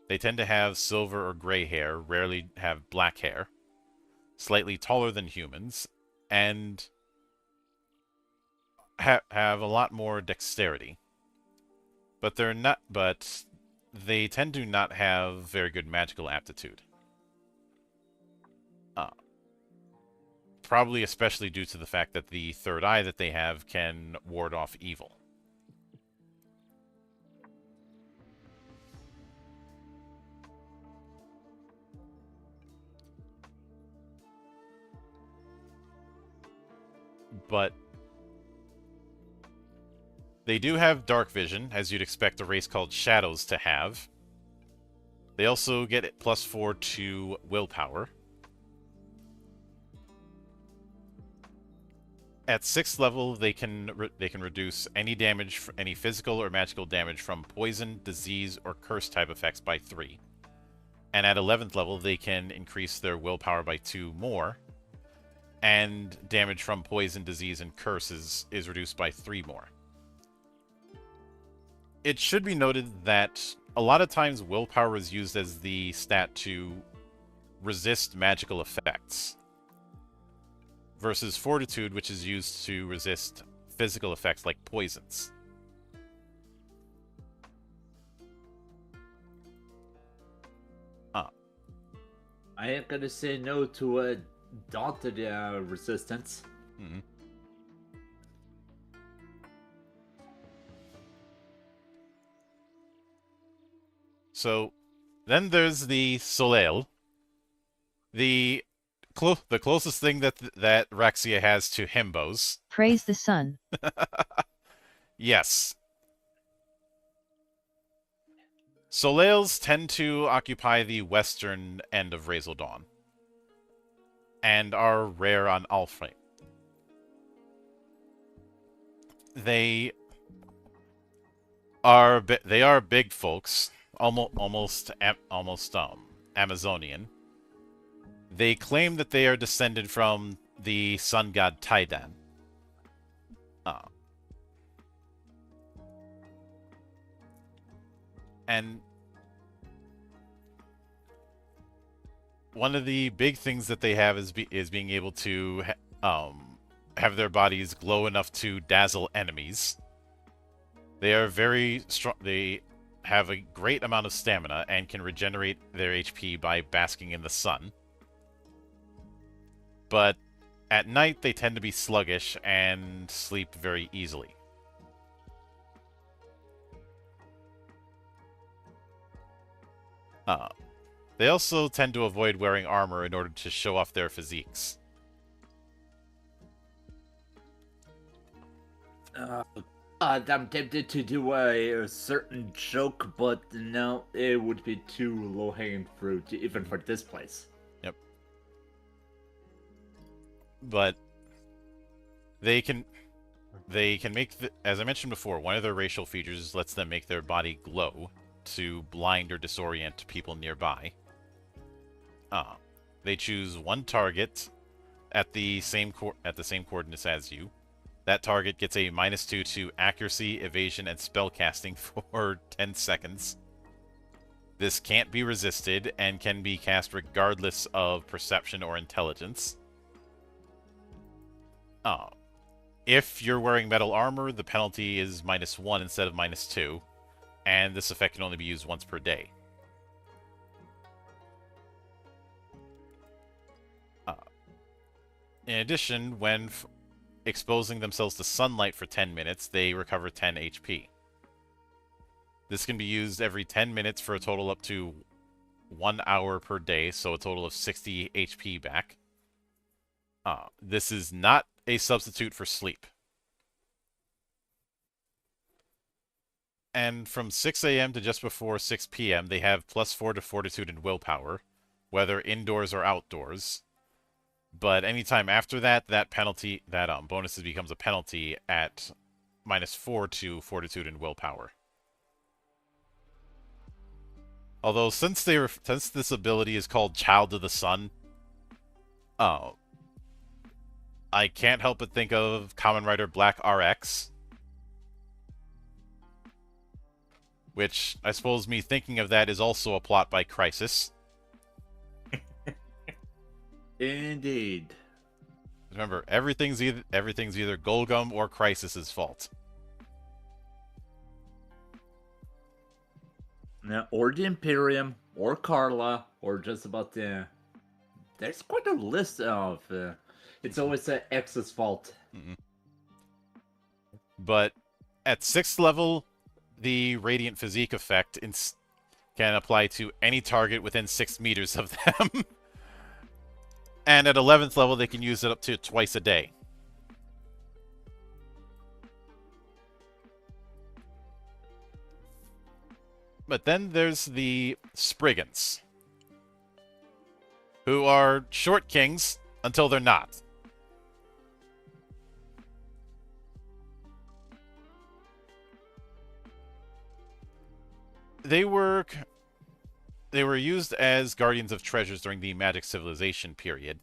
They tend to have silver or gray hair, rarely have black hair, slightly taller than humans, and have a lot more dexterity. But they tend to not have very good magical aptitude. Probably especially due to the fact that the third eye that they have can ward off evil. But they do have dark vision, as you'd expect a race called Shadows to have. They also get +4 to willpower. At 6th level, they can reduce any damage, any physical or magical damage from poison, disease, or curse type effects by 3. And at 11th level, they can increase their willpower by 2 more. And damage from poison, disease, and curses is reduced by 3 more. It should be noted that a lot of times willpower is used as the stat to resist magical effects, versus fortitude, which is used to resist physical effects like poisons. I ain't gonna say no to a daunted resistance. Mm-hmm. So, then there's the Soleil. The closest thing that Raxia has to himbos. Praise the sun. Yes. Soleils tend to occupy the western end of Razeldon, and are rare on Alframe. They are big folks, almost Amazonian. They claim that they are descended from the sun god Taidan. And one of the big things that they have is being able to have their bodies glow enough to dazzle enemies. They are very strong. They have a great amount of stamina and can regenerate their HP by basking in the sun. But at night, they tend to be sluggish and sleep very easily. They also tend to avoid wearing armor in order to show off their physiques. I'm tempted to do a certain joke, but no, it would be too low-hanging fruit, even for this place. Yep. But they can make, as I mentioned before, one of their racial features lets them make their body glow to blind or disorient people nearby. They choose one target at the same coordinates as you. That target gets a -2 to accuracy, evasion, and spellcasting for 10 seconds. This can't be resisted and can be cast regardless of perception or intelligence. If you're wearing metal armor, the penalty is -1 instead of -2, and this effect can only be used once per day. In addition, when exposing themselves to sunlight for 10 minutes, they recover 10 HP. This can be used every 10 minutes for a total up to 1 hour per day, so a total of 60 HP back. This is not a substitute for sleep. And from 6 AM to just before 6 PM, they have +4 to fortitude and willpower, whether indoors or outdoors. But anytime after that, that bonus becomes a penalty at -4 to fortitude and willpower. Although since this ability is called Child of the Sun, I can't help but think of Kamen Rider Black RX. Which, I suppose me thinking of that is also a plot by Crisis. Indeed. Remember, everything's either Golgum or Crisis's fault. Or the Imperium, or Carla, or just about the... There's quite a list of... it's always X's fault. But at 6th level, the Radiant Physique effect can apply to any target within 6 meters of them. And at 11th level, they can use it up to twice a day. But then there's the Spriggans, who are short kings until they're not. They were used as guardians of treasures during the Magic Civilization period.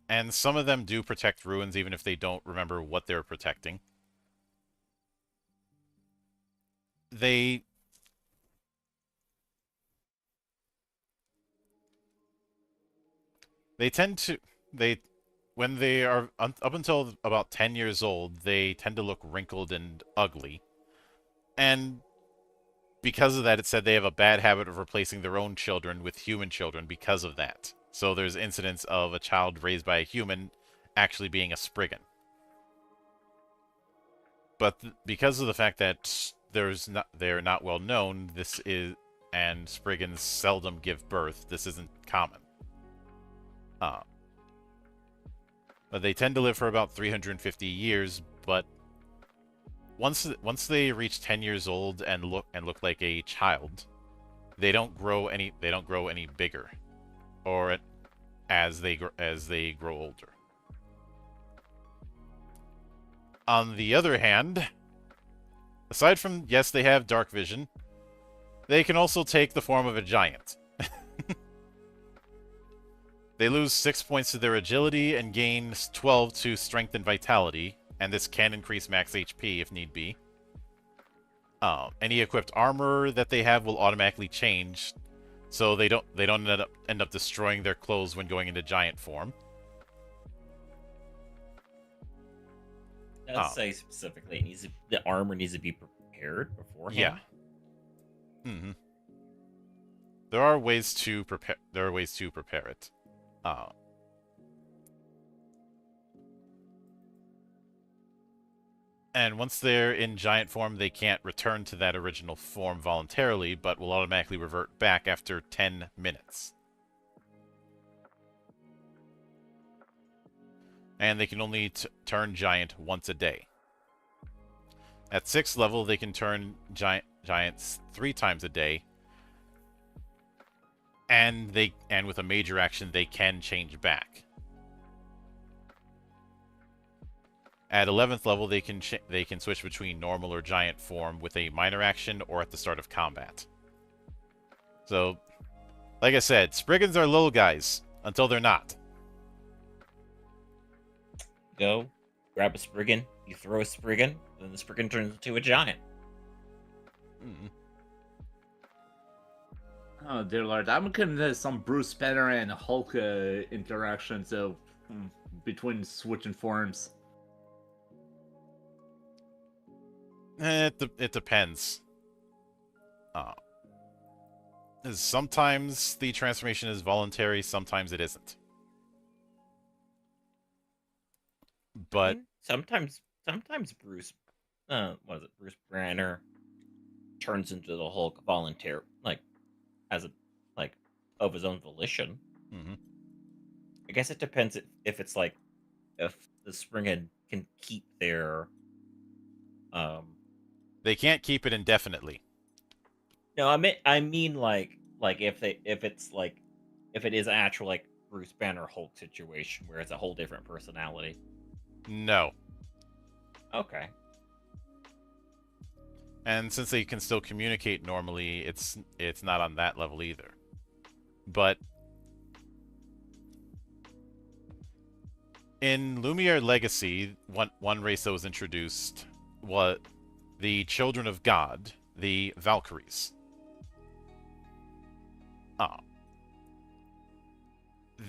And some of them do protect ruins even if they don't remember what they're protecting. They tend to when they are up until about 10 years old, they tend to look wrinkled and ugly. And because of that, it said they have a bad habit of replacing their own children with human children because of that. So there's incidents of a child raised by a human actually being a Spriggan. But because of the fact that they're not well known, and Spriggans seldom give birth, this isn't common. But they tend to live for about 350 years, but once they reach 10 years old and look like a child, they don't grow any bigger, or as they grow older. On the other hand, aside from, yes, they have dark vision, they can also take the form of a giant. They lose 6 points to their agility and gain 12 to strength and vitality, and this can increase max HP if need be. Any equipped armor that they have will automatically change, so they don't end up destroying their clothes when going into giant form. Let's say specifically, the armor needs to be prepared beforehand. Yeah. Mm-hmm. There are ways to prepare it. And once they're in giant form, they can't return to that original form voluntarily, but will automatically revert back after 10 minutes. And they can only turn giant once a day. At 6th level, they can turn giants 3 times a day. And with a major action, they can change back. At 11th level, they can switch between normal or giant form with a minor action or at the start of combat. So, like I said, Spriggans are little guys until they're not. Go, grab a Spriggan, you throw a Spriggan, then the Spriggan turns into a giant. Mm. Oh dear lord, I'm convinced some Bruce Banner and Hulk interactions between switching forms. It depends. Sometimes the transformation is voluntary, sometimes it isn't. But sometimes Bruce, Bruce Banner turns into the Hulk volunteer, of his own volition. Mm-hmm. I guess it depends if it's like if the Spriggan can keep their. They can't keep it indefinitely. No, I mean like if it is an actual like Bruce Banner Hulk situation where it's a whole different personality. No. Okay. And since they can still communicate normally, it's not on that level either. But in Lumiere Legacy, one race that was introduced was the Children of God, the Valkyries.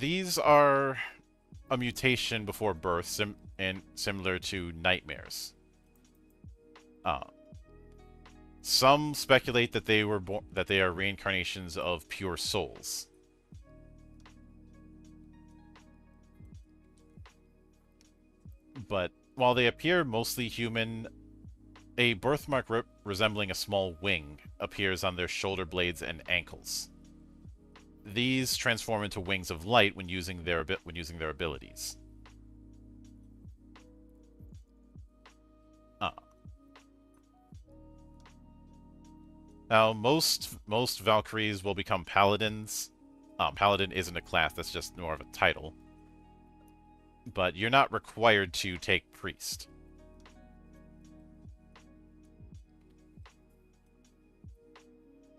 These are a mutation before birth, similar to nightmares. Some speculate that they are reincarnations of pure souls. But while they appear mostly human, a birthmark resembling a small wing appears on their shoulder blades and ankles. These transform into wings of light when using their abilities. Now, most Valkyries will become paladins. Paladin isn't a class; that's just more of a title. But you're not required to take priest.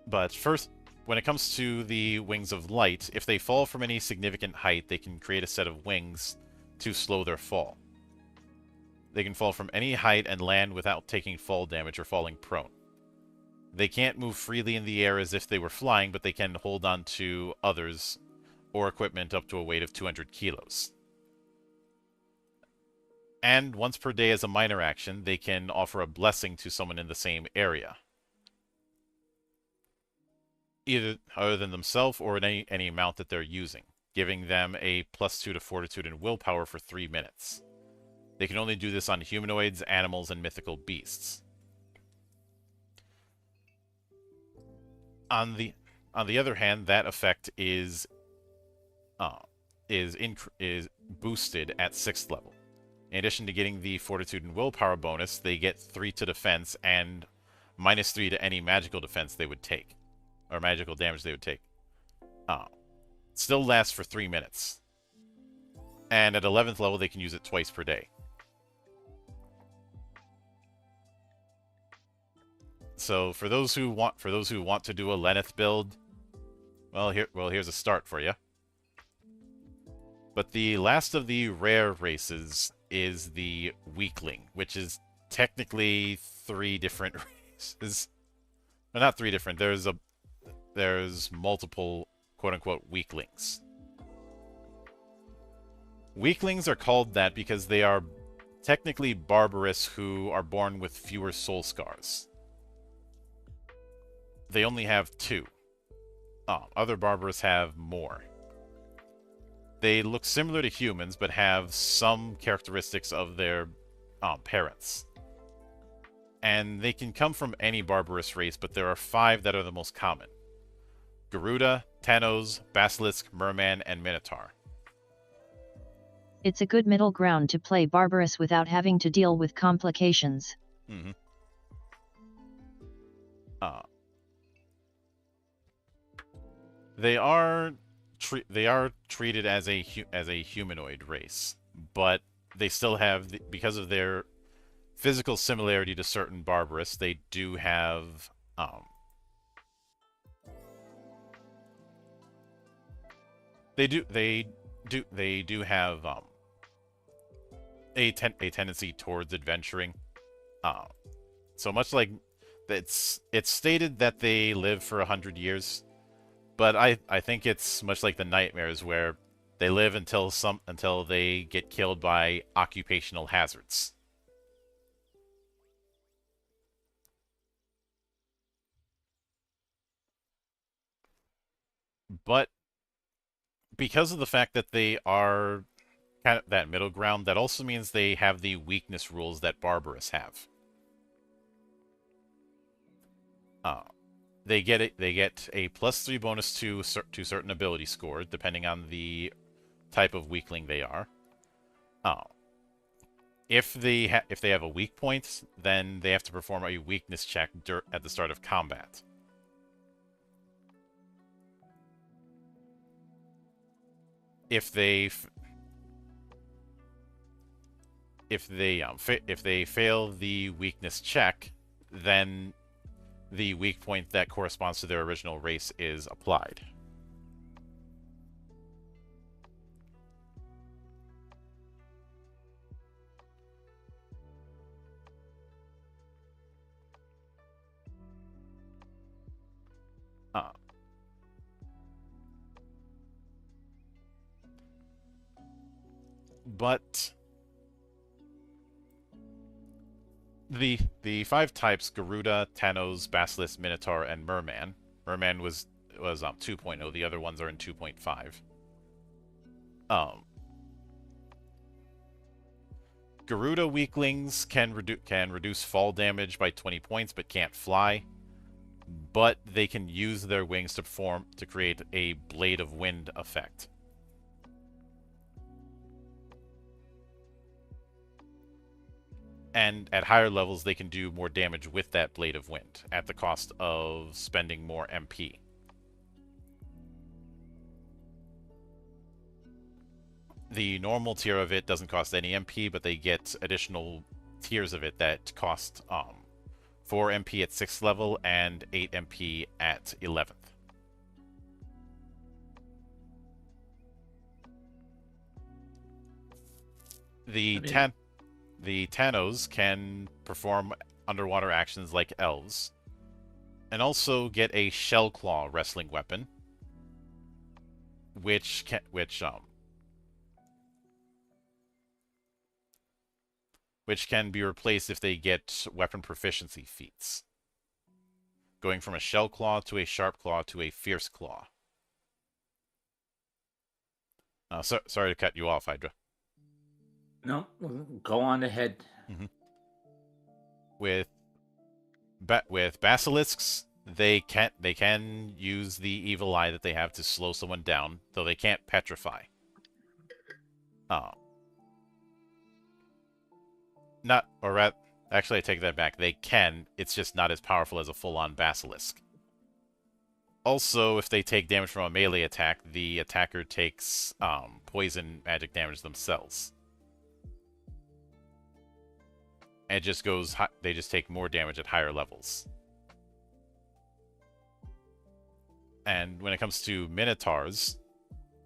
But first, when it comes to the Wings of Light, if they fall from any significant height, they can create a set of wings to slow their fall. They can fall from any height and land without taking fall damage or falling prone. They can't move freely in the air as if they were flying, but they can hold on to others or equipment up to a weight of 200 kilos. And once per day as a minor action, they can offer a blessing to someone in the same area, either other than themselves or in any amount that they're using, giving them a +2 to fortitude and willpower for 3 minutes. They can only do this on humanoids, animals, and mythical beasts. On the other hand, that effect is boosted at 6th level. In addition to getting the fortitude and willpower bonus, they get 3 to defense and -3 to any magical defense they would take, or magical damage they would take. Still lasts for 3 minutes. And at 11th level, they can use it twice per day. So for those who want to do a Lenneth build, here's a start for you. But the last of the rare races is the Weakling, which is technically 3 different races. Well, not 3 different. There's multiple quote-unquote Weaklings. Weaklings are called that because they are technically barbarous who are born with fewer soul scars. They only have 2. Other barbarous have more. They look similar to humans, but have some characteristics of their parents. And they can come from any barbarous race, but there are 5 that are the most common: Garuda, Thanos, Basilisk, Merman, and Minotaur. It's a good middle ground to play barbarous without having to deal with complications. Mm-hmm. Uh, they are treated as a humanoid race, but they still have because of their physical similarity to certain Barbarists, they do have they do have a tendency towards adventuring. So much like it's stated that they live for 100 years, but I think it's much like the nightmares where they live until they get killed by occupational hazards. But because of the fact that they are kind of that middle ground, that also means they have the weakness rules that Barbarists have. They get a +3 bonus to certain ability score, depending on the type of weakling they are. If they have a weak point, then they have to perform a weakness check at the start of combat. If they fail the weakness check, then the weak point that corresponds to their original race is applied. But the 5 types: Garuda, Thanos, Basilisk, Minotaur, and Merman. Merman was 2.0. The other ones are in 2.5. Garuda weaklings can reduce fall damage by 20 points, but can't fly. But they can use their wings to create a Blade of Wind effect. And at higher levels, they can do more damage with that Blade of Wind at the cost of spending more MP. The normal tier of it doesn't cost any MP, but they get additional tiers of it that cost 4 MP at 6th level and 8 MP at 11th. The Thanos can perform underwater actions like elves, and also get a Shell Claw wrestling weapon, which can be replaced if they get weapon proficiency feats, going from a Shell Claw to a Sharp Claw to a Fierce Claw. Sorry to cut you off, Hydra. No, go on ahead. With basilisks, they can use the evil eye that they have to slow someone down, though they can't petrify. Actually, I take that back. They can. It's just not as powerful as a full-on basilisk. Also, if they take damage from a melee attack, the attacker takes poison magic damage themselves. And it just goes. They just take more damage at higher levels. And when it comes to Minotaurs,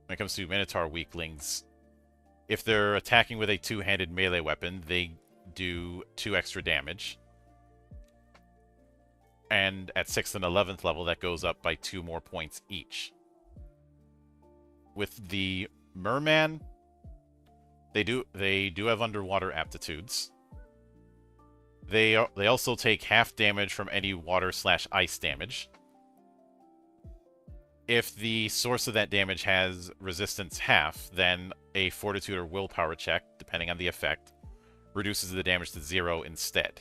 Minotaur weaklings, if they're attacking with a two-handed melee weapon, they do 2 extra damage. And at 6th and 11th level, that goes up by 2 more points each. With the Merman, they do have underwater aptitudes. They also take half damage from any water/ice damage. If the source of that damage has resistance half, then a fortitude or willpower check, depending on the effect, reduces the damage to 0 instead.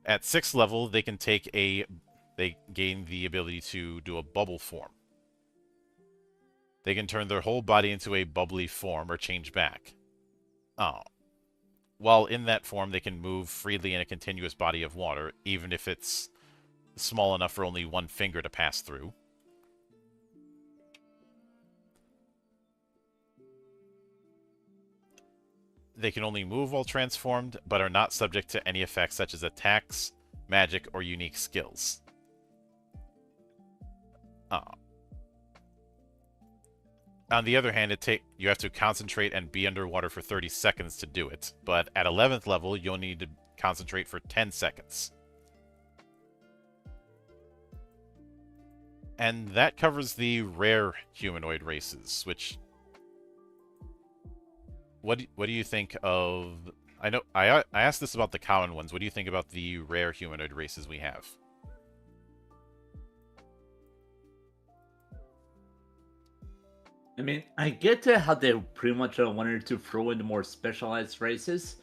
At 6th level, they gain the ability to do a bubble form. They can turn their whole body into a bubbly form or change back. while in that form, they can move freely in a continuous body of water, even if it's small enough for only one finger to pass through. They can only move while transformed, but are not subject to any effects such as attacks, magic, or unique skills. On the other hand, you have to concentrate and be underwater for 30 seconds to do it, but at 11th level, you'll need to concentrate for 10 seconds. And that covers the rare humanoid races, which... What do you think of... I know I asked this about the common ones. What do you think about the rare humanoid races we have? I mean, I get to how they pretty much wanted to throw in more specialized races,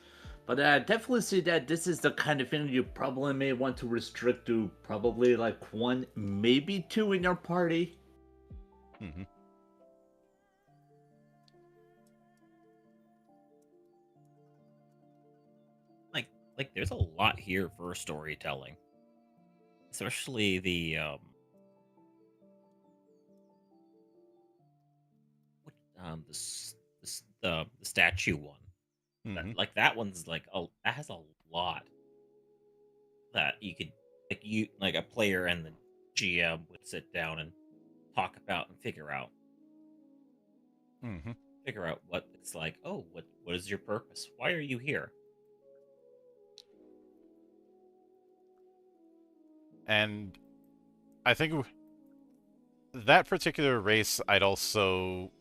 but I definitely see that this is the kind of thing you probably may want to restrict to probably like 1, maybe 2 in your party. Mm-hmm. Like there's a lot here for storytelling, especially the the statue one. Mm-hmm. Like that one's like that has a lot that you could like a player and the GM would sit down and talk about and figure out what it's like. Oh, what is your purpose? Why are you here? And I think that particular race, I would also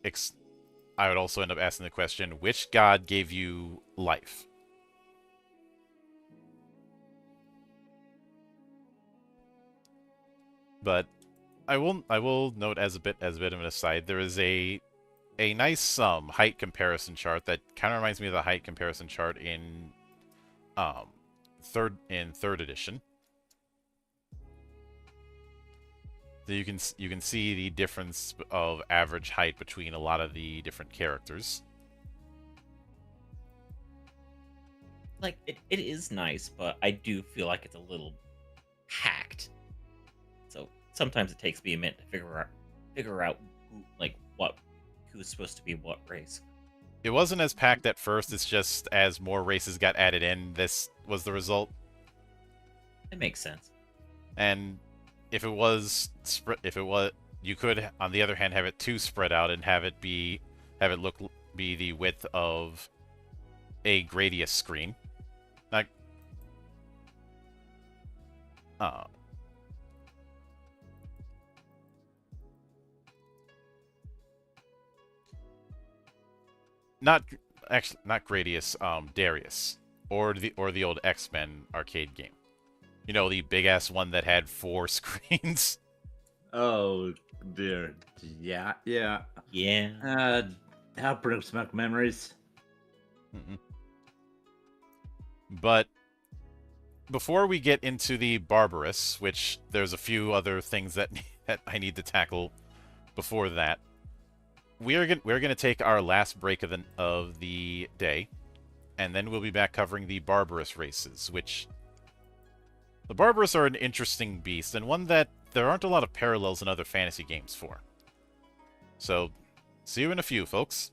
end up asking the question, which god gave you life? But I will note as a bit of an aside, there is a nice height comparison chart that kind of reminds me of the height comparison chart in third edition. So you can see the difference of average height between a lot of the different characters. Like it is nice, but I do feel like it's a little hacked. So sometimes it takes me a minute to figure out who's supposed to be what race. It wasn't as packed at first. It's just as more races got added in, this was the result. It makes sense. And if it was, you could, on the other hand, have it too spread out and have it be the width of a Gradius screen. Like, not Gradius, Darius, or the old X-Men arcade game. You know, the big-ass one that had 4 screens? Oh, dear. Yeah. That brings back memories. Mm-hmm. But before we get into the Barbarous, which there's a few other things that I need to tackle before that, we're gonna take our last break of the day, and then we'll be back covering the Barbarous races, which... The Barbarous are an interesting beast, and one that there aren't a lot of parallels in other fantasy games for. So, see you in a few, folks.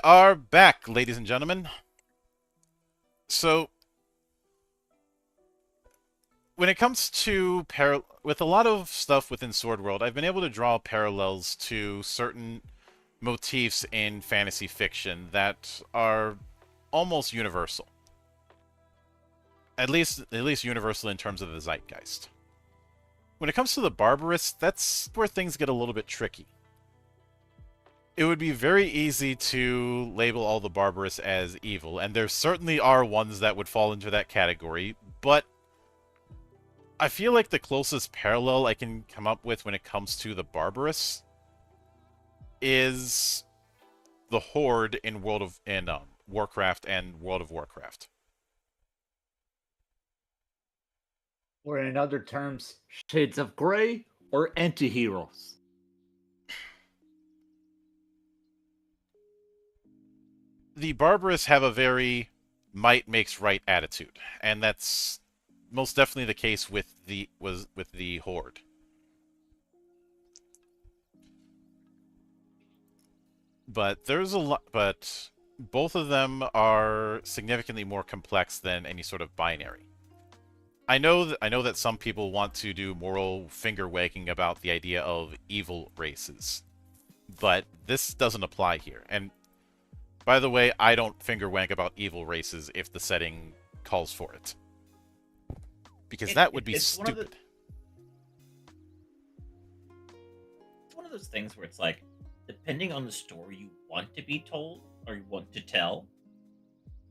are back, ladies and gentlemen. So, when it comes to with a lot of stuff within Sword World, I've been able to draw parallels to certain motifs in fantasy fiction that are almost universal. At least universal in terms of the zeitgeist. When it comes to the barbarous, that's where things get a little bit tricky. It would be very easy to label all the barbarous as evil, and there certainly are ones that would fall into that category, but I feel like the closest parallel I can come up with when it comes to the barbarous is the Horde in Warcraft and World of Warcraft. Or in other terms, Shades of Grey or anti-heroes. The Barbarous have a very might makes right attitude, and that's most definitely the case with the Horde. But there's a lot. But both of them are significantly more complex than any sort of binary. I know that some people want to do moral finger wagging about the idea of evil races, but this doesn't apply here. And by the way, I don't finger wag about evil races if the setting calls for it, because that would be stupid. It's one of those things where it's like, depending on the story you want to be told or you want to tell,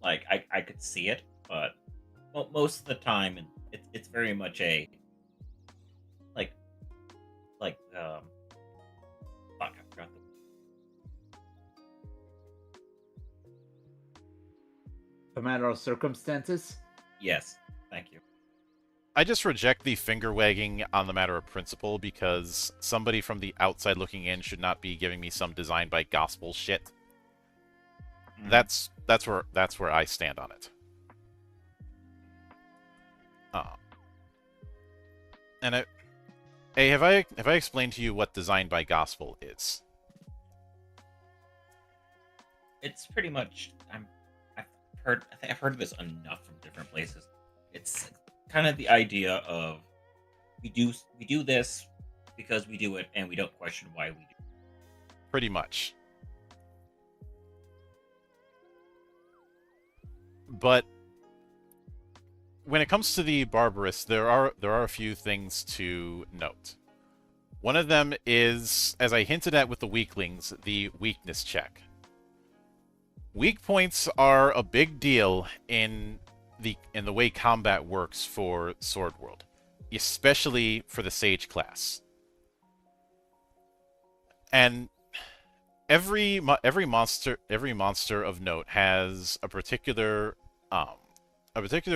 like I could see it, but most of the time, and it's very much a fuck, I forgot The matter of circumstances. Yes, thank you. I just reject the finger wagging on the matter of principle, because somebody from the outside looking in should not be giving me some design by gospel shit. That's where I stand on it. Hey, have I explained to you what design by gospel is? It's pretty much I've heard of this enough from different places. It's kind of the idea of we do this because we do it, and we don't question why we do it. Pretty much. But when it comes to the Barbarous, there are a few things to note. One of them is, as I hinted at with the weaklings, the weakness check. Weak points are a big deal in the way combat works for Sword World, especially for the Sage class. And every monster of note has a particular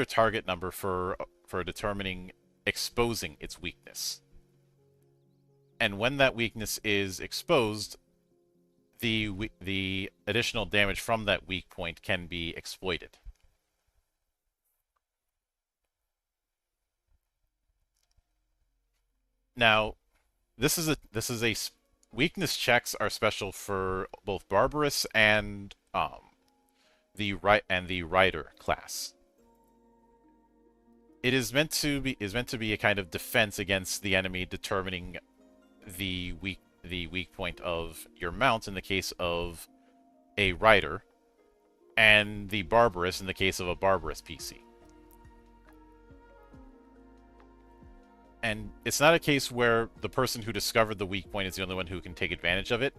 target number for determining exposing its weakness. And when that weakness is exposed, the additional damage from that weak point can be exploited. Now, this is a weakness checks are special for both Barbarous and the Rider class. It is meant to be a kind of defense against the enemy determining the weak point of your mount in the case of a Rider, and the Barbarous in the case of a Barbarous PC. And it's not a case where the person who discovered the weak point is the only one who can take advantage of it.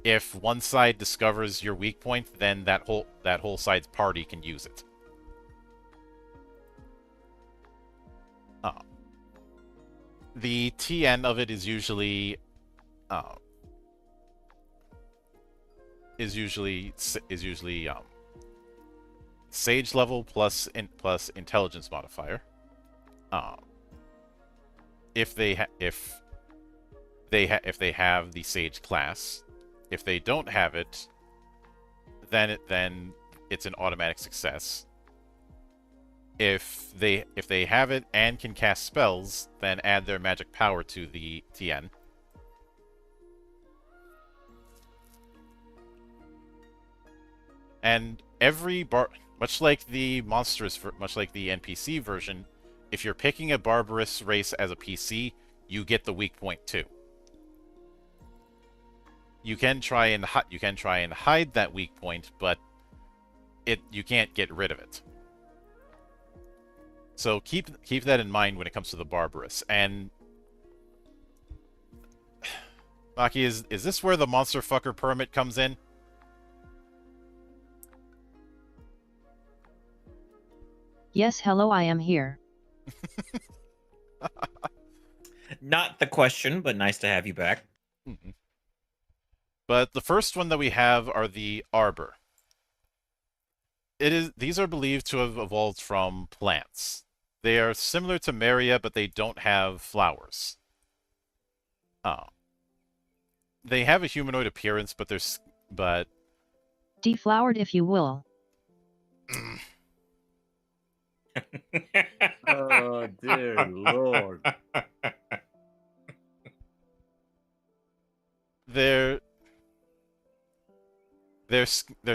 If one side discovers your weak point, then that whole side's party can use it. The TN of it is usually Sage level plus intelligence modifier. If they have the Sage class. If they don't have it, then it's an automatic success. If they have it and can cast spells, then add their magic power to the TN. And much like the NPC version, if you're picking a Barbarous race as a PC, you get the weak point too. You can try and hide that weak point, but you can't get rid of it. So keep that in mind when it comes to the Barbarous. And Maki, is this where the monster fucker permit comes in? Yes, hello, I am here. Not the question, but nice to have you back. Mm-hmm. But the first one that we have are the Arbor. These are believed to have evolved from plants. They are similar to Maria, but they don't have flowers. Oh. They have a humanoid appearance, but but Deflowered, if you will. Oh dear lord. Their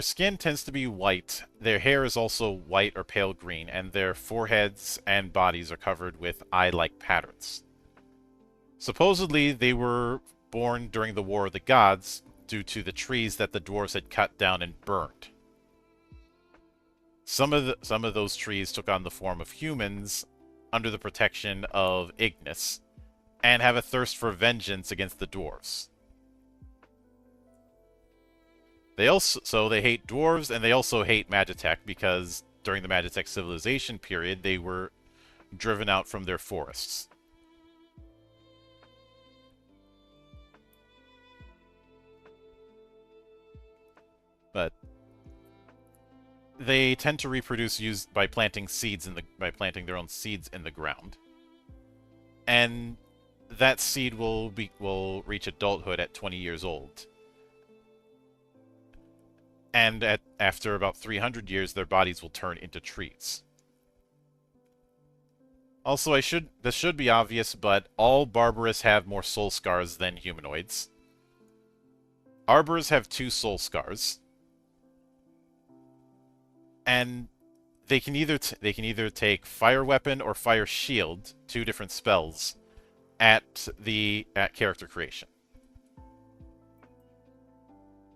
skin tends to be white. Their hair is also white or pale green, and their foreheads and bodies are covered with eye-like patterns. Supposedly, they were born during the War of the Gods due to the trees that the dwarves had cut down and burned. Some of those trees took on the form of humans under the protection of Ignis, and have a thirst for vengeance against the dwarves. They hate dwarves, and they also hate Magitech because during the Magitech civilization period, they were driven out from their forests. But they tend to reproduce by planting their own seeds in the ground, and that seed will reach adulthood at 20 years old. And after about 300 years, their bodies will turn into trees. Also, this should be obvious, but all Barbarous have more soul scars than humanoids. Arbors have 2 soul scars, and they can either take Fire Weapon or Fire Shield, 2 different spells, at character creation.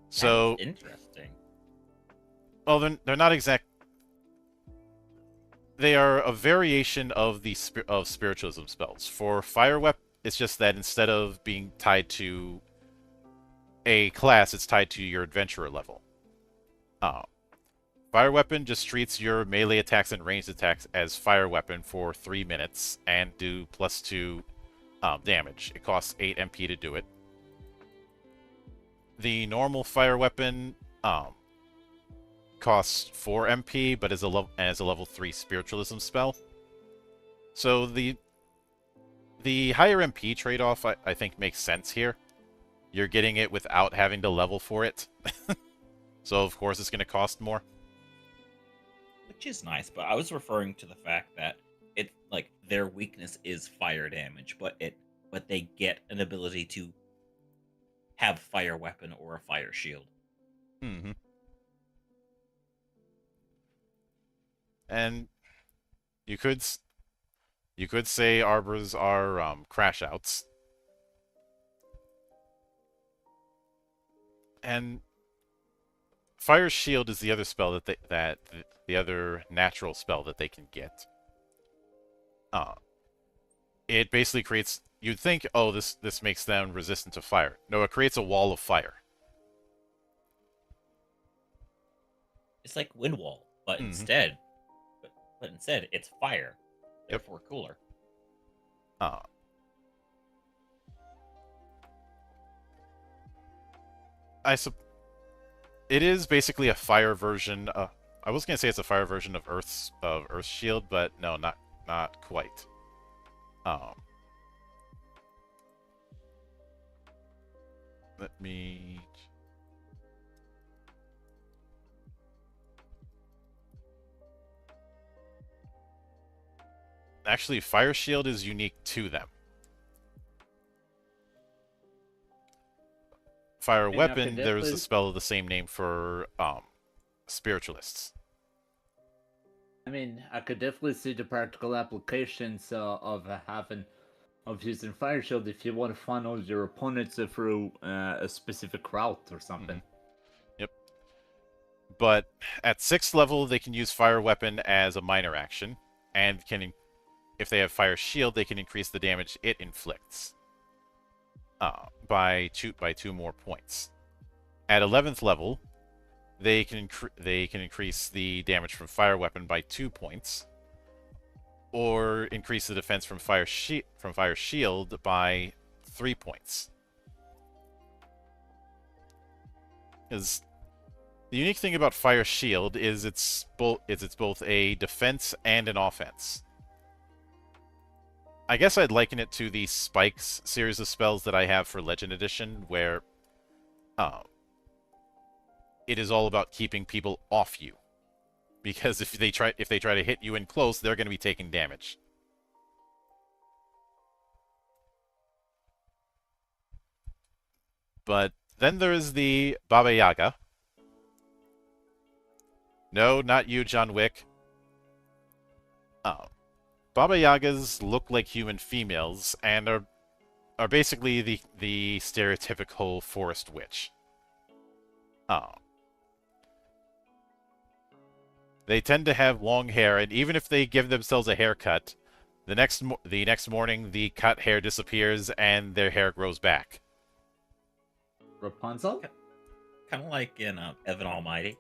So interesting. Well, they're not exact. They are a variation of the spiritualism spells. For Fire Weapon, it's just that instead of being tied to a class, it's tied to your adventurer level. Fire Weapon just treats your melee attacks and ranged attacks as Fire Weapon for 3 minutes and do +2 damage. It costs 8 MP to do it. The normal Fire Weapon costs 4 MP, but is a level 3 spiritualism spell. So the higher MP trade-off, I think, makes sense here. You're getting it without having to level for it. So, of course, it's going to cost more. Which is nice, but I was referring to the fact that their weakness is fire damage, but they get an ability to have Fire Weapon or a Fire Shield. Mm-hmm. And you could say Arbors are crash outs. And Fire Shield is the other spell the other natural spell that they can get. It basically creates. You'd think, oh, this makes them resistant to fire. No, it creates a wall of fire. It's like Wind Wall, but Mhm. instead it's fire. Yep. Therefore cooler. It is basically a fire version. I was gonna say it's a fire version of Earth's Shield, but no, not quite. Let me. Actually, Fire Shield is unique to them. Fire Weapon, there is a spell of the same name for spiritualists. I mean, I could definitely see the practical applications of using Fire Shield if you want to funnel your opponents through a specific route or something. Mm-hmm. Yep. But at 6th level, they can use Fire Weapon as a minor action, and if they have Fire Shield, they can increase the damage it inflicts by 2 more points. At 11th level, they can increase the damage from Fire Weapon by 2 points, or increase the defense from Fire Shield by 3 points. Because The unique thing about Fire Shield is it's both a defense and an offense. I guess I'd liken it to the Spikes series of spells that I have for Legend Edition, where it is all about keeping people off you. Because if they try to hit you in close, they're going to be taking damage. But then there's the Baba Yaga. No, not you, John Wick. Baba Yagas look like human females and are basically the stereotypical forest witch. They tend to have long hair, and even if they give themselves a haircut, the next morning the cut hair disappears and their hair grows back. Rapunzel? Kind of like in Evan Almighty.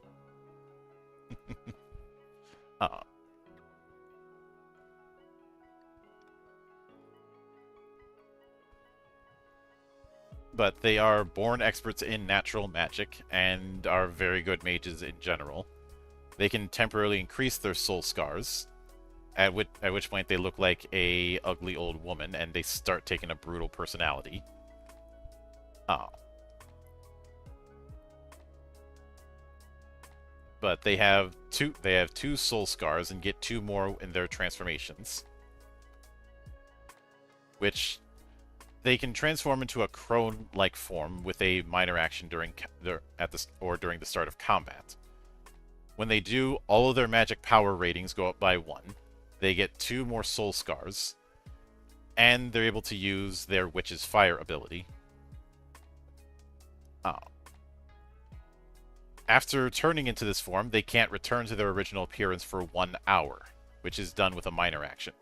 But they are born experts in natural magic and are very good mages in general. They can temporarily increase their soul scars, at which point they look like a ugly old woman and they start taking a brutal personality. But they have two soul scars and get 2 more in their transformations, which they can transform into a crone-like form with a minor action during the start of combat. When they do, all of their magic power ratings go up by 1. They get 2 more soul scars, and they're able to use their Witch's Fire ability. After turning into this form, they can't return to their original appearance for 1 hour, which is done with a minor action.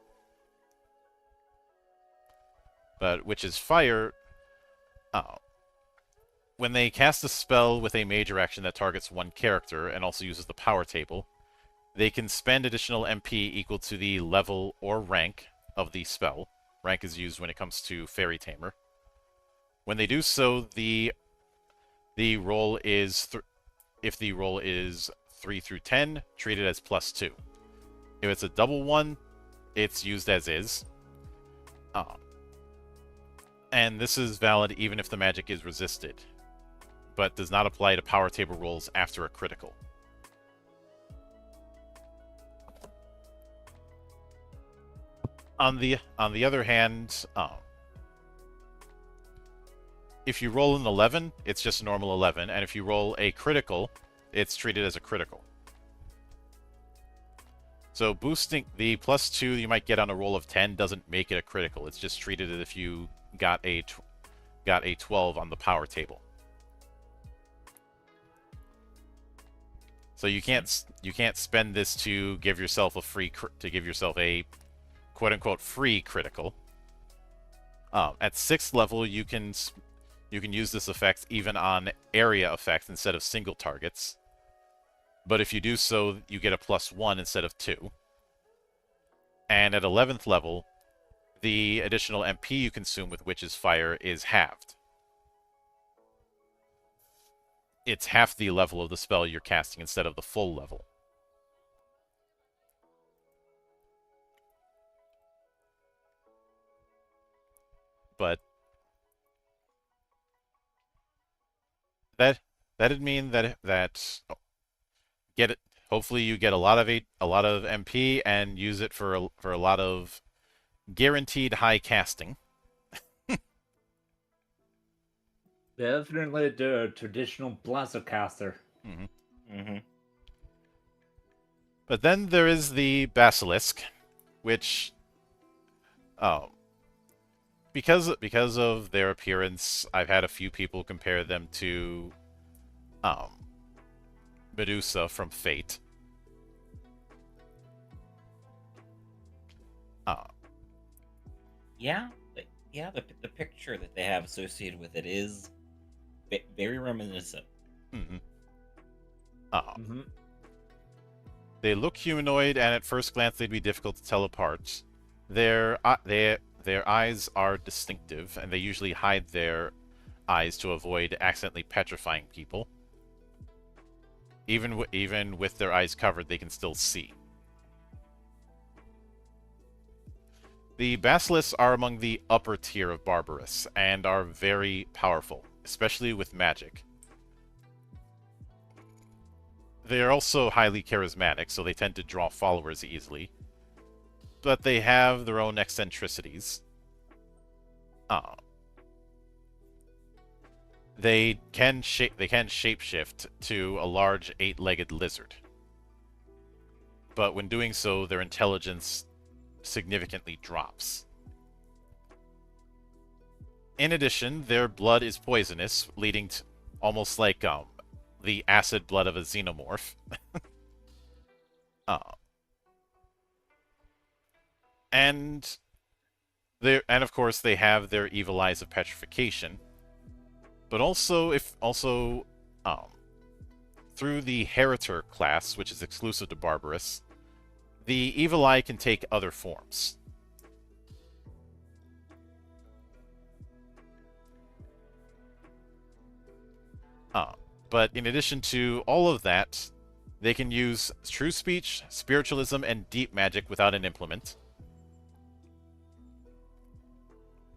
But Witch's Fire, when they cast a spell with a major action that targets 1 character and also uses the power table, they can spend additional MP equal to the level or rank of the spell. Rank is used when it comes to Fairy Tamer. When they do so, the roll is if the roll is 3 through 10, treat it as +2. If it's a double 1, it's used as is. And this is valid even if the magic is resisted, but does not apply to power table rolls after a critical. On the other hand, if you roll an 11, it's just a normal 11, and if you roll a critical, it's treated as a critical. So boosting the +2 you might get on a roll of 10 doesn't make it a critical. It's just treated as if you got a 12 on the power table. So you can't spend this to give yourself a quote-unquote free critical. At 6th level, you can use this effect even on area effects instead of single targets. But if you do so, you get a +1 instead of 2. And at 11th level, the additional MP you consume with Witch's Fire is halved. It's half the level of the spell you're casting instead of the full level. But that'd mean that hopefully you get a lot of MP and use it for a lot of guaranteed high casting. Definitely the traditional blaster caster. But then there is the Basilisk, which because of their appearance, I've had a few people compare them to Medusa from Fate. The picture that they have associated with it is very reminiscent. They look humanoid, and at first glance they'd be difficult to tell apart. Their eyes are distinctive, and they usually hide their eyes to avoid accidentally petrifying people. even with their eyes covered, they can still see. The Basilisks are among the upper tier of Barbarous, and are very powerful, especially with magic. They are also highly charismatic, so they tend to draw followers easily. But they have their own eccentricities. They can shapeshift to a large 8-legged lizard. But when doing so, their intelligence significantly drops. In addition, their blood is poisonous, leading to almost like the acid blood of a xenomorph. And of course they have their evil eyes of petrification. But also through the Heritor class, which is exclusive to Barbarous, the evil eye can take other forms. But in addition to all of that, they can use true speech, spiritualism, and deep magic without an implement.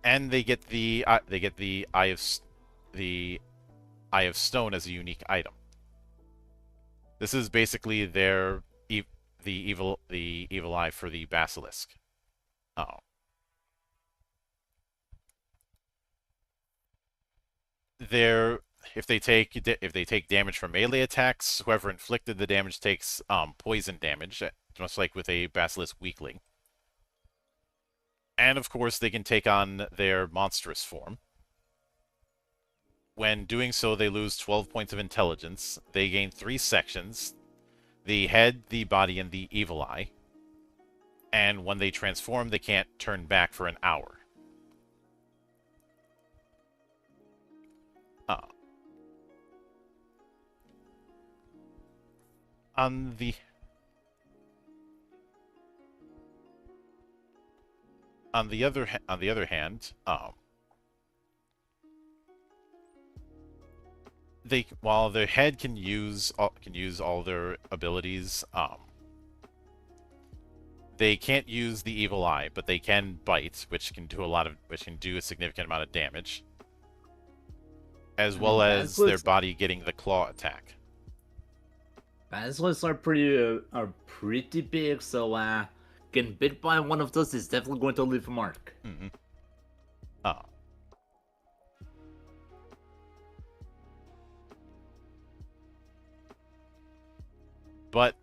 And they get the Eye of Stone as a unique item. This is basically the evil eye for the Basilisk. If they take damage from melee attacks, whoever inflicted the damage takes poison damage, much like with a Basilisk weakling. And of course, they can take on their monstrous form. When doing so, they lose 12 points of intelligence. They gain 3 sections: the head, the body, and the evil eye. And when they transform, they can't turn back for an hour. On the other hand, while their head can use all their abilities, they can't use the evil eye, but they can bite, which can do a significant amount of damage, as well as their body getting the claw attack. Basilisks are pretty big, so getting bit by one of those is definitely going to leave a mark. Mm-hmm. But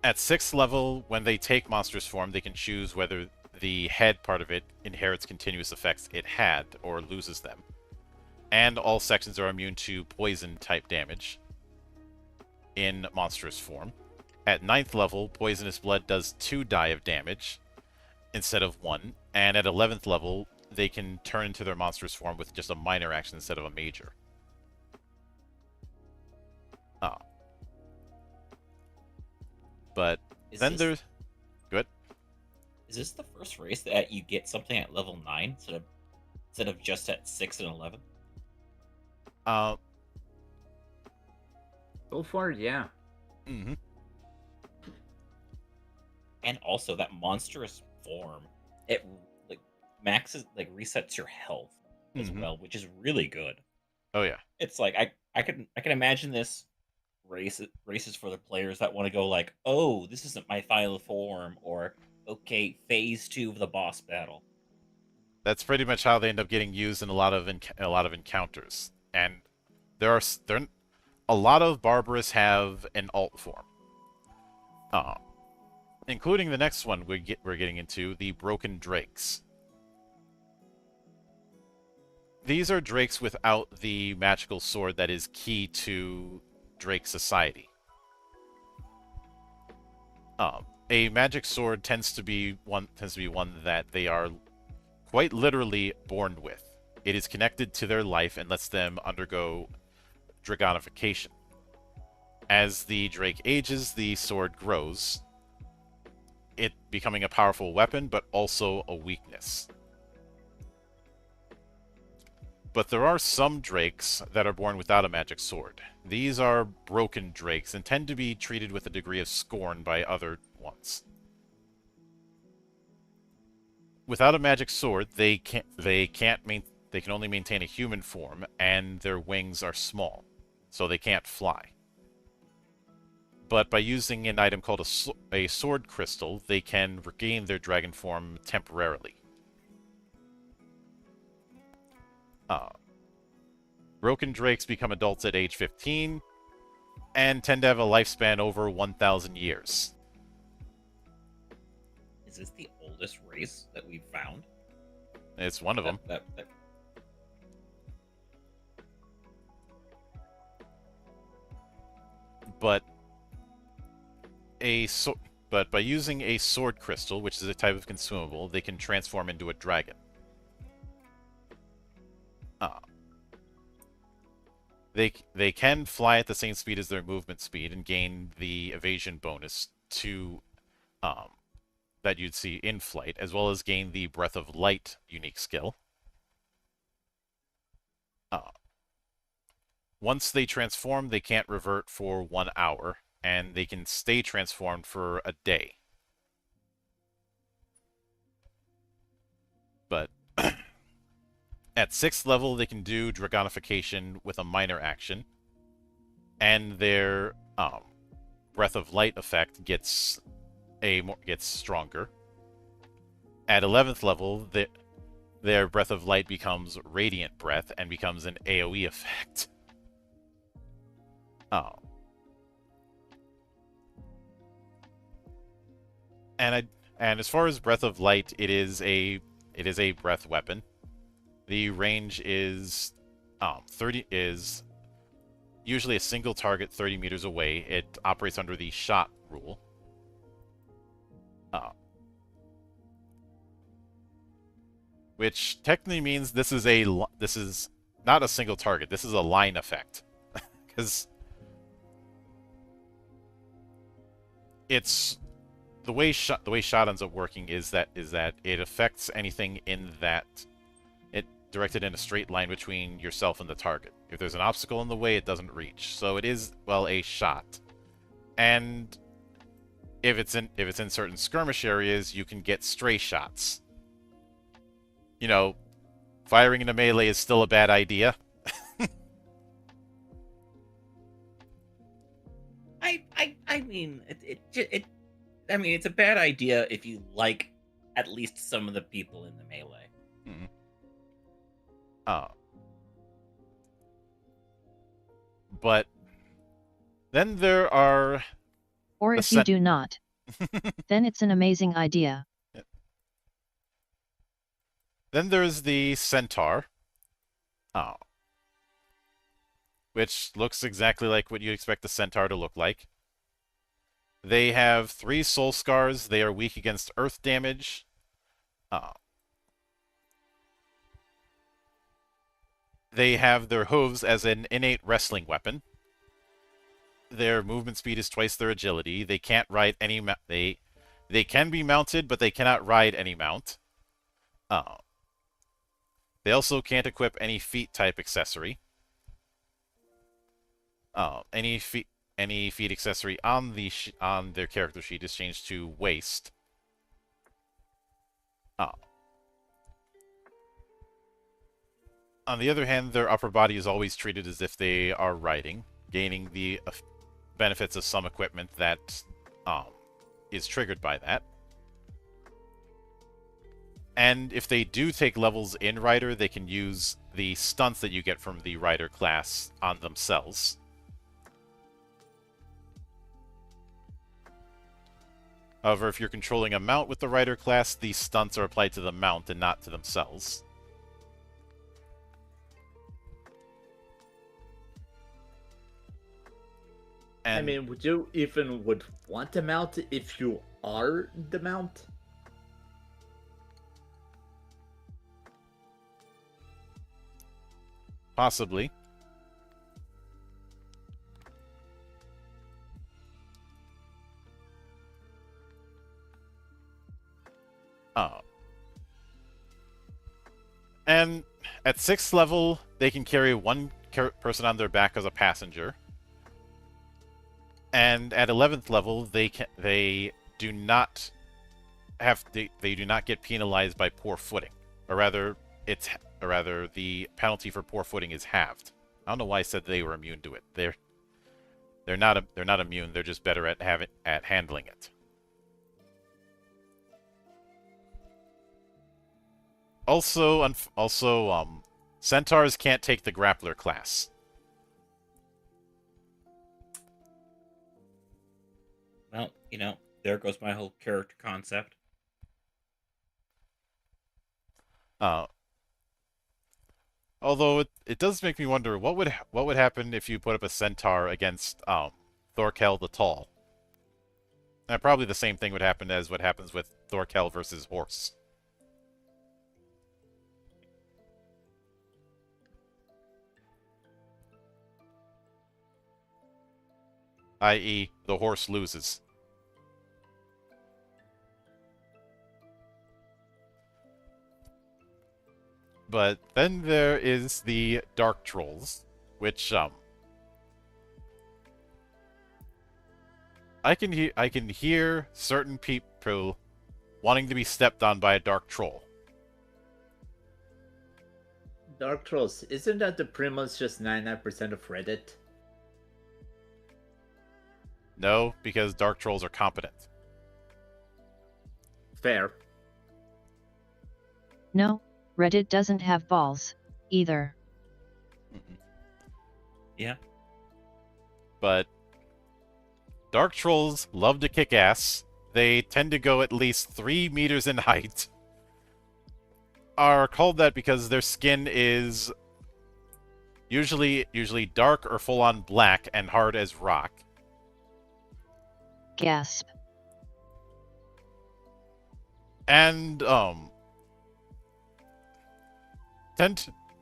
at 6th level, when they take monstrous form, they can choose whether the head part of it inherits continuous effects it had or loses them. And all sections are immune to poison type damage in monstrous form. At 9th level, Poisonous Blood does 2 die of damage instead of 1. And at 11th level, they can turn into their monstrous form with just a minor action instead of a major. But then there's... Good. Is this the first race that you get something at level 9 instead of just at 6 and 11? So far, yeah. Mm-hmm. And also that monstrous form, it resets your health as well, which is really good. Oh yeah. It's like I can imagine this races for the players that want to go like, oh, this isn't my final form, or okay, phase 2 of the boss battle. That's pretty much how they end up getting used in a lot of encounters. And a lot of Barbarous have an alt form. Including the next one we're getting into, the Broken Drakes. These are drakes without the magical sword that is key to Drake society. A magic sword tends to be one that they are quite literally born with. It is connected to their life and lets them undergo dragonification. As the Drake ages, the sword grows, it becoming a powerful weapon, but also a weakness. But there are some Drakes that are born without a magic sword. These are broken drakes and tend to be treated with a degree of scorn by other ones. Without a magic sword, they can only maintain a human form, and their wings are small, so they can't fly. But by using an item called a sword crystal, they can regain their dragon form temporarily. Broken drakes become adults at age 15 and tend to have a lifespan over 1,000 years. Is this the oldest race that we've found? It's one of them. But by using a sword crystal, which is a type of consumable, they can transform into a dragon. They can fly at the same speed as their movement speed and gain the evasion bonus to that you'd see in flight, as well as gain the Breath of Light unique skill. Once they transform, they can't revert for 1 hour, and they can stay transformed for a day. But at 6th level, they can do Dragonification with a minor action, and their Breath of Light effect gets stronger. At 11th level, their Breath of Light becomes Radiant Breath and becomes an AoE effect. And as far as Breath of Light, it is a breath weapon. The range is is usually a single target 30 meters away. It operates under the shot rule. Which technically means this is not a single target. This is a line effect, because it's the way shot ends up working is that it affects anything in that it directed in a straight line between yourself and the target. If there's an obstacle in the way, it doesn't reach. So it is, well, a shot. And if it's in certain skirmish areas, you can get stray shots. You know, firing in a melee is still a bad idea. I mean, I mean, it's a bad idea if you like at least some of the people in the melee. Mm-hmm. But then there are... Or if you do not, then it's an amazing idea. Then there's the Centaur, which looks exactly like what you'd expect the Centaur to look like. They have 3 soul scars. They are weak against earth damage. They have their hooves as an innate wrestling weapon. Their movement speed is twice their agility. They can't ride any they can be mounted, but they cannot ride any mount. They also can't equip any feat type accessory. Any feat accessory on their character sheet is changed to waist. On the other hand, their upper body is always treated as if they are riding, gaining the benefits of some equipment that is triggered by that. And if they do take levels in Rider, they can use the stunts that you get from the Rider class on themselves. However, if you're controlling a mount with the Rider class, these stunts are applied to the mount and not to themselves. And I mean, would you even want to mount if you are the mount? Possibly. And at 6th level, they can carry one person on their back as a passenger. And at 11th level, they do not they do not get penalized by poor footing, or rather, the penalty for poor footing is halved. I don't know why I said they were immune to it. They're not immune. They're just better at handling it. Also, centaurs can't take the grappler class. Well, there goes my whole character concept. Although it does make me wonder what would happen if you put up a centaur against Thorkel the Tall. And probably the same thing would happen as what happens with Thorkel versus horse. I.e., the horse loses. But then there is the Dark Trolls, which I can hear certain people wanting to be stepped on by a Dark Troll. Dark Trolls, isn't that pretty much just 99% of Reddit? No, because Dark Trolls are competent. Fair. No, Reddit doesn't have balls, either. Yeah. But Dark Trolls love to kick ass. They tend to go at least 3 meters in height. Are called that because their skin is usually dark or full-on black and hard as rock. Gasp. And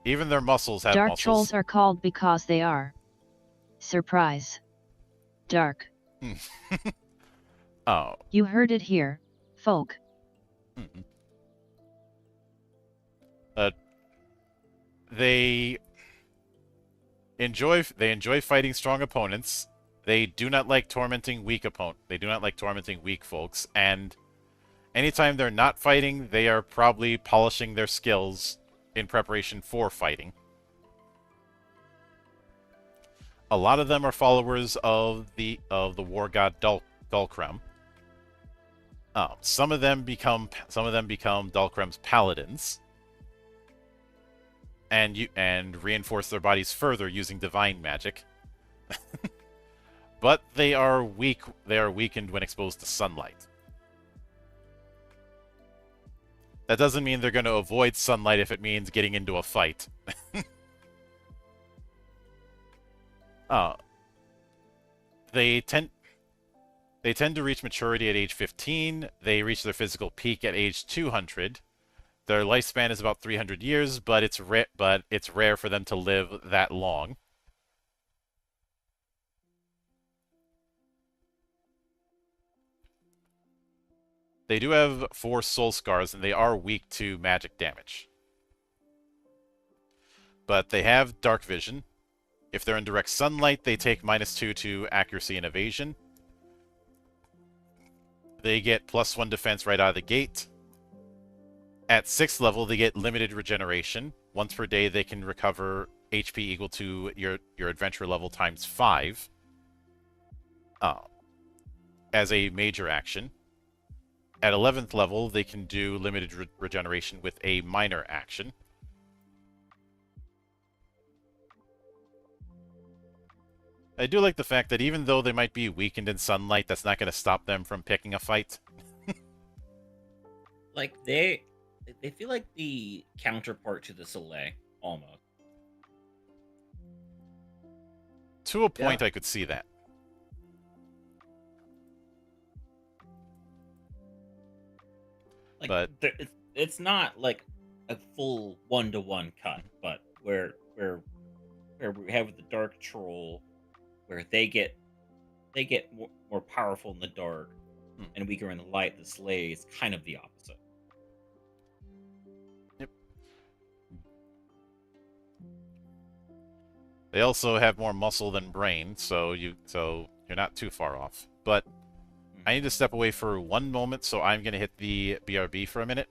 even their muscles have Dark muscles. trolls are called because they are. Surprise. Dark. Oh. You heard it here, folk. They enjoy fighting strong opponents. They do not like tormenting weak They do not like tormenting weak folks, and anytime they're not fighting, they are probably polishing their skills in preparation for fighting. A lot of them are followers of the war god Dulkrem. Some of them become Dulkrem's paladins, and reinforce their bodies further using divine magic. But they are weak. They are weakened when exposed to sunlight. That doesn't mean they're going to avoid sunlight if it means getting into a fight. They tend to reach maturity at age 15. They reach their physical peak at age 200. Their lifespan is about 300 years, but it's rare for them to live that long. They do have 4 soul scars, and they are weak to magic damage. But they have dark vision. If they're in direct sunlight, they take -2 to accuracy and evasion. They get +1 defense right out of the gate. At 6th level, they get limited regeneration. Once per day, they can recover HP equal to your adventure level times 5. As a major action. At 11th level, they can do limited regeneration with a minor action. I do like the fact that even though they might be weakened in sunlight, that's not going to stop them from picking a fight. Like, they feel like the counterpart to the Soleil, almost. To a point, yeah. I could see that. Like, but it's not like a full 1-to-1 cut, but where we have the Dark Troll, where they get more powerful in the dark and weaker in the light. The Slay is kind of the opposite. Yep. They also have more muscle than brain, so You're not too far off. But I need to step away for one moment, so I'm going to hit the BRB for a minute.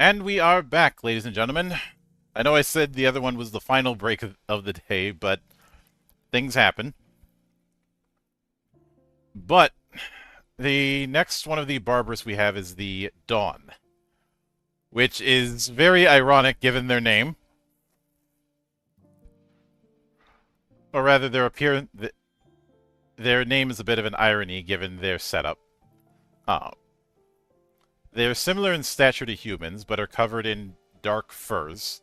And we are back, ladies and gentlemen. I know I said the other one was the final break of the day, but things happen. But the next one of the barbers we have is the Dawn, which is very ironic given their name. Or rather, their name is a bit of an irony given their setup. They're similar in stature to humans, but are covered in dark furs,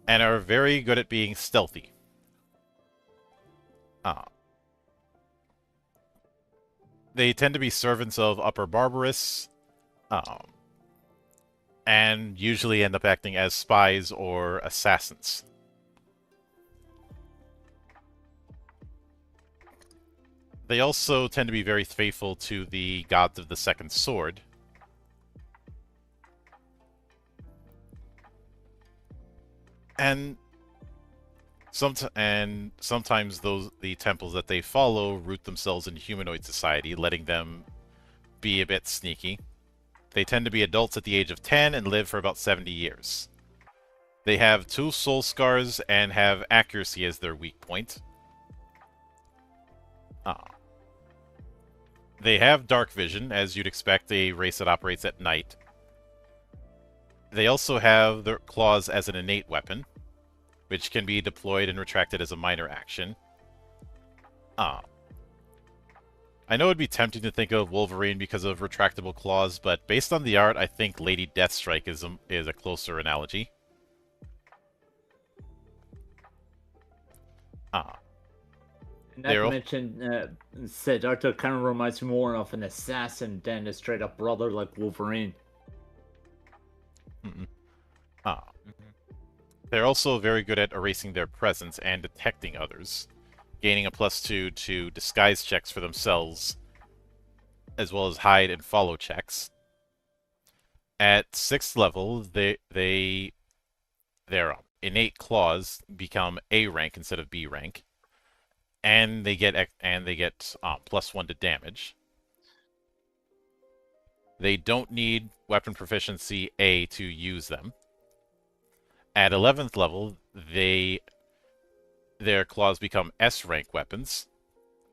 and are very good at being stealthy. They tend to be servants of Upper Barbarous, and usually end up acting as spies or assassins. They also tend to be very faithful to the gods of the Second Sword. And sometimes the temples that they follow root themselves in humanoid society, letting them be a bit sneaky. They tend to be adults at the age of 10 and live for about 70 years. They have 2 soul scars and have accuracy as their weak point. They have dark vision, as you'd expect a race that operates at night. They also have their claws as an innate weapon, which can be deployed and retracted as a minor action. I know it'd be tempting to think of Wolverine because of retractable claws, but based on the art, I think Lady Deathstrike is a closer analogy. Not to mention, Siddhartha kind of reminds me more of an assassin than a straight-up brother like Wolverine. They're also very good at erasing their presence and detecting others, gaining a +2 to disguise checks for themselves, as well as hide and follow checks. At 6th level, their innate claws become A rank instead of B rank, and they get +1 to damage. They don't need weapon proficiency A to use them. At 11th level, their claws become S rank weapons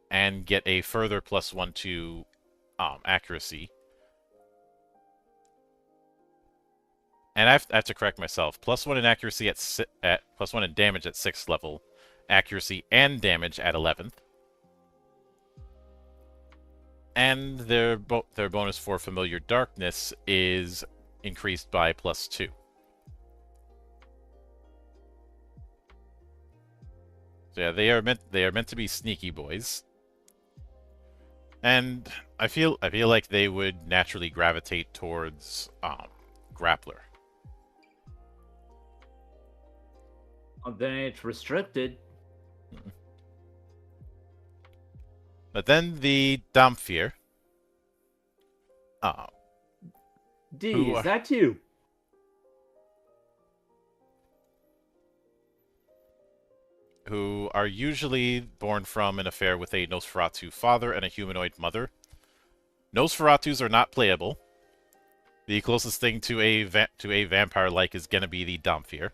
and get a further +1 to accuracy. And I have to correct myself. +1 in accuracy at +1 in damage at 6th level, accuracy and damage at 11th. And their bonus for Familiar Darkness is increased by +2. So yeah, they are meant to be sneaky boys. And I feel like they would naturally gravitate towards Grappler. Then it's restricted. But then the Damphir. D, is that you? Who are usually born from an affair with a Nosferatu father and a humanoid mother. Nosferatus are not playable. The closest thing to a vampire-like is gonna be the Damphir.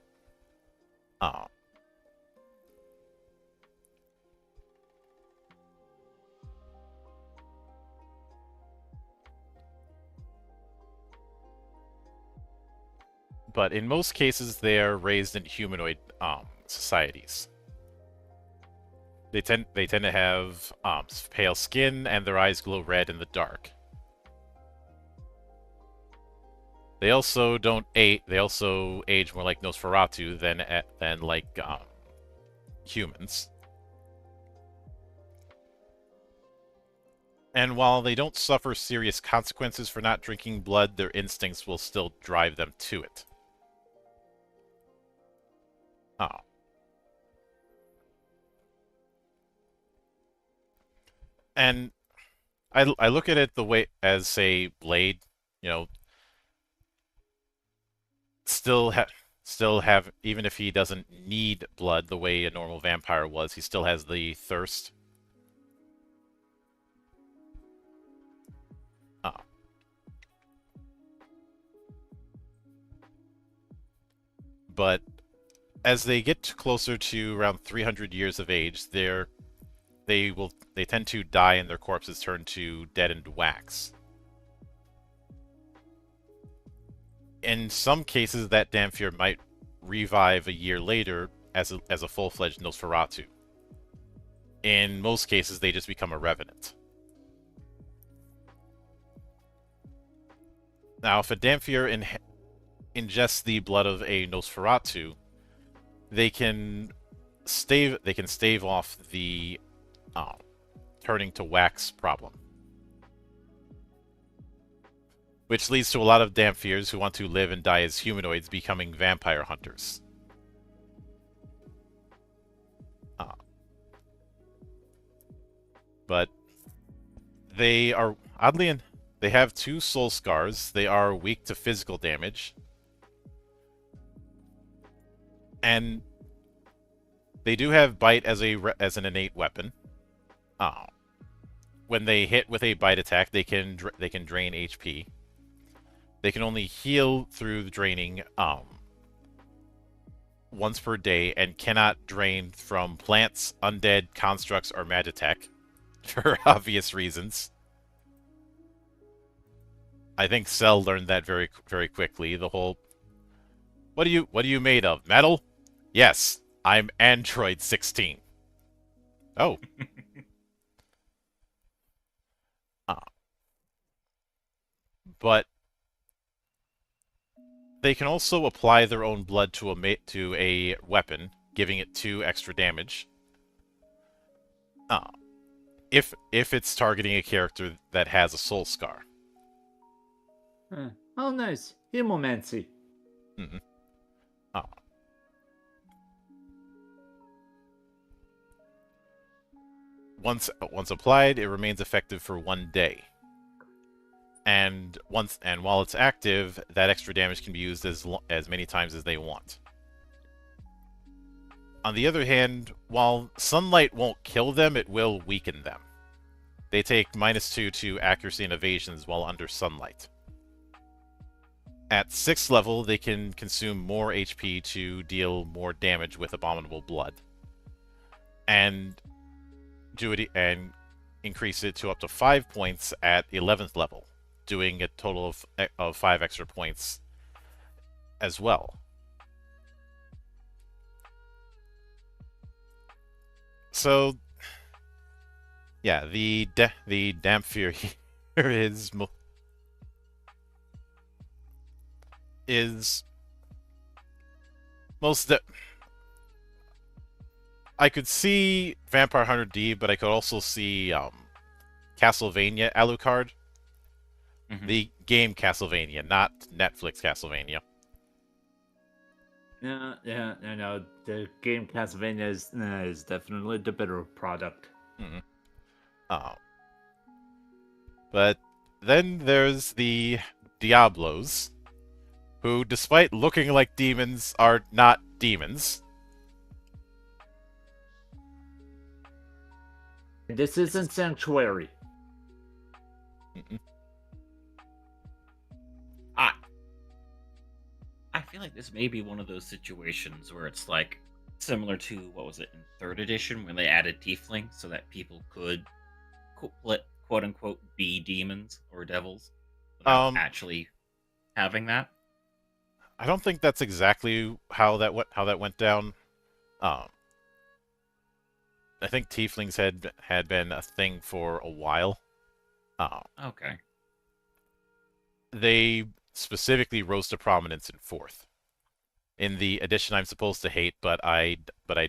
But in most cases, they are raised in humanoid societies. They tend to have pale skin, and their eyes glow red in the dark. They also They also age more like Nosferatu than like humans. And while they don't suffer serious consequences for not drinking blood, their instincts will still drive them to it. And I look at it the way as, say, Blade, you know, still have, even if he doesn't need blood the way a normal vampire was, he still has the thirst. but as they get closer to around 300 years of age, they tend to die and their corpses turn to deadened wax. In some cases, that Damphir might revive a year later as a full-fledged Nosferatu. In most cases, they just become a revenant. Now, if a Damphir ingests the blood of a Nosferatu, they can stave off the turning to wax problem, which leads to a lot of Damphirs who want to live and die as humanoids becoming vampire hunters. But they are they have 2 soul scars. They are weak to physical damage, and they do have bite as an innate weapon. When they hit with a bite attack, they can drain HP. They can only heal through draining once per day, and cannot drain from plants, undead, constructs, or magitech for obvious reasons. I think Cell learned that very quickly. The whole, what are you made of? Metal? Yes, I'm Android 16. Oh. But they can also apply their own blood to a weapon, giving it 2 extra damage. If it's targeting a character that has a soul scar. Oh, nice. Hemomancy. Mm-hmm. Once applied, it remains effective for 1 day. And while it's active, that extra damage can be used as many times as they want. On the other hand, while sunlight won't kill them, it will weaken them. They take -2 to accuracy and evasions while under sunlight. At 6th level, they can consume more HP to deal more damage with abominable blood, and increase it to up to 5 points at 11th level, doing a total of 5 extra points as well. So, yeah, the Damphir here is most. I could see Vampire Hunter D, but I could also see Castlevania Alucard. Mm-hmm. The game Castlevania, not Netflix Castlevania. Yeah, no, the game Castlevania is definitely the better product. Mm-hmm. But then there's the Diablos, who, despite looking like demons, are not demons. This isn't Sanctuary. Mm-mm. I feel like this may be one of those situations where it's like similar to, what was it, in 3rd edition, when they added tiefling so that people could quote unquote be demons or devils without actually having that. I don't think that's exactly how that went down. I think tieflings had been a thing for a while. Okay. They specifically rose to prominence in 4th. In the edition I'm supposed to hate, but I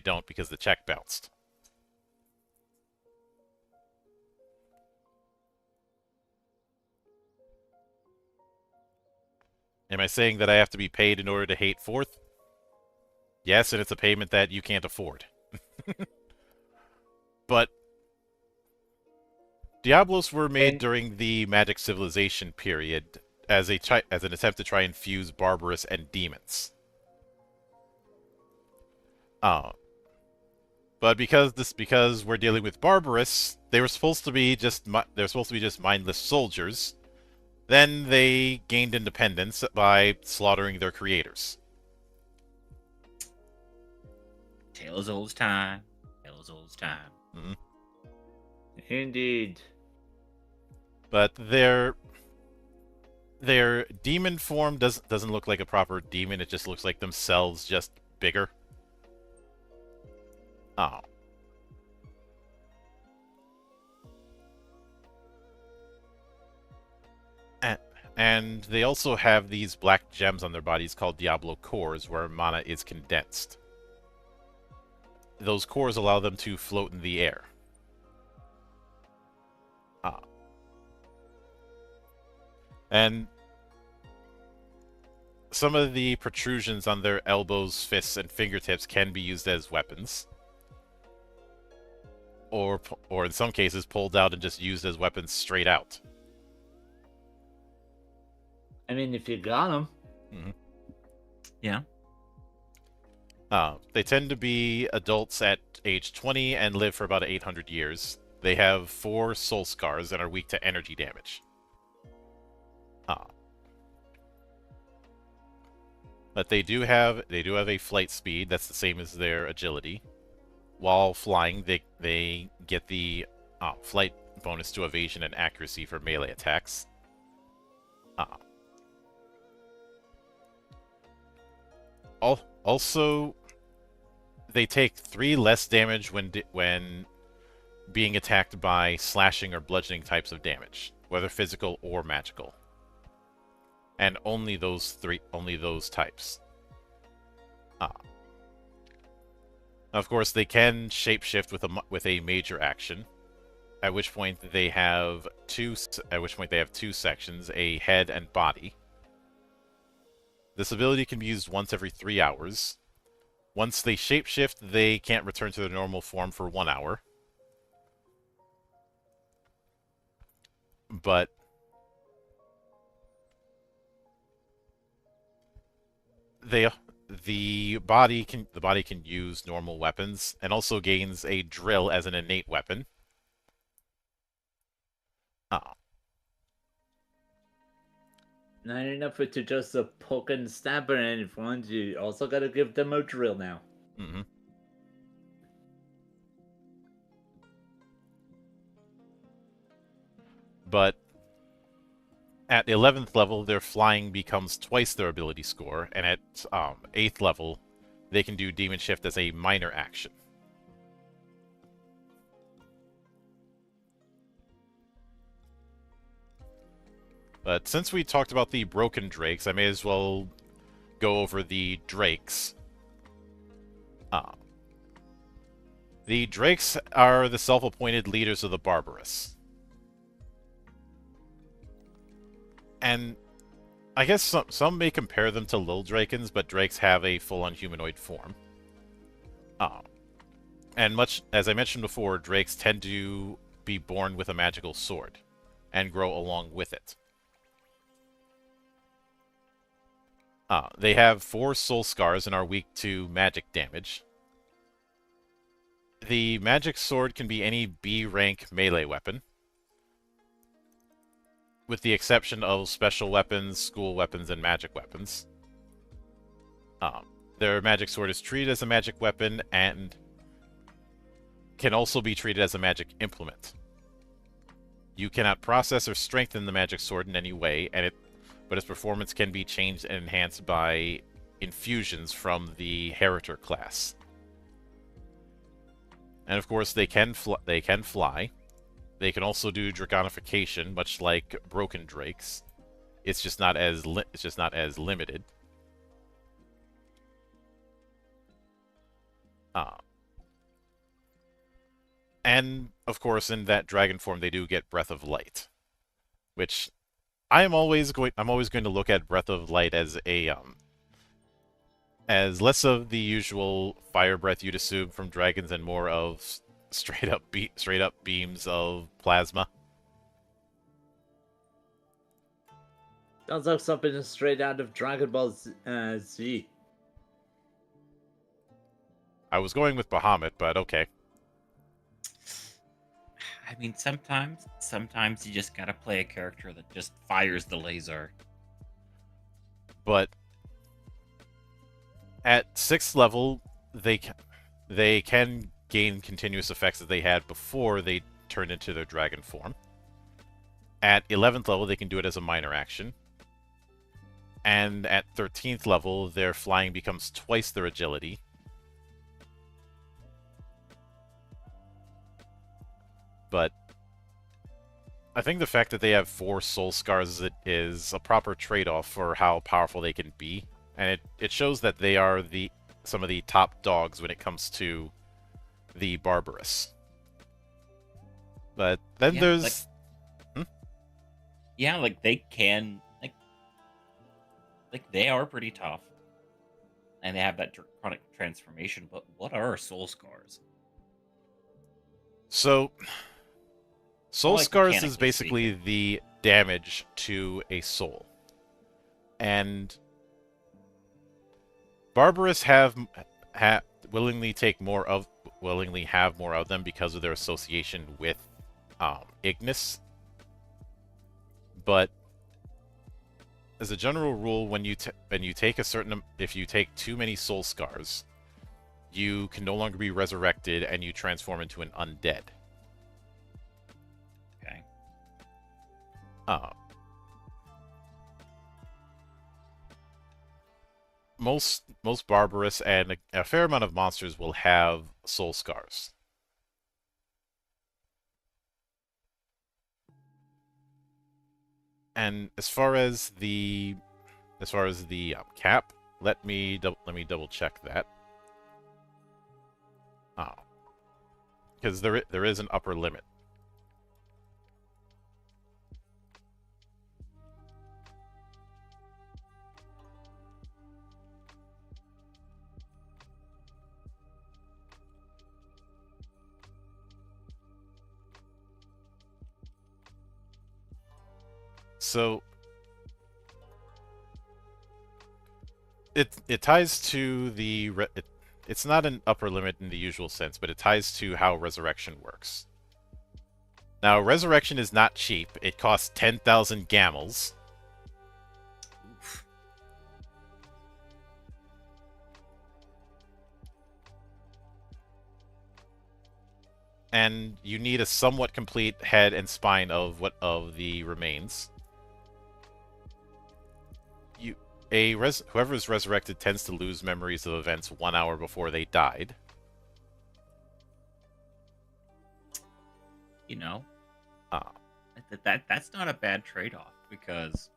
don't because the check bounced. Am I saying that I have to be paid in order to hate 4th? Yes, and it's a payment that you can't afford. But Diablos were made during the Magic Civilization period as an attempt to try and fuse Barbarous and demons. But because we're dealing with Barbarous, they were supposed to be just mindless soldiers. Then they gained independence by slaughtering their creators. Tale as old as time. Tale as old as time. Mhm. Indeed. But their demon form doesn't look like a proper demon. It just looks like themselves, just bigger. Oh. And they also have these black gems on their bodies called Diablo cores, where mana is condensed. Those cores allow them to float in the air. And some of the protrusions on their elbows, fists, and fingertips can be used as weapons. Or in some cases, pulled out and just used as weapons straight out. I mean, if you got them. Mm-hmm. Yeah. They tend to be adults at age 20 and live for about 800 years. They have 4 soul scars and are weak to energy damage. But they do have a flight speed that's the same as their agility. While flying, they get the flight bonus to evasion and accuracy for melee attacks. Also, they take 3 less damage when being attacked by slashing or bludgeoning types of damage, whether physical or magical. And only those types. Of course, they can shapeshift with a major action, at which point they have two sections, a head and body. This ability can be used once every 3 hours. Once they shapeshift, they can't return to their normal form for 1 hour. But the body can use normal weapons and also gains a drill as an innate weapon. Not enough to just poke and stab at anyone. You also gotta give them a drill now. Mm-hmm. But at 11th level, their flying becomes twice their ability score, and at 8th level, they can do Demon Shift as a minor action. But since we talked about the broken drakes, I may as well go over the drakes. The drakes are the self-appointed leaders of the Barbarous. And I guess some may compare them to Lil Drakens, but drakes have a full-on humanoid form. And much as I mentioned before, drakes tend to be born with a magical sword and grow along with it. They have 4 soul scars and are weak to magic damage. The magic sword can be any B rank melee weapon, with the exception of special weapons, school weapons, and magic weapons. Their magic sword is treated as a magic weapon and can also be treated as a magic implement. You cannot process or strengthen the magic sword in any way, but its performance can be changed and enhanced by infusions from the Heritor class. And of course, they can fly. They can also do dragonification, much like broken drakes. It's just not as limited. And of course, in that dragon form, they do get Breath of Light, which I'm always going to look at Breath of Light as as less of the usual fire breath you'd assume from dragons and more of straight up beams of plasma. Sounds like something straight out of Dragon Ball Z. I was going with Bahamut, but okay. I mean, sometimes you just gotta play a character that just fires the laser. But at 6th level, they can gain continuous effects that they had before they turned into their dragon form. At 11th level, they can do it as a minor action. And at 13th level, their flying becomes twice their agility. But I think the fact that they have 4 soul scars is a proper trade-off for how powerful they can be. And it shows that they are some of the top dogs when it comes to the Barbarous. But then there's... Yeah, like they can... Like they are pretty tough. And they have that draconic transformation, but what are soul scars? So... Soul Like, Scars is mechanically basically speaking. the damage to a soul. And Barbarous willingly have more of them because of their association with Ignis. But as a general rule, when you take if you take too many Soul Scars, you can no longer be resurrected and you transform into an undead. Okay. Most Barbarous and a fair amount of monsters will have Soul Scars. And as far as the cap, let me double check that. Because there is an upper limit. So it ties to the it's not an upper limit in the usual sense, but it ties to how resurrection works. Now, resurrection is not cheap. It costs 10,000 gamels. And you need a somewhat complete head and spine of the remains. Whoever is resurrected tends to lose memories of events 1 hour before they died. You know, that's not a bad trade-off, because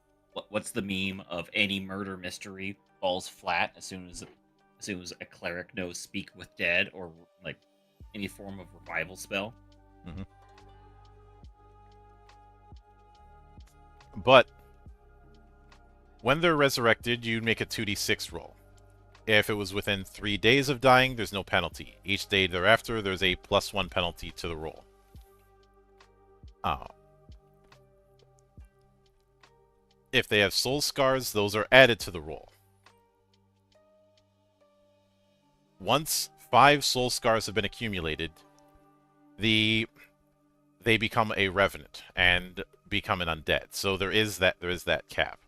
what's the meme of any murder mystery falls flat as soon as a cleric knows speak with dead or like any form of revival spell? Mm-hmm. But when they're resurrected, you make a 2d6 roll. If it was within 3 days of dying, there's no penalty. Each day thereafter, there's a +1 penalty to the roll. If they have soul scars, those are added to the roll. Once 5 soul scars have been accumulated, they become a revenant and become an undead. So there is that cap.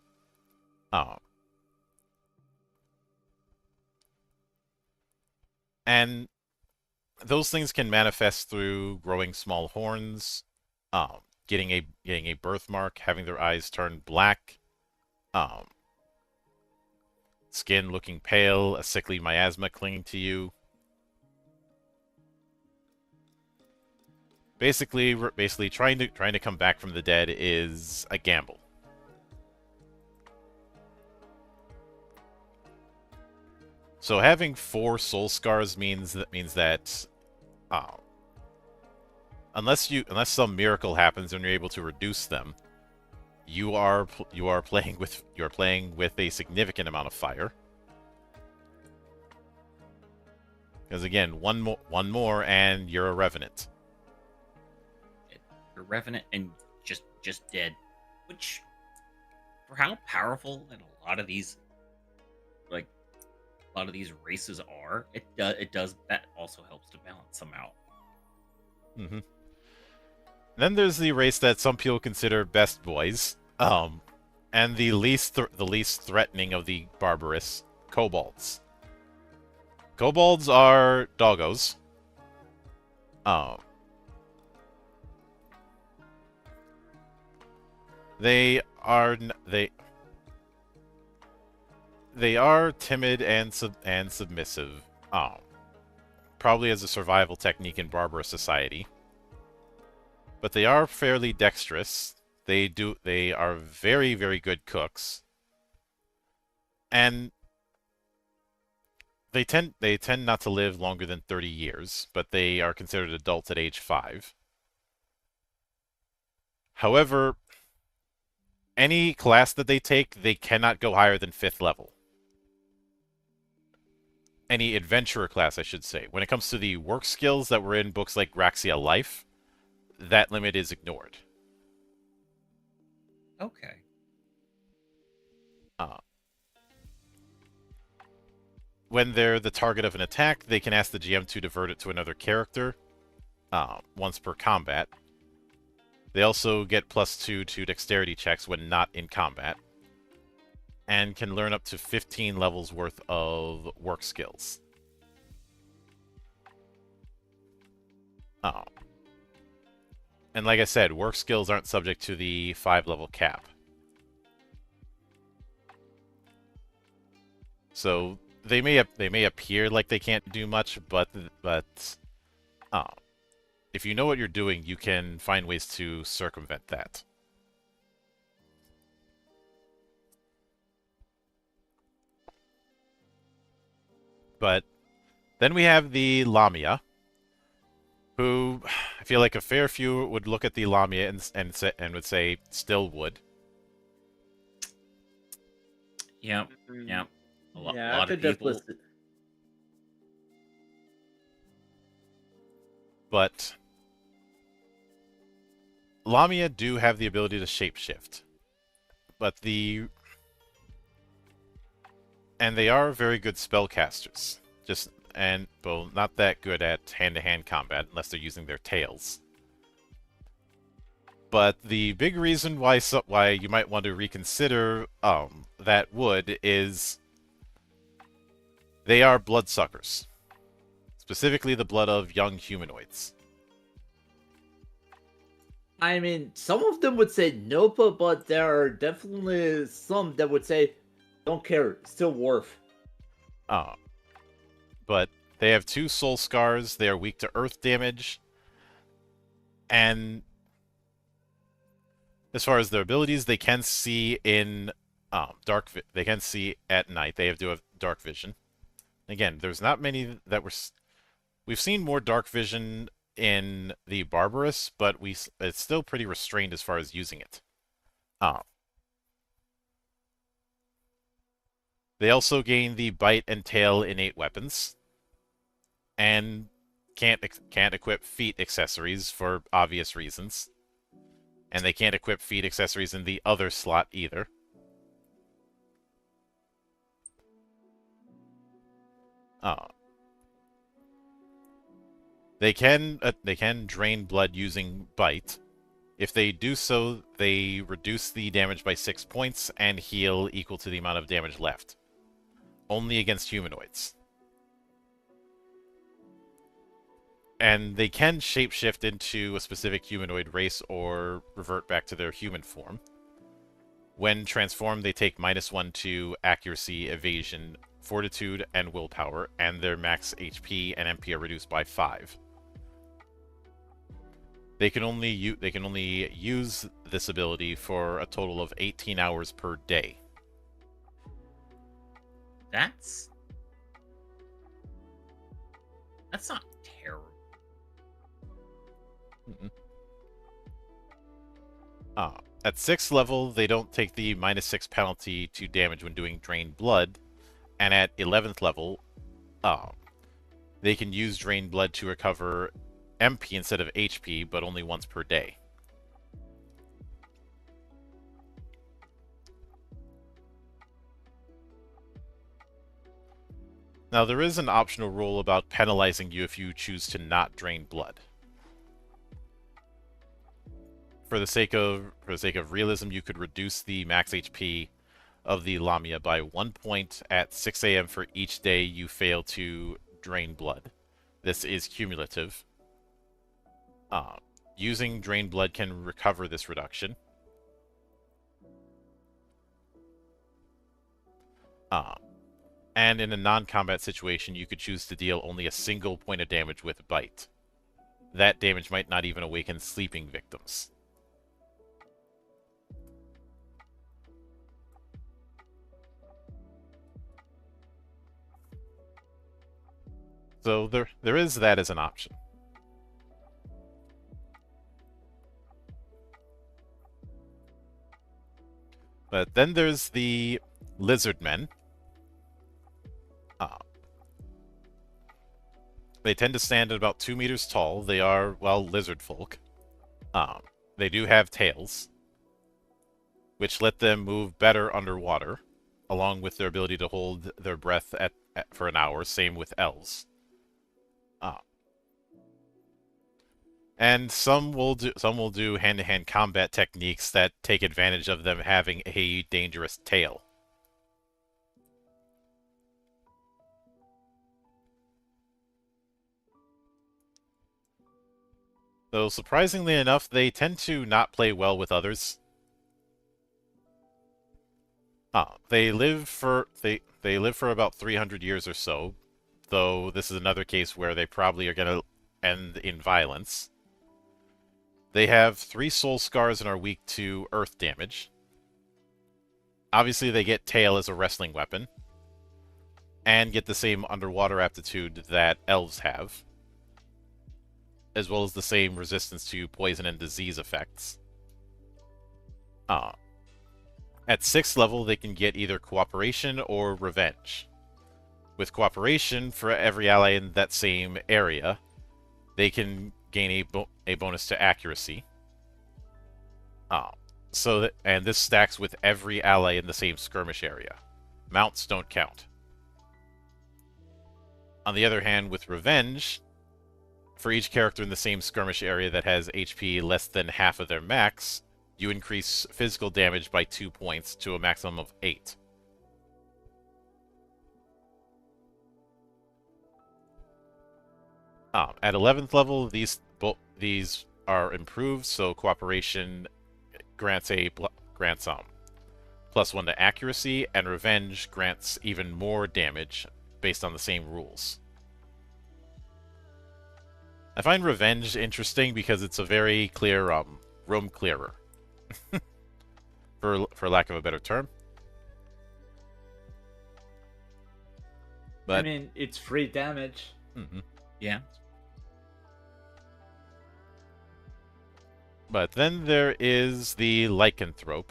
And those things can manifest through growing small horns, getting a birthmark, having their eyes turn black, skin looking pale, a sickly miasma clinging to you. Basically trying to come back from the dead is a gamble. So having 4 soul scars means that unless some miracle happens and you're able to reduce them, you are playing with a significant amount of fire. Because again, one more and you're a revenant. You're revenant and just dead. Which, for how powerful and a lot of these races are, it does that also helps to balance them out. Mm-hmm. Then there's the race that some people consider best boys, and the least threatening of the barbarous, kobolds. Kobolds are doggos. They are they are timid and submissive. Probably as a survival technique in barbarous society. But they are fairly dexterous. They are very, very good cooks. And they tend not to live longer than 30 years, but they are considered adults at age 5. However, any class that they take, they cannot go higher than 5th level. Any adventurer class, I should say. When it comes to the work skills that were in books like Raxia Life, that limit is ignored. Okay. When they're the target of an attack, they can ask the GM to divert it to another character once per combat. They also get +2 to dexterity checks when not in combat, and can learn up to 15 levels worth of work skills. And like I said, work skills aren't subject to the 5-level cap. So they may appear like they can't do much, but if you know what you're doing, you can find ways to circumvent that. But then we have the Lamia, who I feel like a fair few would look at the Lamia and would say still would. Yep. Yep. A lot I of could people. definitely But Lamia do have the ability to shapeshift. And they are very good spellcasters. Well, not that good at hand-to-hand combat unless they're using their tails. But the big reason why you might want to reconsider that wood is they are bloodsuckers. Specifically the blood of young humanoids. I mean, some of them would say nope, but there are definitely some that would say, don't care, still worth. But they have 2 soul scars, they are weak to earth damage, and as far as their abilities, they can see in they can see at night. They do have dark vision. Again, there's not many that we've seen more dark vision in the Barbarous, but it's still pretty restrained as far as using it. They also gain the bite and tail innate weapons, and can't equip feet accessories for obvious reasons. And they can't equip feet accessories in the other slot either. They can drain blood using bite. If they do so, they reduce the damage by 6 points and heal equal to the amount of damage left. Only against humanoids. And they can shapeshift into a specific humanoid race or revert back to their human form. When transformed, they take -1 to accuracy, evasion, fortitude, and willpower, and their max HP and MP are reduced by 5. They can only use this ability for a total of 18 hours per day. That's not terrible. At 6th level, they don't take the -6 penalty to damage when doing drained blood, and at 11th level, they can use drained blood to recover MP instead of HP, but only once per day. Now, there is an optional rule about penalizing you if you choose to not drain blood. For the sake of realism, you could reduce the max HP of the Lamia by 1 point at 6 AM for each day you fail to Drain Blood. This is cumulative. Using Drain Blood can recover this reduction. And in a non-combat situation, you could choose to deal only a single point of damage with Bite. That damage might not even awaken sleeping victims. So there is that as an option. But then there's the Lizard Men. They tend to stand at about 2 meters tall. They are, well, lizard folk. They do have tails, which let them move better underwater, along with their ability to hold their breath for an hour. Same with elves. And some will do hand-to-hand combat techniques that take advantage of them having a dangerous tail. Though surprisingly enough, they tend to not play well with others. They live for about 300 years or so, though this is another case where they probably are going to end in violence. They have 3 soul scars and are weak to earth damage. Obviously, they get tail as a wrestling weapon, and get the same underwater aptitude that elves have, as well as the same resistance to poison and disease effects. At 6th level, they can get either Cooperation or Revenge. With Cooperation, for every ally in that same area, they can gain a bonus to Accuracy. And this stacks with every ally in the same skirmish area. Mounts don't count. On the other hand, with Revenge, for each character in the same skirmish area that has HP less than half of their max, you increase physical damage by 2 points to a maximum of 8. At 11th level, these are improved, so Cooperation grants +1 to Accuracy, and Revenge grants even more damage based on the same rules. I find Revenge interesting because it's a very clear room clearer, for lack of a better term. But I mean, it's free damage. Yeah. But then there is the Lycanthrope.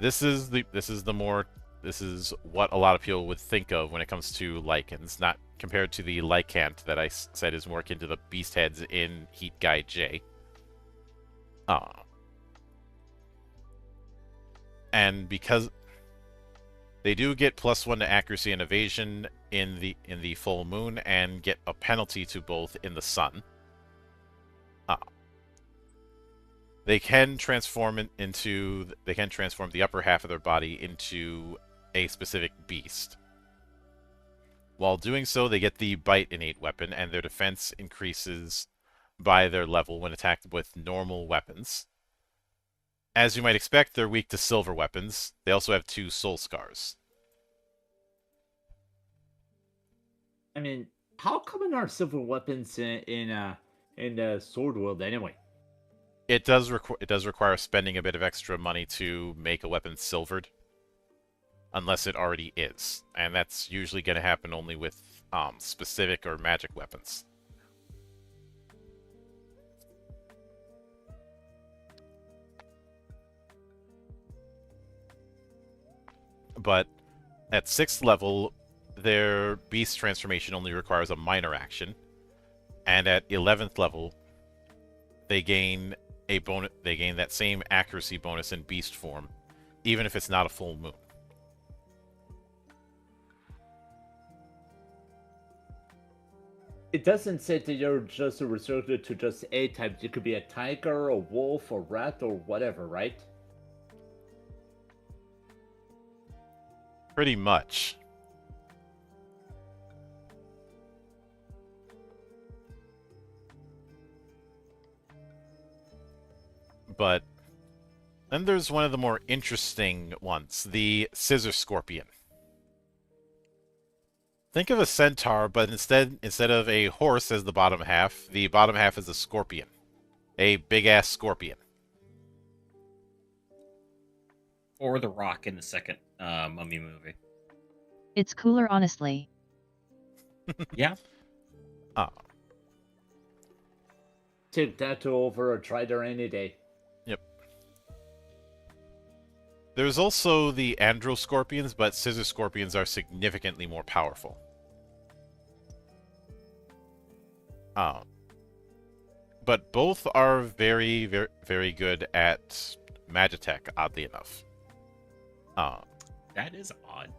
This is what a lot of people would think of when it comes to Lycans, not compared to the Lycant that I said is more akin to the beast heads in Heat Guide J. And because they do get +1 to Accuracy and Evasion in the full moon, and get a penalty to both in the sun. They can transform the upper half of their body into a specific beast. While doing so, they get the Bite innate weapon, and their defense increases by their level when attacked with normal weapons. As you might expect, they're weak to silver weapons. They also have 2 soul scars. I mean, how common are silver weapons in the sword world anyway? It does require spending a bit of extra money to make a weapon silvered, unless it already is, and that's usually going to happen only with specific or magic weapons. But at 6th level, their beast transformation only requires a minor action, and at 11th level, they gain that same accuracy bonus in beast form, even if it's not a full moon. It doesn't say that you're just restricted to just A types. You could be a tiger, a wolf, a rat, or whatever, right? Pretty much. But then there's one of the more interesting ones, the Scissor Scorpion. Think of a centaur, but instead of a horse as the bottom half is a scorpion. A big-ass scorpion. Or the Rock in the second Mummy movie. It's cooler, honestly. Yeah. Ah, Take that over a Trider any day. yep. There's also the Andro Scorpions, but Scissor Scorpions are significantly more powerful. But both are very, very, very good at Magitech, oddly enough. That is odd.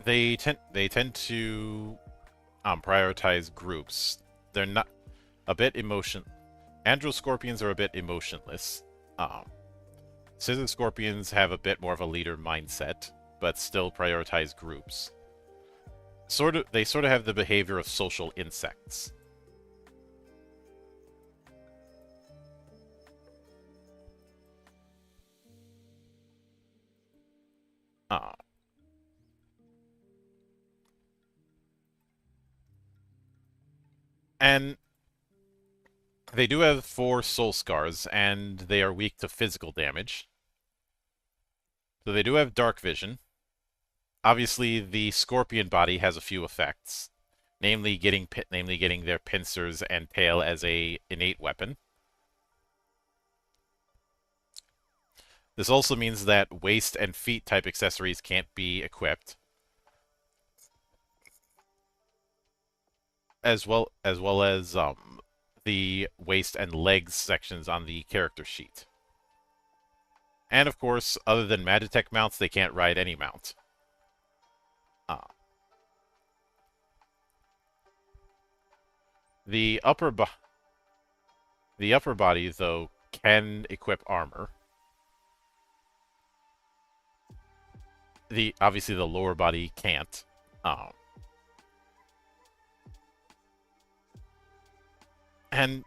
They tend to prioritize groups. They're not a bit emotion. Andro Scorpions are a bit emotionless. Scissor Scorpions have a bit more of a leader mindset, but still prioritize groups. They sort of have the behavior of social insects. And they do have 4 soul scars, and they are weak to physical damage. So they do have dark vision. Obviously, the scorpion body has a few effects, namely getting their pincers and tail as a innate weapon. This also means that waist and feet type accessories can't be equipped, as well as the waist and legs sections on the character sheet. And of course, other than Magitech mounts, they can't ride any mount. The upper body, though, can equip armor. Obviously the lower body can't. And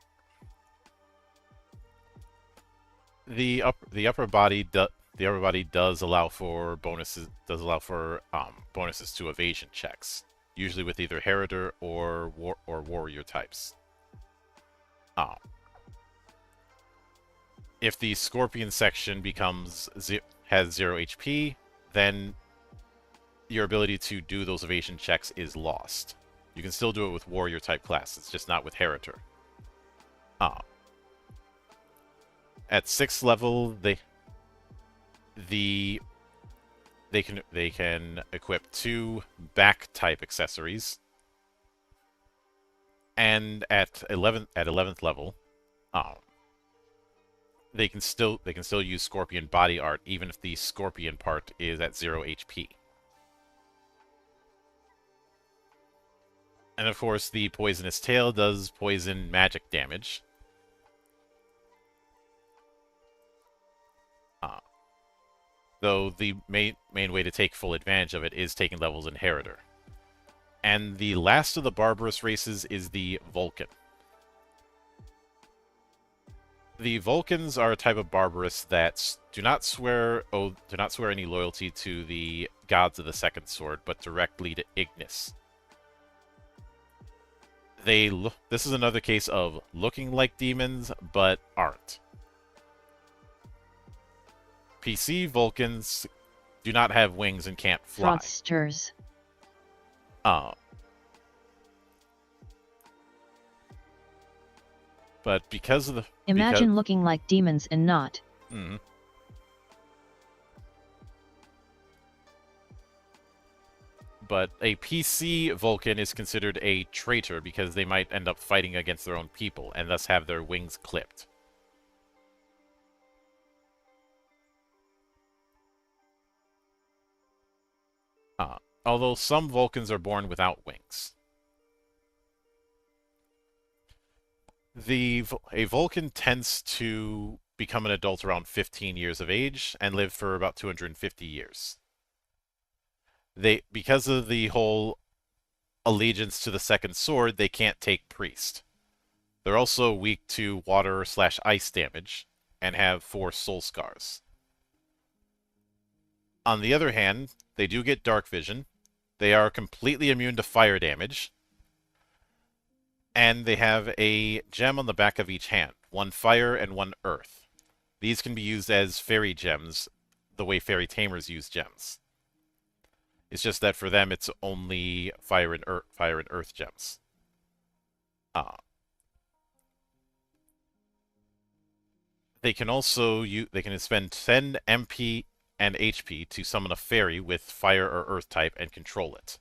the upper body does allow for bonuses. Bonuses to evasion checks, usually with either Heritor or warrior types. If the Scorpion section has 0 HP, then your ability to do those evasion checks is lost. You can still do it with warrior type classes, just not with Heritor. At 6th level, they can equip 2 back type accessories, and at 11th level, they can still use Scorpion body art even if the Scorpion part is at 0 HP. And of course, the poisonous tail does poison magic damage. Though the main way to take full advantage of it is taking levels in Heritor. And the last of the barbarous races is the Vulcan. The Vulcans are a type of barbarous that do not swear any loyalty to the gods of the Second Sword, but directly to Ignis. This is another case of looking like demons, but aren't. PC Vulcans do not have wings and can't fly. Fraudsters. But because of the... Imagine looking like demons and not. But a PC Vulcan is considered a traitor because they might end up fighting against their own people, and thus have their wings clipped. Although some Vulcans are born without wings. A Vulcan tends to become an adult around 15 years of age and live for about 250 years. Because of the whole allegiance to the second sword, they can't take priest. They're also weak to water/ice damage and have 4 soul scars. On the other hand, they do get dark vision. They are completely immune to fire damage. And they have a gem on the back of each hand, 1 fire and 1 earth. These can be used as fairy gems, the way fairy tamers use gems. It's just that for them, it's only fire and earth gems. They can also they can spend 10 MP and HP to summon a fairy with fire or earth type and control it.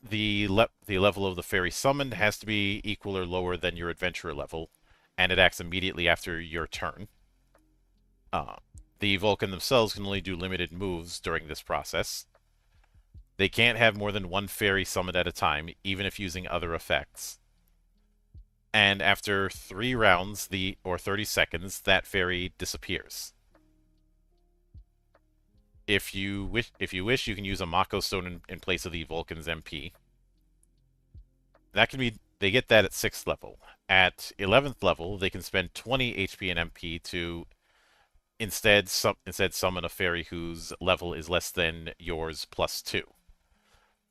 The level of the fairy summoned has to be equal or lower than your adventurer level, and it acts immediately after your turn. The Vulcan themselves can only do limited moves during this process. They can't have more than 1 fairy summoned at a time, even if using other effects. And after 3 rounds, or 30 seconds, that fairy disappears. If you wish, you can use a Mako Stone in place of the Vulcan's MP. That can be. They get that at 6th level. At 11th level, they can spend 20 HP and MP to instead summon a fairy whose level is less than yours +2.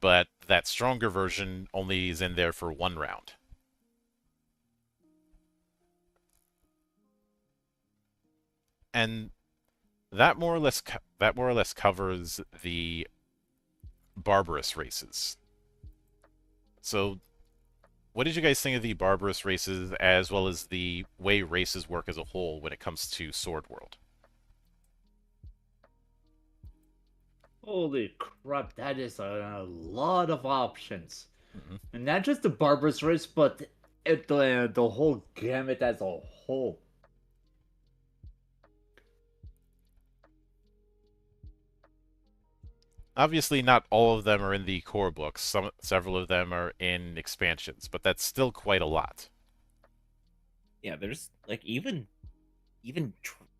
But that stronger version only is in there for 1 round. And that more or less covers the barbarous races. So, what did you guys think of the barbarous races, as well as the way races work as a whole when it comes to Sword World? Holy crap, that is a lot of options. Mm-hmm. And not just the barbarous race, but the whole gamut as a whole. Obviously, not all of them are in the core books. Several of them are in expansions, but that's still quite a lot. Yeah, there's like even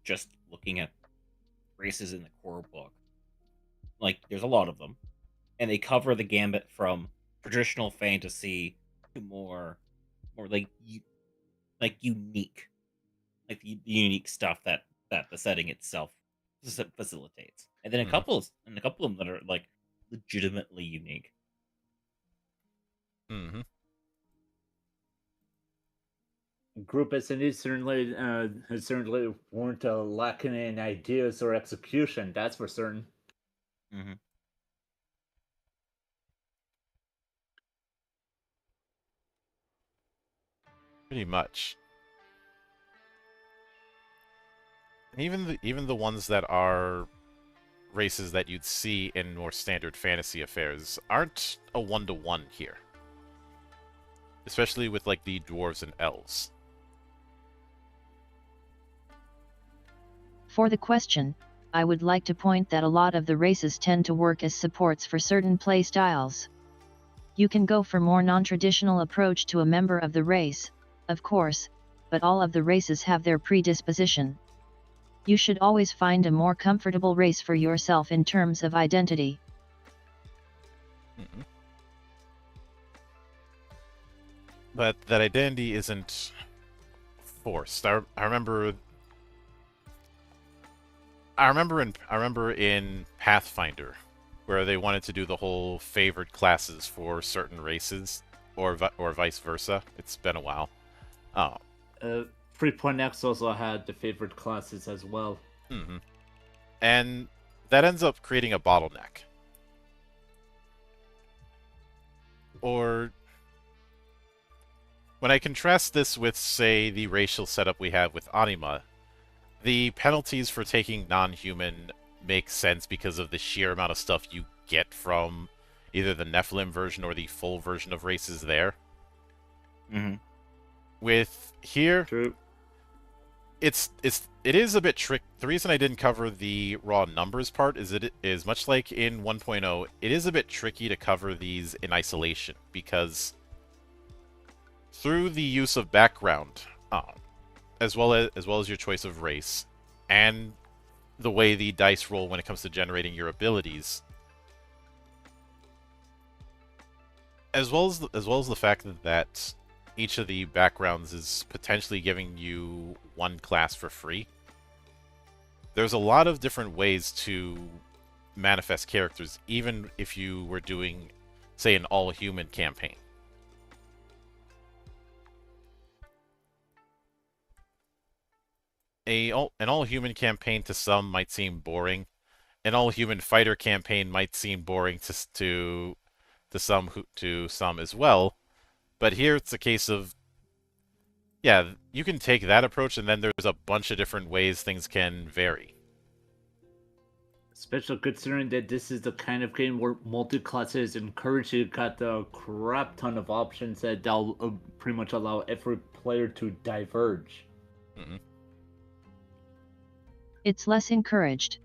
just looking at races in the core book, like there's a lot of them, and they cover the gambit from traditional fantasy to more like unique, like the unique stuff that the setting itself facilitates, and then a couple of them that are like legitimately unique. Mm-hmm. Group S&D certainly weren't lacking in ideas or execution. That's for certain. Mm-hmm. Pretty much. And even the ones that are races that you'd see in more standard fantasy affairs aren't a 1-to-1 here. Especially with like the dwarves and elves. For the question, I would like to point that a lot of the races tend to work as supports for certain playstyles. You can go for more non-traditional approach to a member of the race, of course, but all of the races have their predisposition. You should always find a more comfortable race for yourself in terms of identity. Mm-hmm. But that identity isn't forced. I remember in Pathfinder, where they wanted to do the whole favored classes for certain races, or vice versa. It's been a while. 3.x also had the favorite classes as well. Mm-hmm. And that ends up creating a bottleneck. Or when I contrast this with, say, the racial setup we have with Anima, the penalties for taking non-human make sense because of the sheer amount of stuff you get from either the Nephilim version or the full version of races there. Mm-hmm. With here, True. it is a bit tricky. The reason I didn't cover the raw numbers part is it is much like in 1.0, it is a bit tricky to cover these in isolation, because through the use of background, as well as your choice of race, and the way the dice roll when it comes to generating your abilities, as well as the fact that each of the backgrounds is potentially giving you one class for free. There's a lot of different ways to manifest characters, even if you were doing, say, an all-human campaign. An all-human campaign to some might seem boring. An all-human fighter campaign might seem boring to some as well. But here it's a case of, yeah, you can take that approach, and then there's a bunch of different ways things can vary. Especially considering that this is the kind of game where multi-classes encourage you, got a crap ton of options that'll pretty much allow every player to diverge. Mm-hmm. It's less encouraged.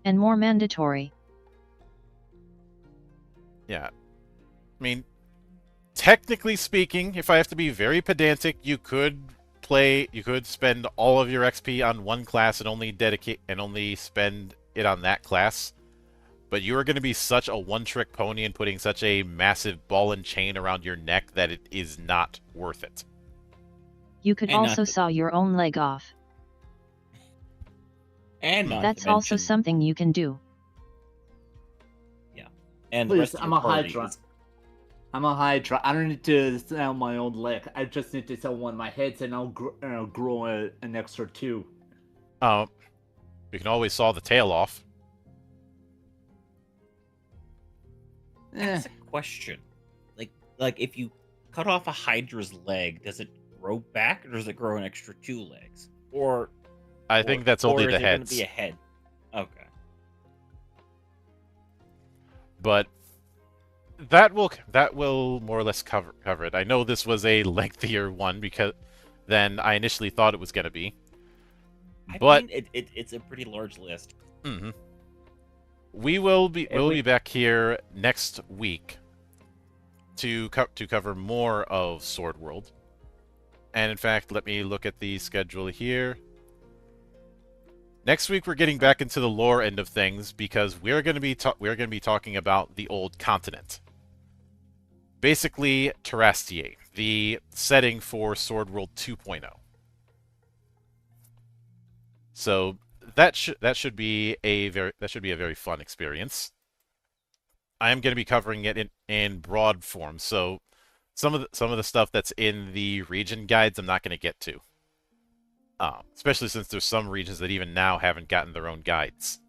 And more mandatory. Yeah. I mean, technically speaking, if I have to be very pedantic, you could spend all of your XP on one class and only spend it on that class. But you are going to be such a one-trick pony and putting such a massive ball and chain around your neck that it is not worth it. You could also saw your own leg off. And that's also something you can do. Yeah. And please, the rest of I'm your a party Hydra. is... I'm a Hydra. I don't need to sell my own leg. I just need to sell one of my heads, and I'll grow an extra 2. You can always saw the tail off. That's a question. Like if you cut off a Hydra's leg, does it grow back, or does it grow an extra 2 legs? I think that's only the heads. Be a head. Okay. But that will more or less cover it. I know this was a lengthier one than I initially thought it was going to be. I mean, it's a pretty large list. Mm-hmm. We'll be back here next week to cover more of Sword World. And in fact, let me look at the schedule here. Next week we're getting back into the lore end of things because we're going to be talking about the old continent. Basically, Terrastier, the setting for Sword World 2.0. So that should be a very fun experience. I am going to be covering it in broad form. So some of the stuff that's in the region guides I'm not going to get to. Especially since there's some regions that even now haven't gotten their own guides.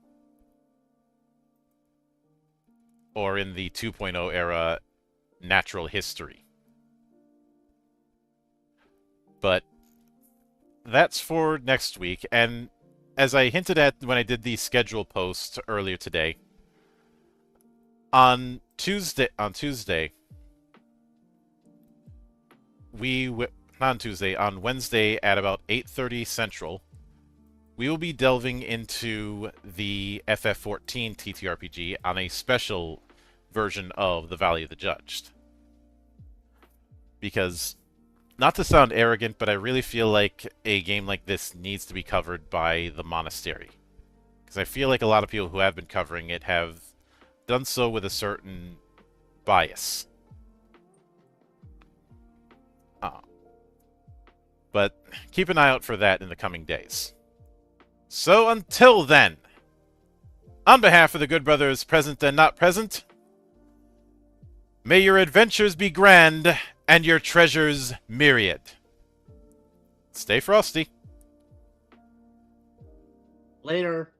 Or in the 2.0 era, natural history. But that's for next week, and as I hinted at when I did the schedule post earlier today, on Wednesday at about 8:30 Central, we will be delving into the FF14 TTRPG on a special version of the Valley of the Judged. Because, not to sound arrogant, but I really feel like a game like this needs to be covered by the Monastery. Because I feel like a lot of people who have been covering it have done so with a certain bias. But keep an eye out for that in the coming days. So until then, on behalf of the good brothers present and not present, may your adventures be grand and your treasures myriad. Stay frosty. Later.